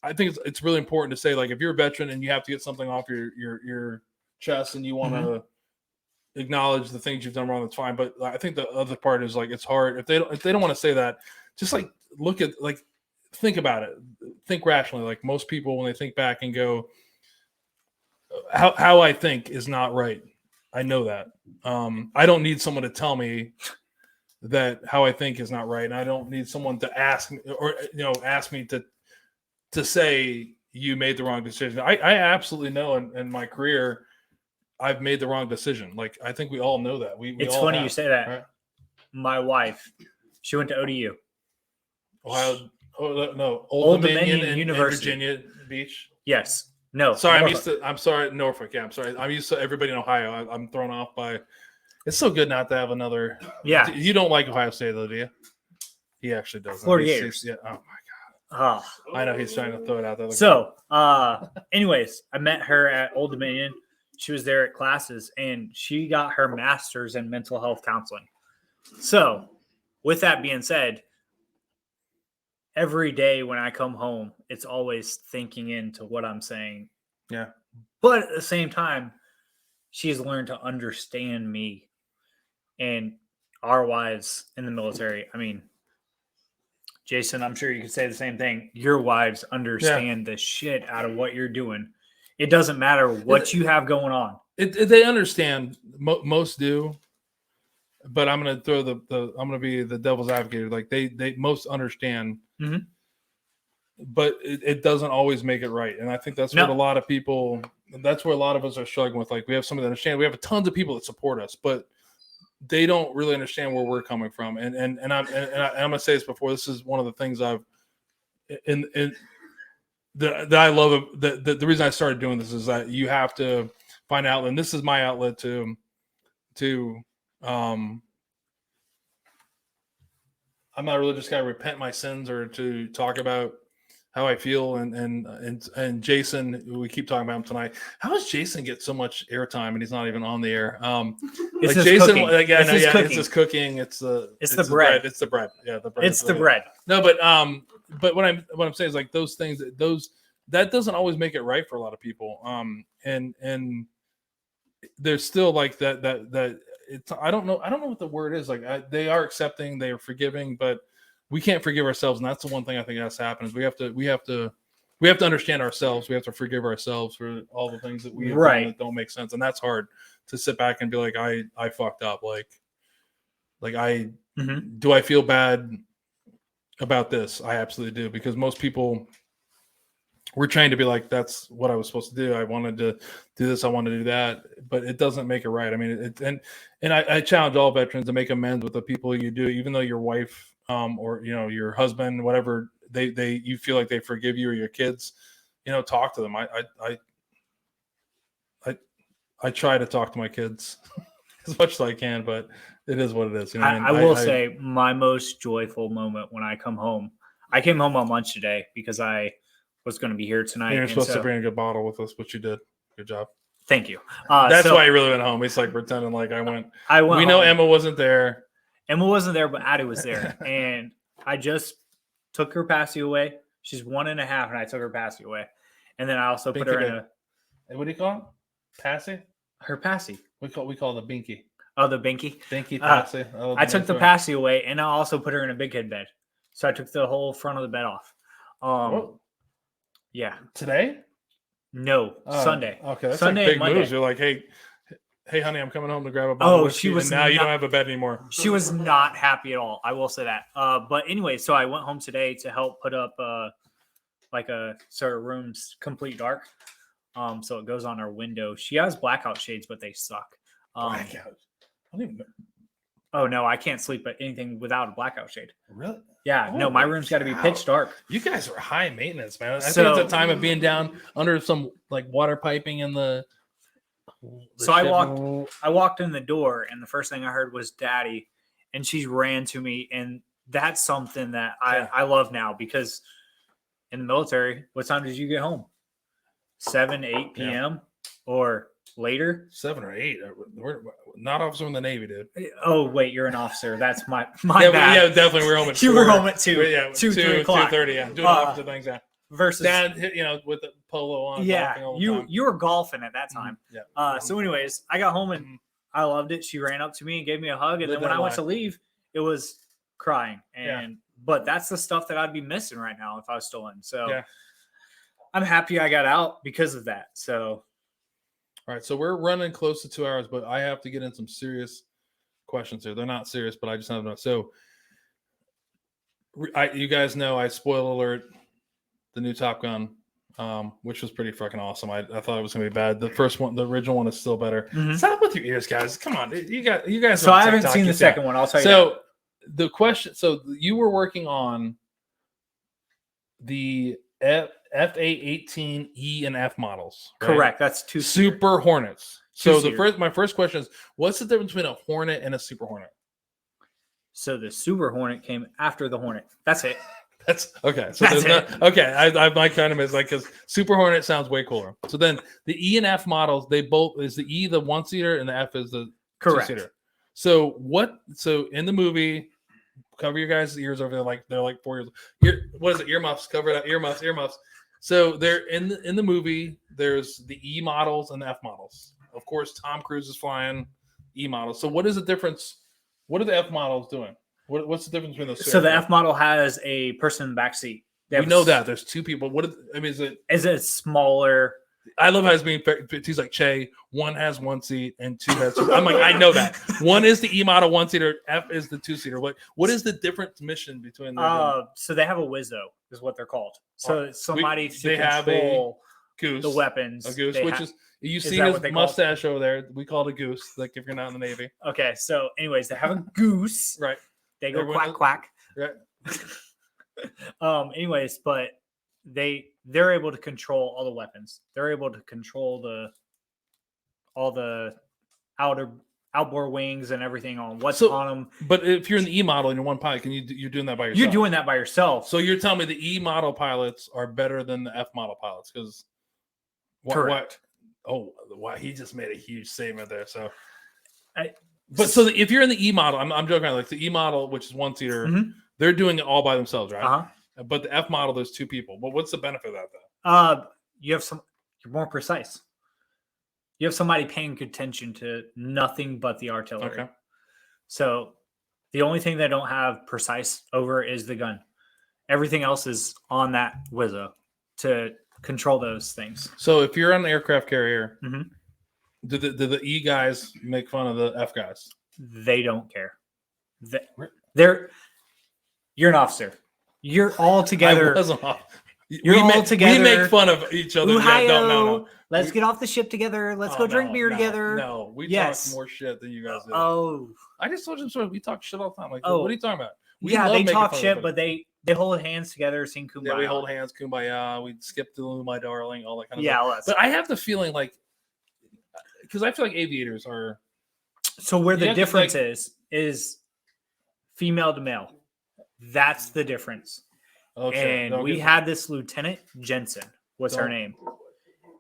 it's really important to say, like, if you're a veteran and you have to get something off your chest and you want to acknowledge the things you've done wrong, that's fine. But I think the other part is, like, it's hard if they don't want to say that. Just, like, look at, like, think about it, think rationally. Like, most people, when they think back and go, how I think is not right. I know that. I don't need someone to tell me that how I think is not right, and I don't need someone to ask me or ask me to say you made the wrong decision. I absolutely know in my career I've made the wrong decision. Like, I think we all know that. It's all funny have, you say that. right? My wife, she went to ODU. Old Dominion and University, Virginia Beach. Yes. No. Sorry, I'm sorry, Norfolk. Yeah, I'm sorry. I'm used to everybody in Ohio. I'm thrown off by. It's so good not to have another. Yeah. You don't like Ohio State, though, do you? He actually does. Florida He's- Gators. Yeah. Oh my Oh. God. I know he's trying to throw it out there. So, anyways, I met her at Old Dominion. She was there at classes, and she got her master's in mental health counseling. So, with that being said, every day when I come home, it's always thinking into what I'm saying. Yeah. But at the same time, she's learned to understand me and our wives in the military. I mean, Jason, I'm sure you could say the same thing. Your wives understand the shit out of what you're doing. It doesn't matter what you have going on. They understand. Most do. But I'm gonna throw I'm gonna be the devil's advocate. Like they most understand, but it doesn't always make it right. And I think that's what a lot of people. That's where a lot of us are struggling with. Like we have somebody that understand. We have tons of people that support us, but they don't really understand where we're coming from. And I'm gonna say this before. This is one of the things I've that I love. The reason I started doing this is that you have to find out, and this is my outlet to I'm not a religious guy. Repent my sins, or to talk about how I feel. And Jason, we keep talking about him tonight. How does Jason get so much airtime and he's not even on the air? It's like Jason, Jason, cooking. It's just cooking. It's the bread. It's the bread. Yeah, the bread. It's the bread. No, but what I'm saying is like those things. That doesn't always make it right for a lot of people. And there's still like that. It's I don't know what the word is. Like they are accepting, they are forgiving, but we can't forgive ourselves, and that's the one thing I think has to happen is we have to understand ourselves. We have to forgive ourselves for all the things that we have done that don't make sense, and that's hard to sit back and be like, I fucked up. Do I feel bad about this? I absolutely do, because most people. We're trying to be like, that's what I was supposed to do. I wanted to do this. I wanted to do that, but it doesn't make it right. I mean, I challenge all veterans to make amends with the people you do, even though your wife, or, your husband, whatever, you feel like they forgive you, or your kids, talk to them. I try to talk to my kids as much as I can, but it is what it is. I will say my most joyful moment when I come home, I came home on lunch today because I was going to be here tonight. You're supposed to bring a good bottle with us, but you did. Good job. Thank you. That's why he really went home. He's like pretending like I went. We know Emma wasn't there. Emma wasn't there, but Addie was there. And I just took her passy away. She's 1.5, and I took her passy away. And then I also put her in a. What do you call it? Passy? Her passy. We call it the binky. Oh, the binky? Binky passy. I took the passy away, and I also put her in a big head bed. So I took the whole front of the bed off. Yeah. Today? No, Sunday. Okay, that's Sunday like big and Monday. moves. You're like, hey, honey, I'm coming home to grab a bottle of whiskey, she was and now you don't have a bed anymore. She was not happy at all. I will say that. But anyway, so I went home today to help put up so her room's complete dark. So it goes on our window. She has blackout shades, but they suck. Blackout? I don't even know. Oh no, I can't sleep at anything without a blackout shade. Really? Yeah, no, my room's got to be pitch dark. You guys are high maintenance, man. I think it's a time of being down under some like water piping in the. So I walked in the door, and the first thing I heard was Daddy, and she ran to me, and that's something that I love now, because in the military, what time did you get home? 7, 8 p.m. or later? 7 or 8. We're not officer in the Navy, dude. Oh wait, you're an officer. That's my yeah, bad. Yeah, definitely. We're home at 4. You were home at 2. Yeah, 3 o'clock. 2:30. Yeah, doing opposite things. Yeah. Versus Dad, with the polo on. Yeah, you were golfing at that time. Yeah. So, anyways, I got home and I loved it. She ran up to me and gave me a hug, and then when I went to leave, it was crying. But that's the stuff that I'd be missing right now if I was still in. So, I'm happy I got out because of that. So. All right, so we're running close to 2 hours, but I have to get in some serious questions here. They're not serious, but I just have to know. So, you guys know, I spoiler alert, the new Top Gun, which was pretty fucking awesome. I thought it was gonna be bad. The first one, the original one, is still better. Mm-hmm. Stop with your ears, guys. Come on, you guys. So I haven't seen the second one. I'll tell you. So the question. So you were working on the FA-18E and F models, right? Correct. That's 2 Super Hornets. So my first question is, what's the difference between a Hornet and a Super Hornet? So the Super Hornet came after the Hornet. That's it. That's okay. So That's there's not, okay. I like kind of is like because Super Hornet sounds way cooler. So then the E and F models, they both is the E the 1-seater and the F is the Correct. 2-seater. So what? So in the movie, cover your guys' ears over there like they're like 4 years. What is it? Earmuffs. Cover it up. Earmuffs. So they're in the movie. There's the E models and the F models. Of course, Tom Cruise is flying E models. So what is the difference? What are the F models doing? What's the difference between those two? So the F model has a person in the back seat. We know that there's two people. Is it? Is it smaller? I love how it's being. He's like Che. One has 1 seat and 2 has. I'm like, I know that. One is the E model 1-seater. F is the 2-seater. What is the different mission between them? So they have a Wizzo, is what they're called. So somebody they have a goose, the weapons. a goose, which is you see that his what they call it? mustache over there. We call it a goose. Like if you're not in the Navy, Okay. So, anyways, they have a goose. right? They go Everyone quack Right. Anyways, but they're able to control all the weapons. They're able to control all the outboard wings and everything on what's on them. But if you're in the E model and you're one pilot, you're doing that by yourself? You're doing that by yourself. So you're telling me the E model pilots are better than the F model pilots because Correct. Oh, wow! He just made a huge statement there. So, if you're in the E model, I'm joking around. Like the E model, which is 1-seater, they're doing it all by themselves, right? Uh-huh. But the F model, there's 2 people. But what's the benefit of that, though? You're more precise. You have somebody paying attention to nothing but the artillery. Okay. So the only thing they don't have precise over is the gun. Everything else is on that Wizzo to control those things. So if you're on an aircraft carrier, Mhm. do the E guys make fun of the F guys? They don't care. You're an officer. You're all together. We make fun of each other. Ohio, don't know. Let's get off the ship together. Let's go drink beer together. No, we talk more shit than you guys do. Oh, I just told you we talk shit all the time. Like, what are you talking about? They talk shit, but they hold hands together, sing Kumbaya. Yeah, we hold hands, Kumbaya. We skip to My Darling, all that kind of stuff. Yeah, but I have the feeling like, because I feel like aviators are. So where the difference is female to male. That's the difference. Okay. And we had this Lieutenant Jensen, was her name.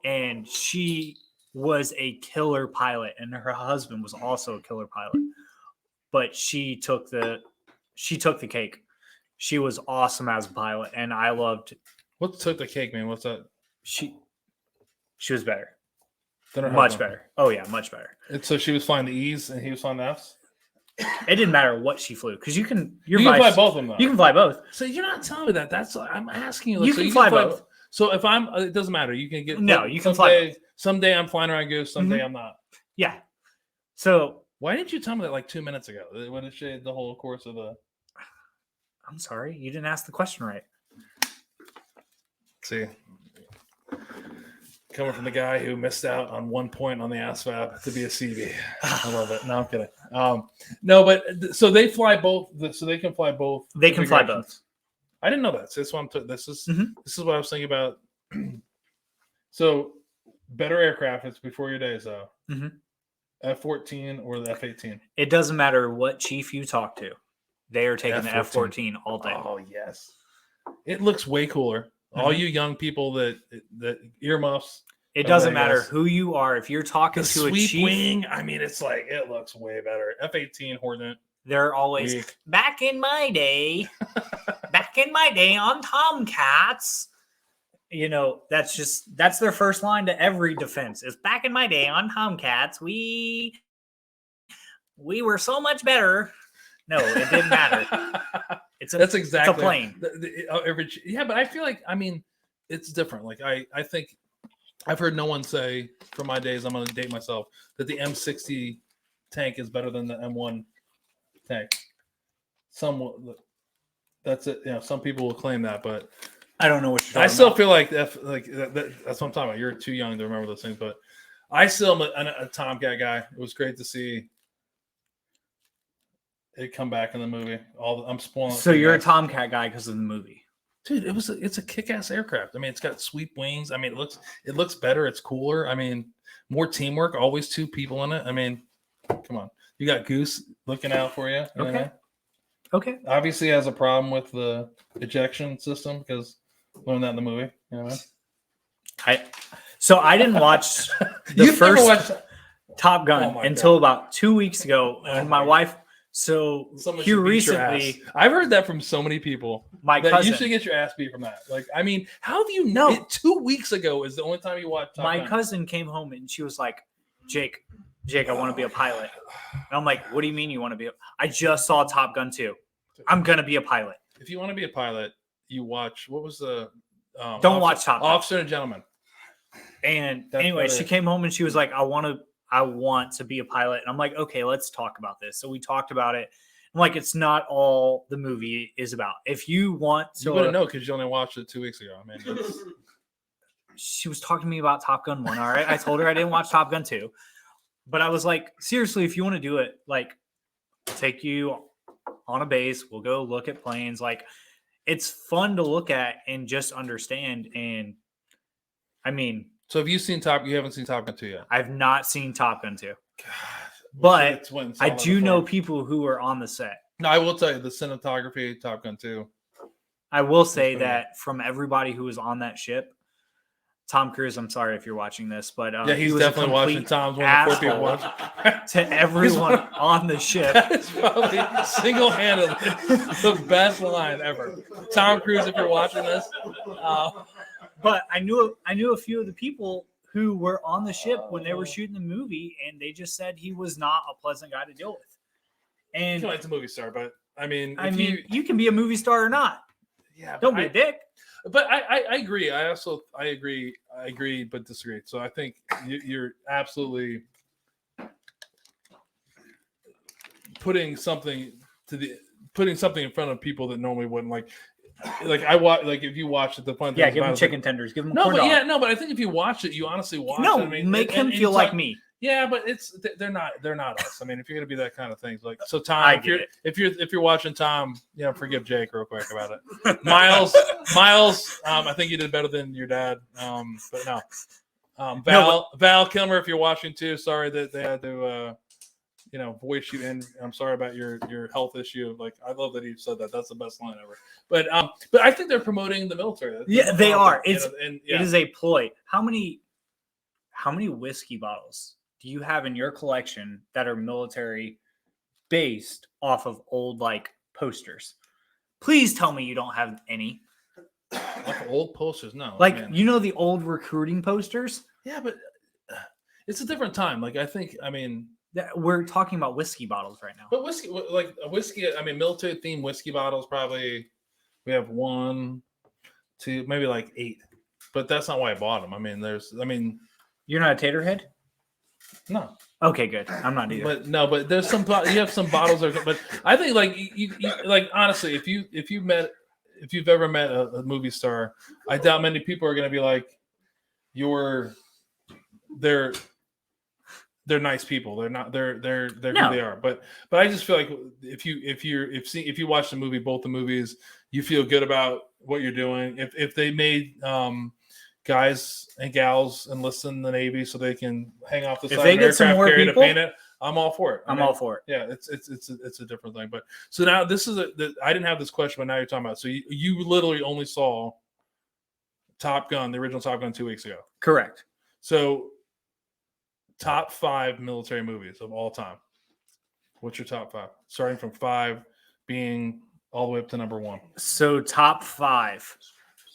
And she was a killer pilot, and her husband was also a killer pilot. But she took the cake. She was awesome as a pilot, and I loved. What took the cake, man? What's that? She was better. Much better. Oh yeah, much better. And so she was flying the E's, and he was flying the F's. It didn't matter what she flew because you can fly both of them. Though. You can fly both. So you're not telling me that. That's I'm asking you. You can fly both. So if it doesn't matter. You can get you can fly both. Someday I'm flying around Goose. Someday I'm not. Yeah. So why didn't you tell me that like 2 minutes ago? When it shaded the whole course of the. I'm sorry, you didn't ask the question right. See, coming from the guy who missed out on 1 point on the ASVAB to be a CB. I love it. No, I'm kidding. No, but so they fly both. So they can fly both. They can fly both. I didn't know that. So this one. This is what I was thinking about. So better aircraft. It's before your days though. F-14 or the F-18. It doesn't matter what chief you talk to. They are taking the F-14 all day. Oh yes, it looks way cooler. All you young people that earmuffs. It doesn't matter who you are. If you're talking to a chief wing, I mean, it's like it looks way better. F-18 Hornet. They're always back in my day. Back in my day on Tomcats. You know, that's their first line to every defense. Is back in my day on Tomcats, we were so much better. No, it didn't matter. That's exactly it's a plane. But I feel like it's different. Like I think I've heard no one say from my days. I'm going to date myself that the M60 tank is better than the M1 tank. That's it. You know, some people will claim that, but I don't know what you're talking I still about. feel like that's what I'm talking about. You're too young to remember those things, but I still am a Tomcat guy. It was great to see it come back in the movie. I'm spoiling. So you're a Tomcat guy because of the movie, dude. It's a kick-ass aircraft. I mean, it's got sweep wings. I mean, it looks better. It's cooler. I mean, more teamwork. Always 2 people in it. I mean, come on. You got Goose looking out for you. Okay. Okay. Obviously, has a problem with the ejection system because learned that in the movie. You know what I mean? I didn't watch the You've never first watched Top Gun Oh my until God. about 2 weeks ago, Oh and my my wife. So Someone here should beat your recently, ass. I've heard that from so many people. my That cousin, you should get your ass beat from that. Like, I mean, how do you No. know? 2 weeks ago is the only time you watched Top my Gun. cousin came home and she was like, Jake, I want to be a pilot. And I'm like, what do you mean you want to be? I just saw Top Gun 2. I'm gonna be a pilot. If you want to be a pilot, you watch. What was the? Don't watch Top Gun. Officer and Gentleman. And That's anyway, what she came home and she was like, I want to be a pilot. And I'm like, okay, let's talk about this. So we talked about it. I'm like, it's not all the movie is about. If you want to, You wouldn't know because you only watched it 2 weeks ago. I mean, she was talking to me about Top Gun 1. All right. I told her I didn't watch Top Gun 2. But I was like, seriously, if you want to do it, like, I'll take you on a base. We'll go look at planes. Like, it's fun to look at and just understand. And I mean, so have you seen Top? You haven't seen Top Gun 2 yet. I've not seen Top Gun 2. God, But it's when I saw that do know before. people who are on the set. No, I will tell you the cinematography, Top Gun 2. I will say pretty that from everybody who was on that ship, Tom Cruise, I'm sorry if you're watching this, but Yeah, he he's was a definitely watching. complete Tom's one of the 4 people asshole watching. to everyone on the ship. That is probably single-handedly the best line ever. Tom Cruise, if you're watching this, But I knew a few of the people who were on the ship when they were shooting the movie, and they just said he was not a pleasant guy to deal with. And it's a movie star, but I mean, you can be a movie star or not. yeah, Don't be a dick. But I agree. I agree, but disagree. So I think you're absolutely putting something in front of people that normally wouldn't like. Like I watch, like if you watch it, the fun thing. Yeah, give him chicken tenders. Give him no, corn but dog. but I think if you watch it, you honestly watch. No, it. I mean, make him and feel you like talk- me. Yeah, but they're not us. I mean, if you're gonna be that kind of thing, like so, Tom, I get it. if you're watching Tom, forgive Jake real quick about it. Miles, I think you did better than your dad. But no, Val Kilmer, if you're watching too, sorry that they had to, voice you in. I'm sorry about your health issue. Like, I love that he said that. That's the best line ever. But I think they're promoting the military. That's Yeah, they are. It is a ploy. How many whiskey bottles do you have in your collection that are military based off of old like posters? Please tell me you don't have any. like old posters. No, Like, man. the old recruiting posters? Yeah, but it's a different time. Like, I think, I mean, We're talking about whiskey bottles right now. but whiskey, I mean, military themed whiskey bottles, probably we have 1, 2, maybe like 8, but that's not why I bought them. I mean, You're not a tater head? no, Okay, good. I'm not either. but there's some, you have some bottles that, but I think like you like, honestly, if you've ever met a movie star, I doubt many people are going to be like, they're nice people. They're not. They're who they are. But I just feel like if you watch the movie, both the movies, you feel good about what you're doing. If they made guys and gals enlist in the Navy so they can hang off the If side they of an get some aircraft more carrier people, to paint it, I'm all for it. I'm all for it. Yeah, it's a different thing. But so now this is I didn't have this question, but now you're talking about. So you literally only saw Top Gun, the original Top Gun, 2 weeks ago. Correct. So top 5 military movies of all time. What's your top 5? Starting from 5 being all the way up to number 1. So top 5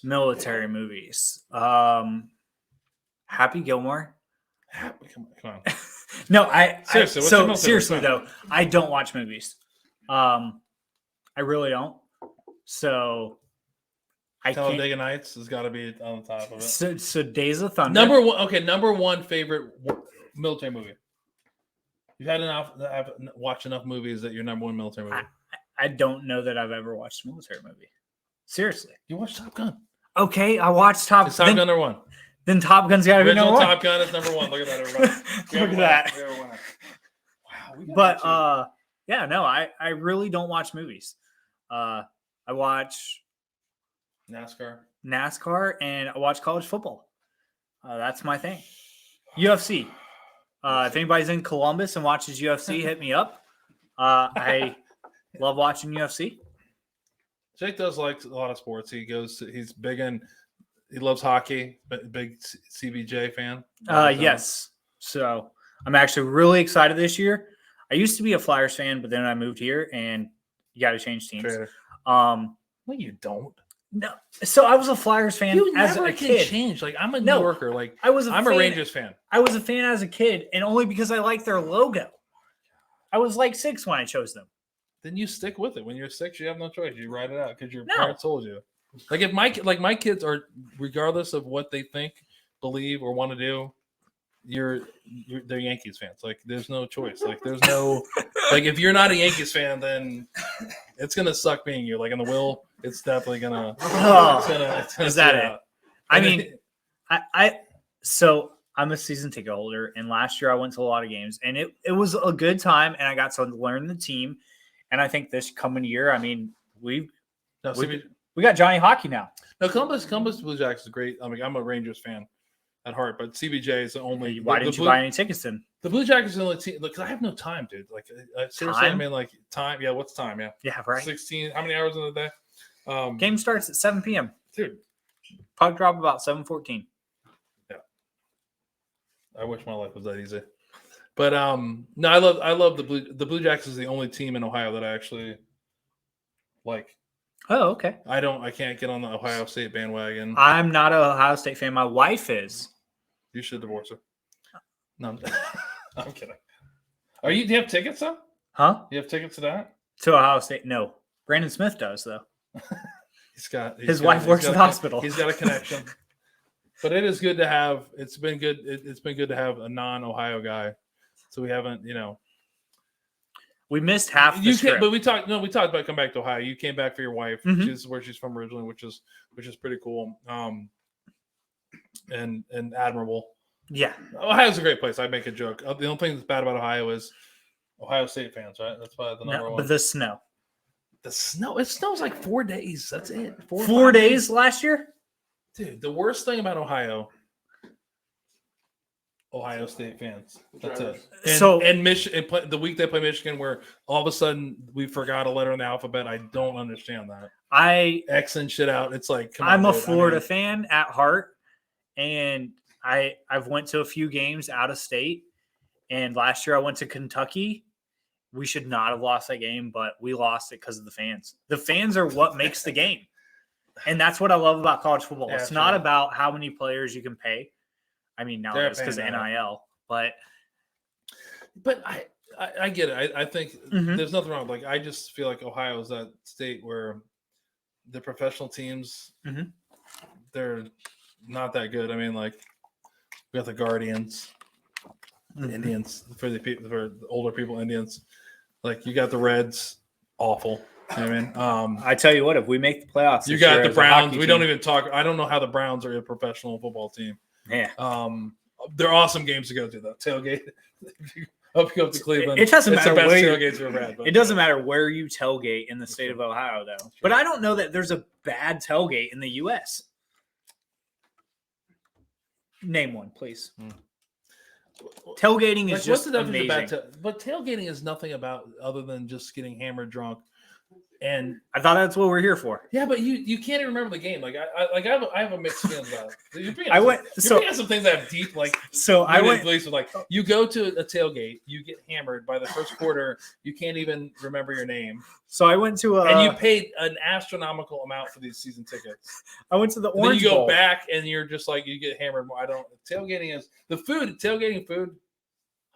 military movies. Happy Gilmore. Come on. No, Seriously, what's your military seriously movie? though, I don't watch movies. I really don't. So I can't. Talladega Nights has got to be on the top of it. So Days of Thunder. Number one favorite military movie. You've had watched enough movies that your number 1 military movie. I don't know that I've ever watched a military movie. Seriously. You watched Top Gun. Okay, I watched Top It's Top Gun number 1. Then Top Gun's got to be Original number 1. Top Gun is number 1. Look at that, everybody. Look at that. Wow. But yeah, no, I really don't watch movies. I watch NASCAR and I watch college football. That's my thing. UFC. If anybody's in Columbus and watches UFC, hit me up. I Love watching UFC. Jake does like a lot of sports. He's big in. He loves hockey. Big CBJ fan. Yes. So I'm actually really excited this year. I used to be a Flyers fan, but then I moved here, and you got to change teams. Trader. No, you don't. So I was a Flyers fan You as never a can kid. change. Like I'm a New No, Yorker. Like I'm a Rangers fan. I was a fan as a kid, and only because I liked their logo. I was like 6 when I chose them. Then you stick with it. When you're 6, you have no choice. You ride it out because your No. parents told you. Like if my kids are, regardless of what they think, believe, or want to do, they're Yankees fans. Like there's no choice. Like there's no like if you're not a Yankees fan, then it's gonna suck being you. Like in the will, it's definitely gonna. It's gonna Is that sit it? out. I And mean, so I'm a season ticket holder, and last year I went to a lot of games, and it was a good time, and I got to learn the team. And I think this coming year, I mean, we got Johnny Hockey now. No, Columbus Blue Jackets is great. I mean, I'm a Rangers fan at heart, but CBJ is the only. Why didn't you buy any tickets then? The Blue Jackets are the only team. Look, I have no time, dude. Like seriously, I Time? mean, like time. Yeah, what's time? Yeah, Yeah, right. 16. How many hours in the day? Game starts at 7 p.m. Dude, Puck drop about 7:14. I wish my life was that easy. But no, I love the Blue Jackets is the only team in Ohio that I actually like. Oh, okay. I can't get on the Ohio State bandwagon. I'm not an Ohio State fan. My wife is. You should divorce her. No, I'm kidding. Do you have tickets though? Huh? You have tickets to that? To Ohio State? No. Brandon Smith does though. His wife works at the hospital. He's got a connection. But it is good to have. It's been good. It's been good to have a non-Ohio guy. So we haven't, we missed half the trip. But we talked about come back to Ohio. You came back for your wife, Mhm. which is where she's from originally, which is pretty cool. And admirable. Yeah. Ohio's a great place. I make a joke. The only thing that's bad about Ohio is Ohio State fans, right? That's probably the number one. But the snow. The snow. It snows like 4 days. That's it. 4 days last year? Dude, the worst thing about Ohio State fans. That's it. And Michigan, the week they play Michigan, where all of a sudden we forgot a letter in the alphabet. I don't understand that. X and shit out. It's like, come on, I'm a dude. Florida fan at heart, and I've went to a few games out of state. And last year I went to Kentucky. We should not have lost that game, but we lost it because of the fans. The fans are what makes the game. And that's what I love about college football. Yeah, it's not about how many players you can pay. I mean, now it's because of NIL, but I get it. I think Mhm. there's nothing wrong. Like, I just feel like Ohio is that state where the professional teams, Mhm. they're not that good. I mean, like, we got the Guardians, the Indians for the older people, Indians. Like, you got the Reds, awful. You know what I mean? I tell you what, if we make the playoffs, You this got year the as a hockey Browns. We team- don't even talk. I don't know how the Browns are a professional football team. Yeah. They're awesome games to go to, though. Tailgate. If you go up to Cleveland, It doesn't it's matter the best where tailgates we've had. It doesn't matter where you tailgate in the state of Ohio, though. But I don't know that there's a bad tailgate in the U.S. Name one, please. Tailgating is just amazing. But tailgating is nothing about other than just getting hammered drunk. And I thought that's what we're here for. yeah, but you can't even remember the game. Like I have a mixed feelings about it. You're bringing up some things that have deep beliefs. Like you go to a tailgate, you get hammered by the first quarter, you can't even remember your name. So I went to and you paid an astronomical amount for these season tickets. I went to the Orange Orange Bowl. Then you Bowl. go back and you're just like you get hammered. Tailgating is the food. Tailgating food,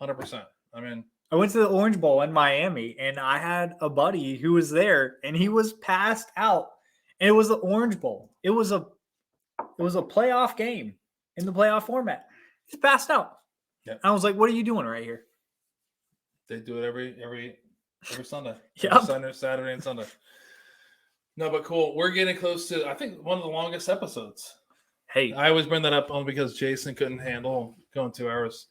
100%. I mean. I went to the Orange Bowl in Miami, and I had a buddy who was there, and he was passed out. And it was the Orange Bowl. It was a playoff game in the playoff format. He's passed out. Yep. I was like, "What are you doing right here?" They do it every Sunday. Yep. Saturday and Sunday. No, but cool. We're getting close to, I think, one of the longest episodes. Hey, I always bring that up only because Jason couldn't handle going 2 hours.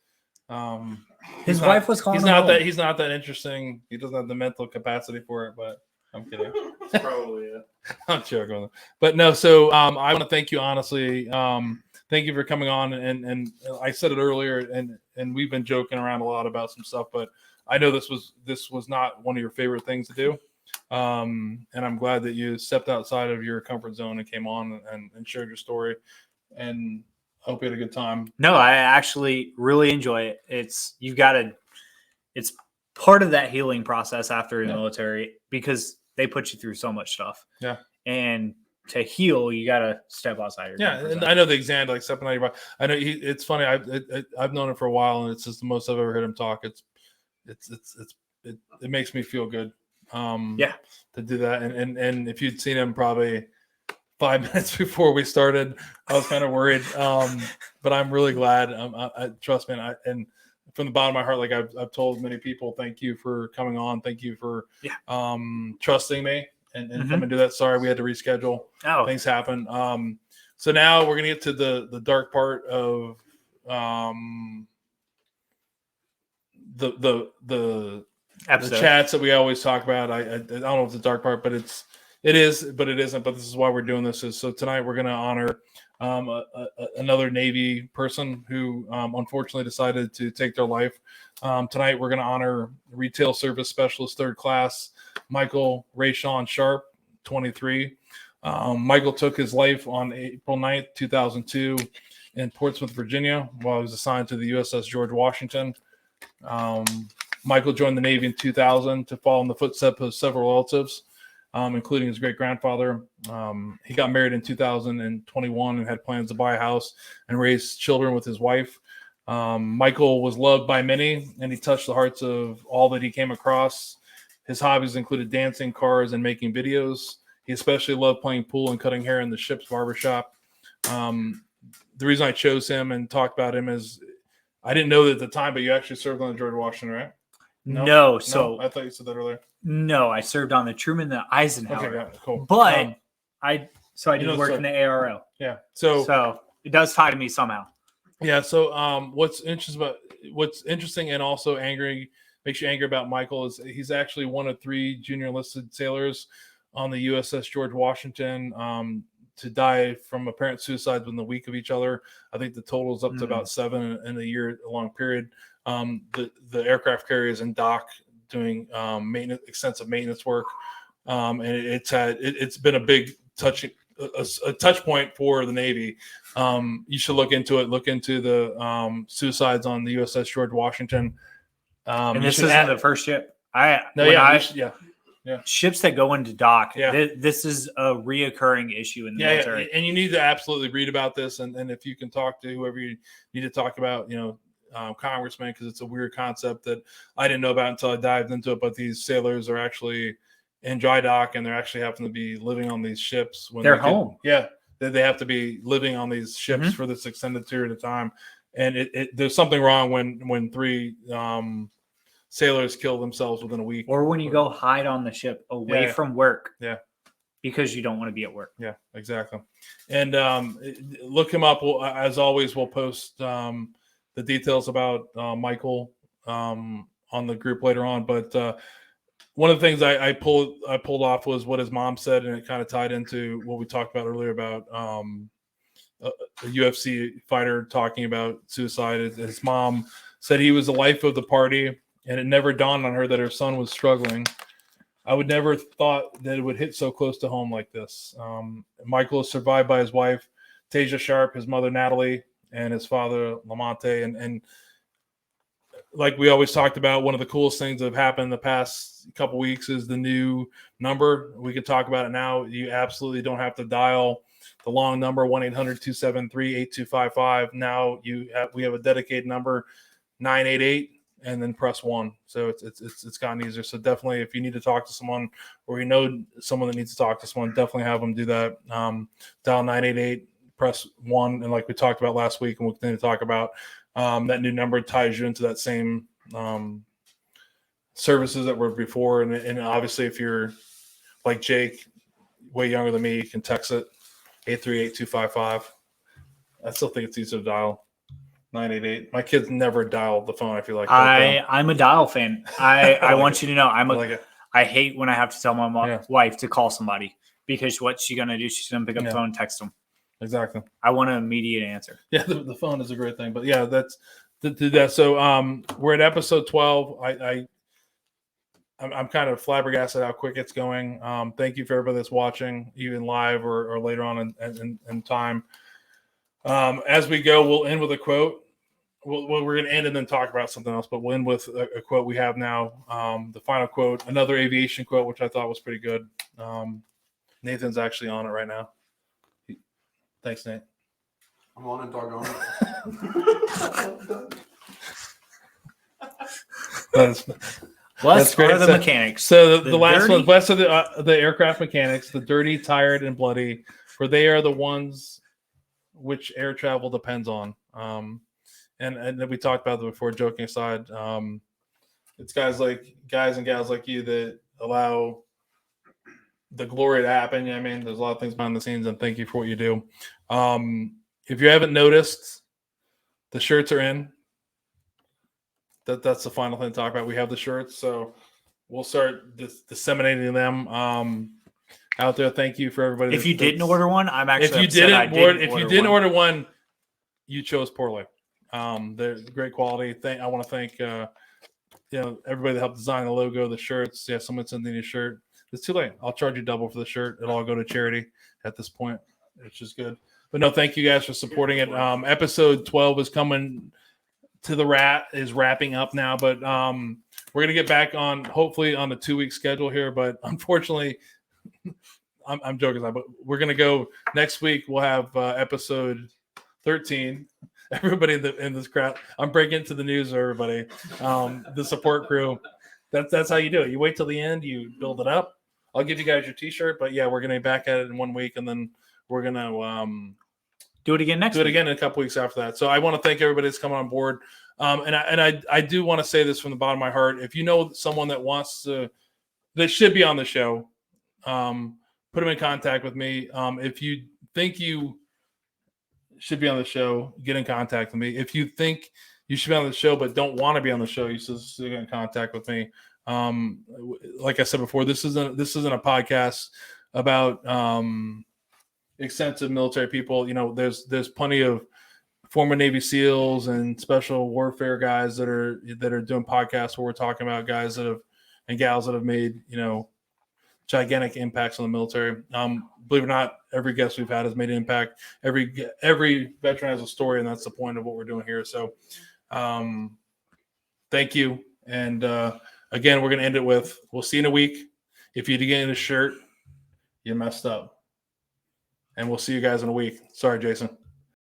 his wife was calling. He's not that interesting. He doesn't have the mental capacity for it. But I'm kidding. That's probably it. I'm joking. But no. So I want to thank you honestly. Thank you for coming on. And I said it earlier, and we've been joking around a lot about some stuff. But I know this was not one of your favorite things to do. And I'm glad that you stepped outside of your comfort zone and came on and shared your story. And I hope you had a good time. No, I actually really enjoy it. It's part of that healing process after the military because they put you through so much stuff. Yeah. And to heal, you got to step outside your comfort and zone. I know the exam, like stepping out your body. I know it's funny. I've known him for a while, and it's just the most I've ever heard him talk. It makes me feel good. To do that, and if you'd seen him probably 5 minutes before we started, I was kind of worried. But I'm really glad. I trust me, and from the bottom of my heart, like I've told many people, thank you for coming on. Thank you for trusting me and come and do that. Sorry, we had to reschedule. Oh, things happen. So now we're gonna get to the dark part of the chats that we always talk about. I don't know if it's the dark part, but it is, but it isn't. But this is why we're doing this. So tonight we're gonna honor another Navy person who unfortunately decided to take their life. Tonight we're gonna honor Retail Service Specialist 3rd Class Michael Rayshawn Sharp, 23. Michael took his life on April 9th, 2002 in Portsmouth, Virginia, while he was assigned to the USS George Washington. Michael joined the Navy in 2000 to follow in the footsteps of several relatives, including his great-grandfather. He got married in 2021 and had plans to buy a house and raise children with his wife. Michael was loved by many, and he touched the hearts of all that he came across. His hobbies included dancing, cars, and making videos. He especially loved playing pool and cutting hair in the ship's barbershop. The reason I chose him and talked about him is I didn't know that at the time, but you actually served on the George Washington, right? No, so I thought you said that earlier. No, I served on the Truman, the Eisenhower. Okay, got it, cool. But I did work in the ARO. Yeah. So it does tie to me somehow. Yeah. So what's interesting and also makes you angry about Michael is he's actually one of 3 junior enlisted sailors on the USS George Washington to die from apparent suicides within the week of each other. I think the total is up to about 7 in a year-long period. The aircraft carrier is in dock doing extensive maintenance work, and it's been a big touch point for the Navy. You should look into it. Look into the suicides on the USS George Washington. And this isn't the first ship. Ships that go into dock. This is a reoccurring issue in the military. And you need to absolutely read about this. And if you can talk to whoever you need to talk about, congressman, because it's a weird concept that I didn't know about until I dived into it. But these sailors are actually in dry dock, and they're actually having to be living on these ships when they're home. They have to be living on these ships for this extended period of time. And there's something wrong when 3 sailors kill themselves within a week, or when you go hide on the ship away from work. Because you don't want to be at work. Yeah, exactly. And look him up. As always, we'll post the details about Michael on the group later on. But one of the things I pulled off was what his mom said, and it kind of tied into what we talked about earlier about a UFC fighter talking about suicide. His mom said he was the life of the party, and it never dawned on her that her son was struggling. I would never thought that it would hit so close to home like this. Michael is survived by his wife, Tasia Sharp, his mother, Natalie, and his father, Lamonte. And like we always talked about, one of the coolest things that have happened in the past couple weeks is the new number. We can talk about it now. You absolutely don't have to dial the long number, 1-800-273-8255. Now we have a dedicated number, 988. And then press 1. So it's gotten easier. So definitely, if you need to talk to someone, or someone that needs to talk to someone, definitely have them do that. Dial 988, press 1, and like we talked about last week, and we'll continue to talk about, that new number ties you into that same services that were before. And obviously, if you're like Jake, way younger than me, you can text it 838-255. I still think it's easier to dial. 988. My kids never dial the phone. I feel like I'm a dial fan. I want you to know I hate when I have to tell my wife to call somebody, because what's she gonna do? She's gonna pick up the phone and text them. Exactly. I want an immediate answer. Yeah, the phone is a great thing, but that's to do that. So we're at episode 12. I'm kind of flabbergasted how quick it's going. Thank you for everybody that's watching, even live or later on in time. As we go, we'll end with a quote. We're going to end and then talk about something else, but we'll end with a quote we have now. The final quote, another aviation quote, which I thought was pretty good. Nathan's actually on it right now. Thanks, Nate. I'm on it, doggone it. Bless great. are the mechanics. So the last dirty- one, blessed are the aircraft mechanics, the dirty, tired, and bloody, for they are the ones which air travel depends on. And we talked about it before, joking aside. It's guys and gals like you that allow the glory to happen. I mean, there's a lot of things behind the scenes, and thank you for what you do. If you haven't noticed, the shirts are in. That's the final thing to talk about. We have the shirts, so we'll start disseminating them out there. Thank you for everybody. If you didn't order one, I'm actually if you upset didn't order one, you chose poorly. They're great quality. I want to thank everybody that helped design the logo, the shirts. Yeah, someone sent me a shirt. It's too late. I'll charge you double for the shirt. It'll all go to charity at this point, which is good. But no, thank you guys for supporting it. Episode 12 is coming to the wrapping up now, but we're gonna get back on hopefully on a 2-week schedule here. But unfortunately, I'm joking, but we're gonna go next week. We'll have episode 13. Everybody in this crowd, I'm breaking into the news, everybody. The support crew. That's how you do it. You wait till the end, you build it up. I'll give you guys your T-shirt, but yeah, we're gonna be back at it in 1 week, and then we're gonna do it again next week. week. In a couple weeks after that. So I want to thank everybody that's coming on board. And I do want to say this from the bottom of my heart. If you know someone that should be on the show, put them in contact with me. If you think you should be on the show, get in contact with me. If you think you should be on the show but don't want to be on the show, you should get in contact with me. Like I said before, this isn't a podcast about extensive military people. There's plenty of former Navy SEALs and special warfare guys that are doing podcasts where we're talking about guys that have and gals that have made gigantic impacts on the military. Believe it or not, every guest we've had has made an impact. Every veteran has a story, and that's the point of what we're doing here. So thank you. And again, we're going to end it with, we'll see you in a week. If you didn't get a shirt, you messed up. And we'll see you guys in a week. Sorry, Jason.